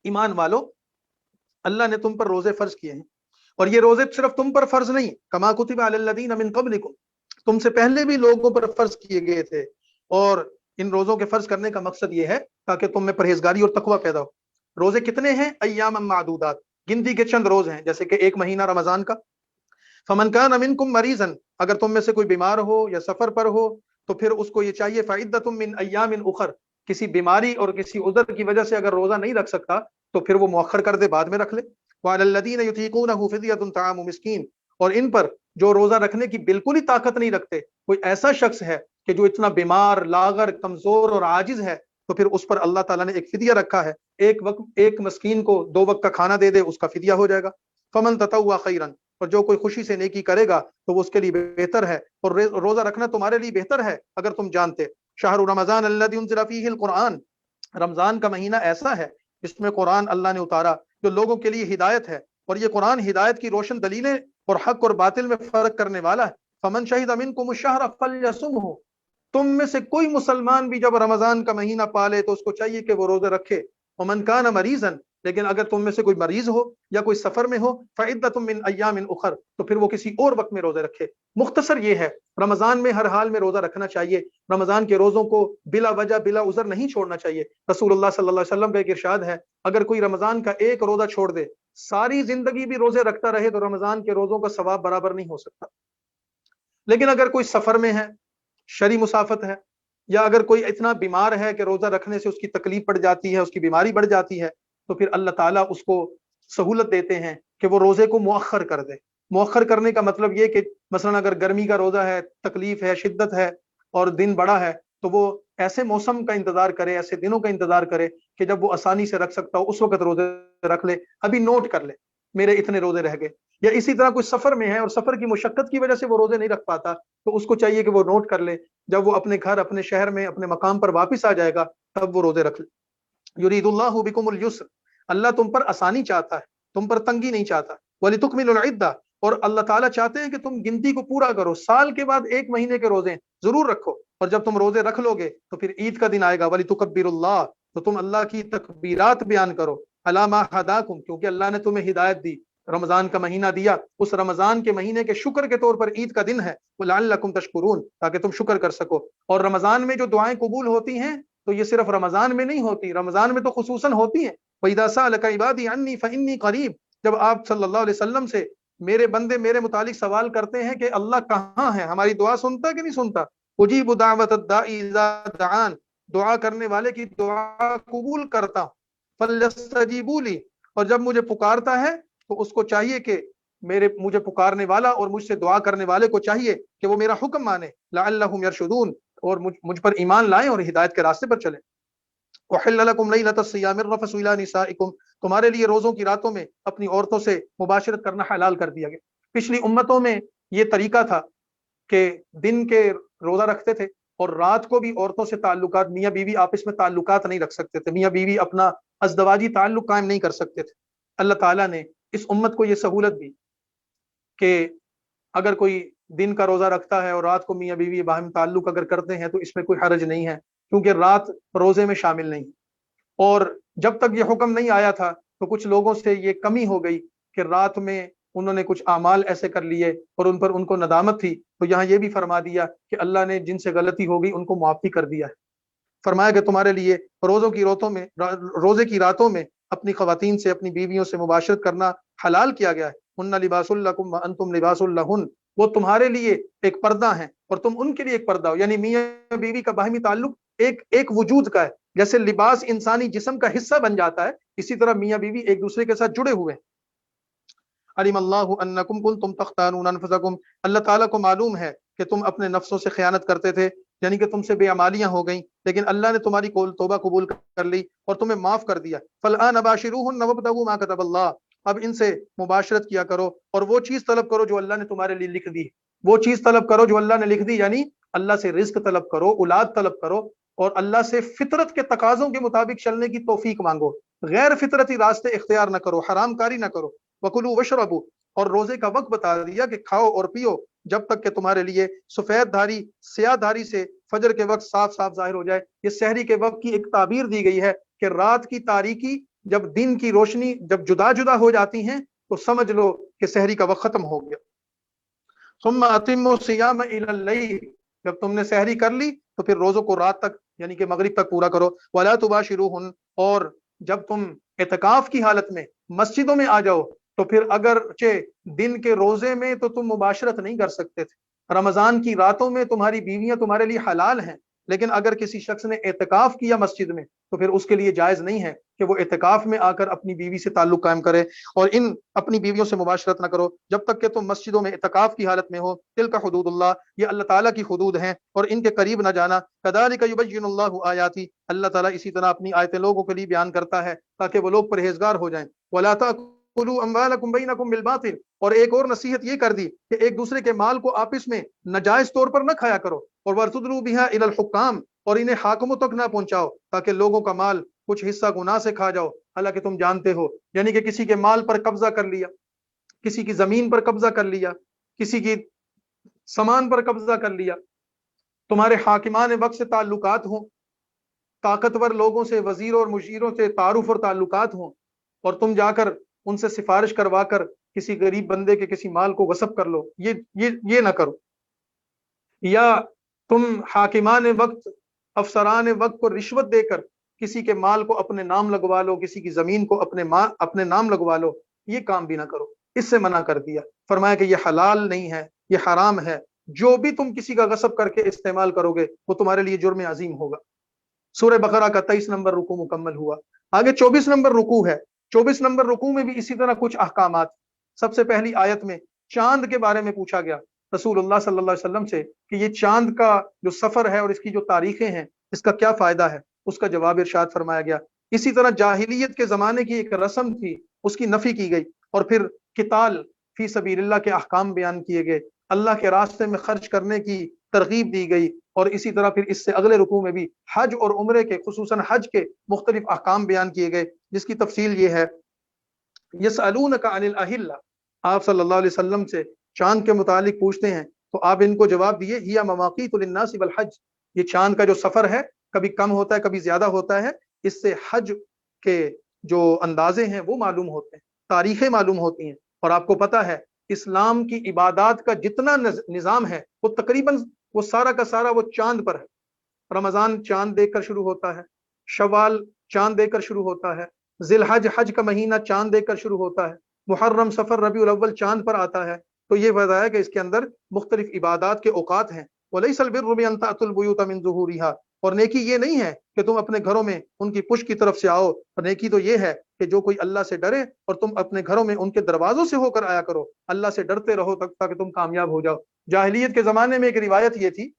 ایمان والو اللہ نے تم پر روزے فرض کیے ہیں، اور یہ روزے صرف تم پر فرض نہیں، کما کتب علی الذین من قبلکم، تم سے پہلے بھی لوگوں پر فرض کیے گئے تھے. اور ان روزوں کے فرض کرنے کا مقصد یہ ہے تاکہ تم میں پرہیزگاری اور تقوی پیدا ہو. روزے کتنے ہیں؟ ایام معدودات، گنتی کے چند روز ہیں، جیسے کہ ایک مہینہ رمضان کا. فمن کان منکم مریضا، اگر تم میں سے کوئی بیمار ہو یا سفر پر ہو تو پھر اس کو یہ چاہیے فعدۃ من ایام اخر، کسی بیماری اور کسی عذر کی وجہ سے اگر روزہ نہیں رکھ سکتا تو پھر وہ مؤخر کر دے، بعد میں رکھ لے. وعلی الذین یطیقونہ فدیۃ طعام مسکین، اور ان پر جو روزہ رکھنے کی بالکل ہی طاقت نہیں رکھتے، کوئی ایسا شخص ہے کہ جو اتنا بیمار، لاغر، کمزور اور عاجز ہے، تو پھر اس پر اللہ تعالیٰ نے ایک فدیہ رکھا ہے، ایک مسکین کو 2 وقت کا کھانا دے دے، اس کا فدیہ ہو جائے گا. فمن تطوع خیرا، اور جو کوئی خوشی سے نیکی کرے گا تو وہ اس کے لیے بہتر ہے، اور روزہ رکھنا تمہارے لیے بہتر ہے اگر تم جانتے. شہر رمضان الذی انزل فیہ القرآن، رمضان کا مہینہ ایسا ہے جس میں قرآن اللہ نے اتارا جو لوگوں کے لیے ہدایت ہے، اور یہ قرآن ہدایت کی روشن دلیلیں اور حق اور باطل میں فرق کرنے والا ہے. فمن شہد منکم الشہر فلیصمہ، تم میں سے کوئی مسلمان بھی جب رمضان کا مہینہ پالے تو اس کو چاہیے کہ وہ روزے رکھے. ومن کان مریضا، لیکن اگر تم میں سے کوئی مریض ہو یا کوئی سفر میں ہو، فعدۃ من ایام اخر، تو پھر وہ کسی اور وقت میں روزے رکھے. مختصر یہ ہے، رمضان میں ہر حال میں روزہ رکھنا چاہیے. رمضان کے روزوں کو بلا وجہ بلا عذر نہیں چھوڑنا چاہیے. رسول اللہ صلی اللہ علیہ وسلم کا ایک ارشاد ہے، اگر کوئی رمضان کا ایک روزہ چھوڑ دے، ساری زندگی بھی روزے رکھتا رہے تو رمضان کے روزوں کا ثواب برابر نہیں ہو سکتا. لیکن اگر کوئی سفر میں ہے، شرعی مسافت ہے، یا اگر کوئی اتنا بیمار ہے کہ روزہ رکھنے سے اس کی تکلیف پڑ جاتی ہے، اس کی بیماری بڑھ جاتی ہے، تو پھر اللہ تعالیٰ اس کو سہولت دیتے ہیں کہ وہ روزے کو مؤخر کر دے. مؤخر کرنے کا مطلب یہ کہ مثلا اگر گرمی کا روزہ ہے، تکلیف ہے، شدت ہے اور دن بڑا ہے، تو وہ ایسے موسم کا انتظار کرے، ایسے دنوں کا انتظار کرے کہ جب وہ آسانی سے رکھ سکتا ہو، اس وقت روزے رکھ لے. ابھی نوٹ کر لے میرے اتنے روزے رہ گئے. یا اسی طرح کوئی سفر میں ہے اور سفر کی مشقت کی وجہ سے وہ روزے نہیں رکھ پاتا، تو اس کو چاہیے کہ وہ نوٹ کر لے، جب وہ اپنے گھر، اپنے شہر میں، اپنے مقام پر واپس آ جائے گا تب وہ روزے رکھ لے. یرید اللہ بکم الیسر، اللہ تم پر آسانی چاہتا ہے، تم پر تنگی نہیں چاہتا. وَلِتُكْمِلُوا الْعِدَّةَ، اور اللہ تعالیٰ چاہتے ہیں کہ تم گنتی کو پورا کرو. سال کے بعد 1 مہینے کے روزے ضرور رکھو، اور جب تم روزے رکھ لو گے تو پھر عید کا دن آئے گا، وَلِتُكَبِّرُوا اللَّهَ، تو تم اللہ کی تکبیرات بیان کرو. عَلَىٰ مَا هَدَاكُمْ، کیونکہ اللہ نے تمہیں ہدایت دی، رمضان کا مہینہ دیا، اس رمضان کے مہینے کے شکر کے طور پر عید کا دن ہے. وَلَعَلَّكُمْ تَشْكُرُونَ، تاکہ تم شکر کر سکو. اور رمضان میں جو دعائیں قبول ہوتی ہیں تو یہ صرف رمضان میں نہیں ہوتی، رمضان میں تو خصوصاً ہوتی ہیں. وَإِذَا سَأَلَكَ عِبَادِي عَنِّي فَإِنِّي قَرِيبٌ، جب آپ صلی اللہ علیہ وسلم سے میرے بندے میرے متعلق سوال کرتے ہیں کہ اللہ کہاں ہے، ہماری دعا سنتا کہ نہیں سنتا. اجیب دعوت الداعی اذا دعان، دعا کرنے والے کی دعا قبول کرتا ہوں. فَلْيَسْتَجِيبُوا لِي، اور جب مجھے پکارتا ہے تو اس کو چاہیے کہ مجھے پکارنے والا اور مجھ سے دعا کرنے والے کو چاہیے کہ وہ میرا حکم مانے. لَعَلَّهُمْ يَرْشُدُونَ، اور مجھ پر ایمان لائیں اور ہدایت کے راستے پر چلیں. وَحِلَّ لَكُمْ لَيْلَةَ الصِّيَامِ الرَّفَثُ إِلَىٰ نِسَائِكُمْ، تمہارے لیے روزوں کی راتوں میں اپنی عورتوں سے مباشرت کرنا حلال کر دیا گیا. پچھلی امتوں میں یہ طریقہ تھا کہ دن کے روزہ رکھتے تھے اور رات کو بھی عورتوں سے تعلقات، میاں بیوی آپس میں تعلقات نہیں رکھ سکتے تھے، میاں بیوی اپنا ازدواجی تعلق قائم نہیں کر سکتے تھے. اللہ تعالیٰ نے اس امت کو یہ سہولت دی کہ اگر کوئی دن کا روزہ رکھتا ہے اور رات کو میاں بیوی باہم تعلق اگر کرتے ہیں تو اس میں کوئی حرج نہیں ہے، کیونکہ رات روزے میں شامل نہیں. اور جب تک یہ حکم نہیں آیا تھا تو کچھ لوگوں سے یہ کمی ہو گئی کہ رات میں انہوں نے کچھ اعمال ایسے کر لیے اور ان پر ان کو ندامت تھی. تو یہاں یہ بھی فرما دیا کہ اللہ نے جن سے غلطی ہو گئی ان کو معافی کر دیا ہے. فرمایا کہ تمہارے لیے روزے کی راتوں میں اپنی خواتین سے، اپنی بیویوں سے مباشرت کرنا حلال کیا گیا ہے. ہن لباس لکم وانتم لباس لہن، وہ تمہارے لیے ایک پردہ ہیں اور تم ان کے لیے ایک پردہ ہو. یعنی میاں بیوی کا باہمی تعلق ایک وجود کا ہے. جیسے لباس انسانی جسم کا حصہ بن جاتا ہے، اسی طرح میاں بیوی ایک دوسرے کے ساتھ جڑے ہوئے ہیں. علم اللہ انکم کنتم تختانون انفسکم، اللہ تعالیٰ کو معلوم ہے کہ تم اپنے نفسوں سے خیانت کرتے تھے، یعنی کہ تم سے بے عمالیاں ہو گئیں، لیکن اللہ نے تمہاری توبہ قبول کر لی اور تمہیں معاف کر دیا. فالآن باشروہن وابتغوا ما کتب اللہ، اب ان سے مباشرت کیا کرو اور وہ چیز طلب کرو جو اللہ نے تمہارے لیے لکھ دی. وہ چیز طلب کرو جو اللہ نے لکھ دی، یعنی اللہ سے رزق طلب کرو، اولاد طلب کرو، اور اللہ سے فطرت کے تقاضوں کے مطابق چلنے کی توفیق مانگو. غیر فطرتی راستے اختیار نہ کرو، حرام کاری نہ کرو. وَكُلُوا وَاشْرَبُوا، اور روزے کا وقت بتا دیا کہ کھاؤ اور پیو جب تک کہ تمہارے لیے سفید دھاری سیاہ دھاری سے فجر کے وقت صاف صاف ظاہر ہو جائے. یہ سحری کے وقت کی ایک تعبیر دی گئی ہے کہ رات کی تاریکی جب دن کی روشنی جب جدا جدا ہو جاتی ہیں تو سمجھ لو کہ سحری کا وقت ختم ہو گیا. ثم اتموا الصيام الى الليل، جب تم نے سحری کر لی تو پھر روزوں کو رات تک یعنی کہ مغرب تک پورا کرو. ولا تباشروہن، اور جب تم اعتکاف کی حالت میں مسجدوں میں آ جاؤ تو پھر اگرچہ دن کے روزے میں تو تم مباشرت نہیں کر سکتے تھے، رمضان کی راتوں میں تمہاری بیویاں تمہارے لیے حلال ہیں، لیکن اگر کسی شخص نے اعتکاف کیا مسجد میں تو پھر اس کے لیے جائز نہیں ہے کہ وہ اعتکاف میں آ کر اپنی بیوی سے تعلق قائم کرے. اور ان اپنی بیویوں سے مباشرت نہ کرو جب تک کہ تم مسجدوں میں اعتکاف کی حالت میں ہو. تلک حدود اللہ، یہ اللہ تعالیٰ کی حدود ہیں اور ان کے قریب نہ جانا. کذالک یبین اللہ آیاتی، اللہ تعالیٰ اسی طرح اپنی آیتیں لوگوں کے لیے بیان کرتا ہے تاکہ وہ لوگ پرہیزگار ہو جائیں. ولا تأکلوا اموالکم بینکم بالباطل، اور ایک اور نصیحت یہ کر دی کہ ایک دوسرے کے مال کو آپس میں ناجائز طور پر نہ کھایا کرو. اور وَارْتُدْلُوا بِهَا إِلَى الْحُكَّامِ، اور انہیں حاکموں تک نہ پہنچاؤ تاکہ لوگوں کا مال کچھ حصہ گناہ سے کھا جاؤ حالانکہ تم جانتے ہو. یعنی کہ کسی کے مال پر قبضہ کر لیا، کسی کی زمین پر قبضہ کر لیا، کسی کی سامان پر قبضہ کر لیا، تمہارے حاکمان وقت سے تعلقات ہوں، طاقتور لوگوں سے، وزیروں اور مشیروں سے تعارف اور تعلقات ہوں، اور تم جا کر ان سے سفارش کروا کر کسی غریب بندے کے کسی مال کو غصب کر لو، یہ نہ کرو. یا تم حاکمان وقت، افسران وقت کو رشوت دے کر کسی کے مال کو اپنے نام لگوا لو، کسی کی زمین کو اپنے نام لگوا لو، یہ کام بھی نہ کرو. اس سے منع کر دیا. فرمایا کہ یہ حلال نہیں ہے، یہ حرام ہے. جو بھی تم کسی کا غصب کر کے استعمال کرو گے وہ تمہارے لیے جرم عظیم ہوگا. سورہ بقرہ کا 23 نمبر رکوع مکمل ہوا. آگے 24 نمبر رکوع ہے. 24 نمبر رکوع میں بھی اسی طرح کچھ احکامات. سب سے پہلی آیت میں چاند کے بارے میں پوچھا گیا رسول اللہ صلی اللہ علیہ وسلم سے کہ یہ چاند کا جو سفر ہے اور اس کی جو تاریخیں ہیں اس کا کیا فائدہ ہے. اس کا جواب ارشاد فرمایا گیا. اسی طرح جاہلیت کے زمانے کی ایک رسم تھی اس کی نفی کی گئی، اور پھر قتال فی سبیل اللہ کے احکام بیان کیے گئے، اللہ کے راستے میں خرچ کرنے کی ترغیب دی گئی. اور اسی طرح پھر اس سے اگلے رکوع میں بھی حج اور عمرے کے، خصوصاً حج کے مختلف احکام بیان کیے گئے، جس کی تفصیل یہ ہے. یسألونک عن الاہلہ، آپ صلی اللہ علیہ وسلم سے چاند کے متعلق پوچھتے ہیں تو آپ ان کو جواب دیے ہی مواقیت للناس والحج، یہ چاند کا جو سفر ہے کبھی کم ہوتا ہے کبھی زیادہ ہوتا ہے، اس سے حج کے جو اندازے ہیں وہ معلوم ہوتے ہیں، تاریخیں معلوم ہوتی ہیں. اور آپ کو پتہ ہے اسلام کی عبادات کا جتنا نظام ہے وہ تقریباً وہ سارا کا سارا وہ چاند پر ہے. رمضان چاند دیکھ کر شروع ہوتا ہے، شوال چاند دیکھ کر شروع ہوتا ہے، ذی الحج حج کا مہینہ چاند دیکھ کر شروع ہوتا ہے، محرم صفر ربیع الاول چاند پر آتا ہے. تو یہ وضع ہے کہ اس کے اندر مختلف عبادات کے اوقات ہیں. وَلَيْسَ الْبِرُّ بِأَن تَأْتُوا الْبُيُوتَ مِن ظُهُورِهَا، اور نیکی یہ نہیں ہے کہ تم اپنے گھروں میں ان کی پشت کی طرف سے آؤ، اور نیکی تو یہ ہے کہ جو کوئی اللہ سے ڈرے اور تم اپنے گھروں میں ان کے دروازوں سے ہو کر آیا کرو، اللہ سے ڈرتے رہو تاکہ تم کامیاب ہو جاؤ۔ جاہلیت کے زمانے میں ایک روایت یہ تھی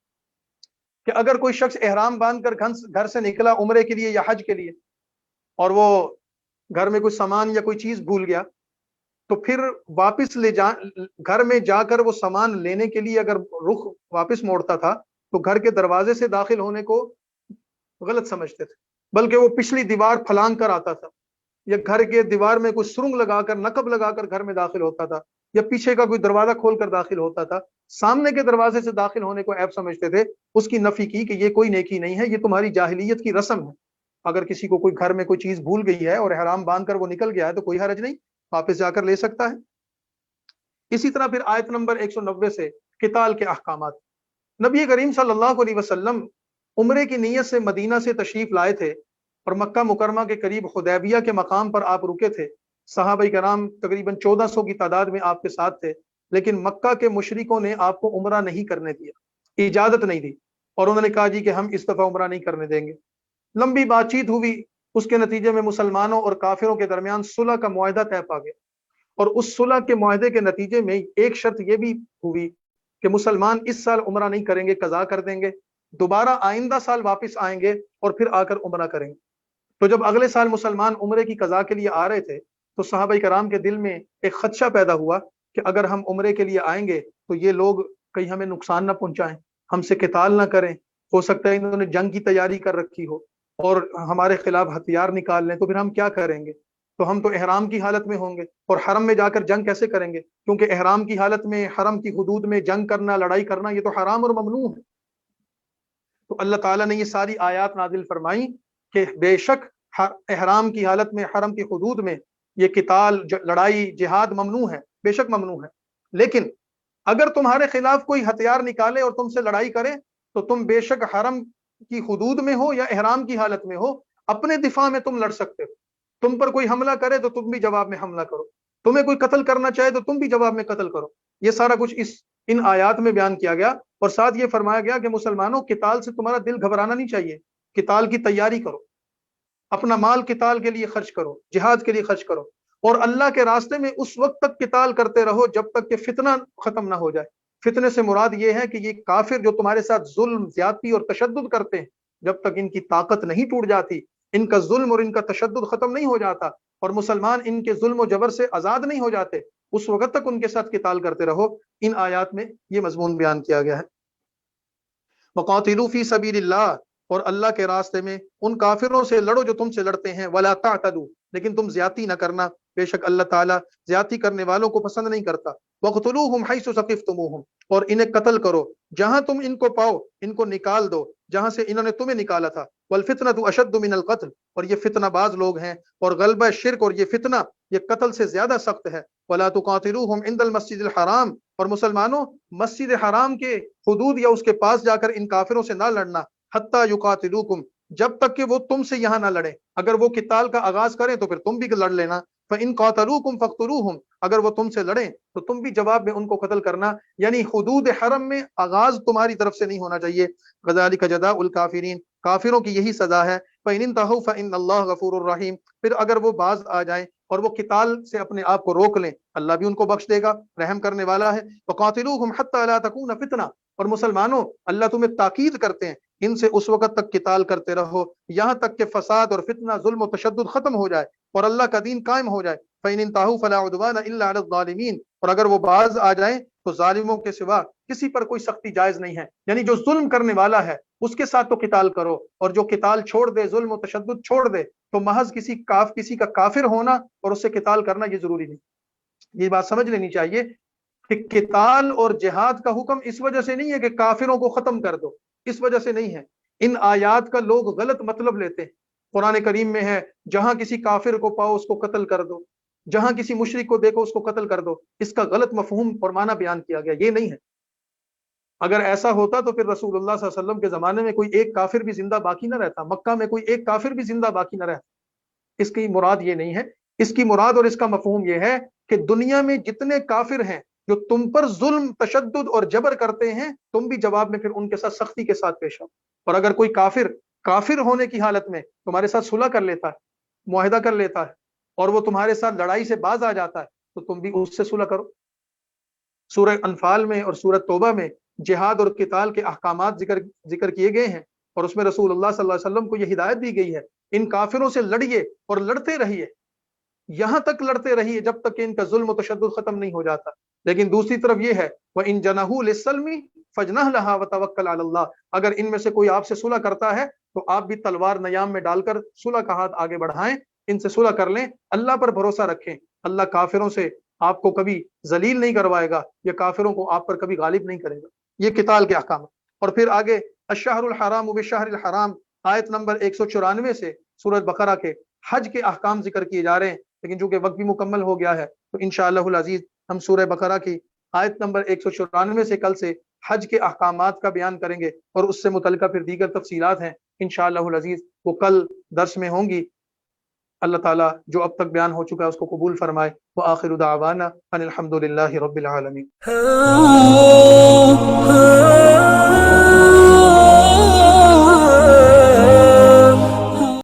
کہ اگر کوئی شخص احرام باندھ کر گھر سے نکلا عمرے کے لیے یا حج کے لیے، اور وہ گھر میں کوئی سامان یا کوئی چیز بھول گیا، تو پھر واپس گھر میں جا کر وہ سامان لینے کے لیے اگر رخ واپس موڑتا تھا تو گھر کے دروازے سے داخل ہونے کو غلط سمجھتے تھے، بلکہ وہ پچھلی دیوار پھلانگ کر آتا تھا، یا گھر کے دیوار میں کوئی سرنگ لگا کر نقب لگا کر گھر میں داخل ہوتا تھا، یا پیچھے کا کوئی دروازہ کھول کر داخل ہوتا تھا۔ سامنے کے دروازے سے داخل ہونے کو عیب سمجھتے تھے۔ اس کی نفی کی کہ یہ کوئی نیکی نہیں ہے، یہ تمہاری جاہلیت کی رسم ہے۔ اگر کسی کو کوئی گھر میں کوئی چیز بھول گئی ہے اور احرام باندھ کر وہ نکل گیا ہے تو کوئی حرج نہیں، واپس جا کر لے سکتا ہے۔ اسی طرح پھر آیت نمبر 190 سے قتال کے احکامات۔ نبی کریم صلی اللہ علیہ وسلم عمرے کی نیت سے مدینہ سے تشریف لائے تھے اور مکہ مکرمہ کے قریب حدیبیہ کے مقام پر آپ رکے تھے۔ صحابہ کرام تقریباً 1400 کی تعداد میں آپ کے ساتھ تھے، لیکن مکہ کے مشرکوں نے آپ کو عمرہ نہیں کرنے دیا، اجازت نہیں دی، اور انہوں نے کہا جی کہ ہم اس دفعہ عمرہ نہیں کرنے دیں گے۔ لمبی بات چیت ہوئی، اس کے نتیجے میں مسلمانوں اور کافروں کے درمیان صلح کا معاہدہ طے پا گیا، اور اس صلح کے معاہدے کے نتیجے میں ایک شرط یہ بھی ہوئی کہ مسلمان اس سال عمرہ نہیں کریں گے، قضا کر دیں گے، دوبارہ آئندہ سال واپس آئیں گے اور پھر آ کر عمرہ کریں گے۔ تو جب اگلے سال مسلمان عمرے کی قضا کے لیے آ رہے تھے تو صحابہ کرام کے دل میں ایک خدشہ پیدا ہوا کہ اگر ہم عمرے کے لیے آئیں گے تو یہ لوگ کہیں ہمیں نقصان نہ پہنچائیں، ہم سے قتال نہ کریں، ہو سکتا ہے انہوں نے جنگ کی تیاری کر رکھی ہو اور ہمارے خلاف ہتھیار نکال لیں، تو پھر ہم کیا کریں گے؟ تو ہم تو احرام کی حالت میں ہوں گے، اور حرم میں جا کر جنگ کیسے کریں گے؟ کیونکہ احرام کی حالت میں حرم کی حدود میں جنگ کرنا، لڑائی کرنا، یہ تو حرام اور ممنوع ہے۔ تو اللہ تعالیٰ نے یہ ساری آیات نازل فرمائی کہ بے شک احرام کی حالت میں حرم کی حدود میں یہ قتال، لڑائی، جہاد ممنوع ہے، بے شک ممنوع ہے، لیکن اگر تمہارے خلاف کوئی ہتھیار نکالے اور تم سے لڑائی کرے تو تم بے شک حرم کی حدود میں ہو یا احرام کی حالت میں ہو، اپنے دفاع میں تم لڑ سکتے ہو۔ تم پر کوئی حملہ کرے تو تم بھی جواب میں حملہ کرو، تمہیں کوئی قتل کرنا چاہے تو تم بھی جواب میں قتل کرو۔ یہ سارا کچھ ان آیات میں بیان کیا گیا، اور ساتھ یہ فرمایا گیا کہ مسلمانوں، قتال سے تمہارا دل گھبرانا نہیں چاہیے، قتال کی تیاری کرو، اپنا مال قتال کے لیے خرچ کرو، جہاد کے لیے خرچ کرو، اور اللہ کے راستے میں اس وقت تک قتال کرتے رہو جب تک کہ فتنہ ختم نہ ہو جائے۔ فتنے سے مراد یہ ہے کہ یہ کافر جو تمہارے ساتھ ظلم، زیادتی اور تشدد کرتے ہیں، جب تک ان کی طاقت نہیں ٹوٹ جاتی، ان کا ظلم اور ان کا تشدد ختم نہیں ہو جاتا، اور مسلمان ان کے ظلم و جبر سے آزاد نہیں ہو جاتے، اس وقت تک ان کے ساتھ قتال کرتے رہو۔ ان آیات میں یہ مضمون بیان کیا گیا ہے۔ وقاتلوا فی سبیل اللہ، اور اللہ کے راستے میں ان کافروں سے لڑو جو تم سے لڑتے ہیں، ولا تعتدوا، لیکن تم زیادتی نہ کرنا، بے شک اللہ تعالیٰ زیادتی کرنے والوں کو پسند نہیں کرتا۔ وقتلوہم حیث ثقفتموہم، اور انہیں قتل کرو جہاں تم ان کو پاؤ، ان کو نکال دو جہاں سے انہوں نے تمہیں نکالا تھا۔ والفتنۃ اشد من القتل، اور یہ فتنہ باز لوگ ہیں، اور غلبہ شرک اور یہ فتنہ یہ قتل سے زیادہ سخت ہے۔ ولا تقاتلوہم عند المسجد الحرام، اور مسلمانوں مسجد حرام کے حدود یا اس کے پاس جا کر ان کافروں سے نہ لڑنا، حتی یقاتلوکم، جب تک کہ وہ تم سے یہاں نہ لڑیں۔ اگر وہ قتال کا آغاز کریں تو پھر تم بھی لڑ لینا۔ فَإِن قَاتَلُوكُمْ فَاقْتُلُوهُمْ، اگر وہ تم سے لڑیں تو تم بھی جواب میں ان کو قتل کرنا، یعنی حدود حرم میں آغاز تمہاری طرف سے نہیں ہونا چاہیے۔ كَذَلِكَ جَزَاءُ الْكَافِرِينَ، کافروں کی یہی سزا ہے۔ فَإِنِ انْتَهُوا فَإِنَّ اللَّهَ غَفُورٌ رَحِيمٌ، پھر اگر وہ باز آ جائیں اور وہ قتال سے اپنے آپ کو روک لیں، اللہ بھی ان کو بخش دے گا، رحم کرنے والا ہے۔ وَقَاتِلُوهُمْ حَتَّى لَا تَكُونَ فِتْنَةٌ، اور مسلمانوں اللہ تمہیں تاکید کرتے ہیں ان سے اس وقت تک قتال کرتے رہو یہاں تک کہ فساد اور فتنہ، ظلم و تشدد ختم ہو جائے اور اللہ کا دین قائم ہو جائے۔ فَإِنِ انْتَهُوا فَلَا عُدْوَانَ إِلَّا عَلَى الظَّالِمِينَ، اور اگر وہ باز آ جائیں تو ظالموں کے سوا کسی پر کوئی سختی جائز نہیں ہے، یعنی جو ظلم کرنے والا ہے اس کے ساتھ تو قتال کرو، اور جو قتال چھوڑ دے، ظلم و تشدد چھوڑ دے، تو محض کسی کا کافر ہونا اور اس سے قتال کرنا یہ ضروری نہیں۔ یہ بات سمجھ لینی چاہیے کہ قتال اور جہاد کا حکم اس وجہ سے نہیں ہے کہ کافروں کو ختم کر دو، اس وجہ سے نہیں ہے۔ ان آیات کا لوگ غلط مطلب لیتے ہیں۔ قرآن کریم میں ہے جہاں کسی کافر کو پاؤ اس کو قتل کر دو، جہاں کسی مشرک کو دیکھو اس کو قتل کر دو، اس کا غلط مفہوم اور معنی بیان کیا گیا، یہ نہیں ہے۔ اگر ایسا ہوتا تو پھر رسول اللہ صلی اللہ علیہ وسلم کے زمانے میں کوئی ایک کافر بھی زندہ باقی نہ رہتا، مکہ میں کوئی ایک کافر بھی زندہ باقی نہ رہتا۔ اس کی مراد یہ نہیں ہے، اس کی مراد اور اس کا مفہوم یہ ہے کہ دنیا میں جتنے کافر ہیں جو تم پر ظلم، تشدد اور جبر کرتے ہیں، تم بھی جواب میں پھر ان کے ساتھ سختی کے ساتھ پیش آؤ۔ اور اگر کوئی کافر ہونے کی حالت میں تمہارے ساتھ صلح کر لیتا ہے، معاہدہ کر لیتا ہے، اور وہ تمہارے ساتھ لڑائی سے باز آ جاتا ہے، تو تم بھی اس سے صلح کرو۔ سورہ انفال میں اور سورہ توبہ میں جہاد اور قتال کے احکامات ذکر کیے گئے ہیں، اور اس میں رسول اللہ صلی اللہ علیہ وسلم کو یہ ہدایت دی گئی ہے، ان کافروں سے لڑیے اور لڑتے رہیے، یہاں تک لڑتے رہیے جب تک کہ ان کا ظلم و تشدد ختم نہیں ہو جاتا۔ لیکن دوسری طرف یہ ہے وَإِن جَنَحُوا لِلسَّلْمِ فَاجْنَحْ لَهَا وَتَوَكَّلْ عَلَى اللَّهِ، اگر ان میں سے کوئی آپ سے صلح کرتا ہے تو آپ بھی تلوار نیام میں ڈال کر صلح کا ہاتھ آگے بڑھائیں، ان سے صلح کر لیں، اللہ پر بھروسہ رکھیں، اللہ کافروں سے آپ کو کبھی ذلیل نہیں کروائے گا، یا کافروں کو آپ پر کبھی غالب نہیں کرے گا۔ یہ قتال کے احکام۔ اور پھر آگے الشہر الحرام بالشہر الحرام، آیت نمبر 194 سے سورۃ بقرہ کے حج کے احکام ذکر کیے جا رہے ہیں، لیکن چونکہ وقت بھی مکمل ہو گیا ہے تو انشاءاللہ العزیز ہم سورہ بقرہ کی آیت نمبر 194 سے کل سے حج کے احکامات کا بیان کریں گے، اور اس سے متعلقہ پھر دیگر تفصیلات ہیں انشاءاللہ العزیز وہ کل درس میں ہوں گی۔ اللہ تعالیٰ جو اب تک بیان ہو چکا ہے اس کو قبول فرمائے۔ وآخر دعوانا ان الحمد للہ رب العالمین۔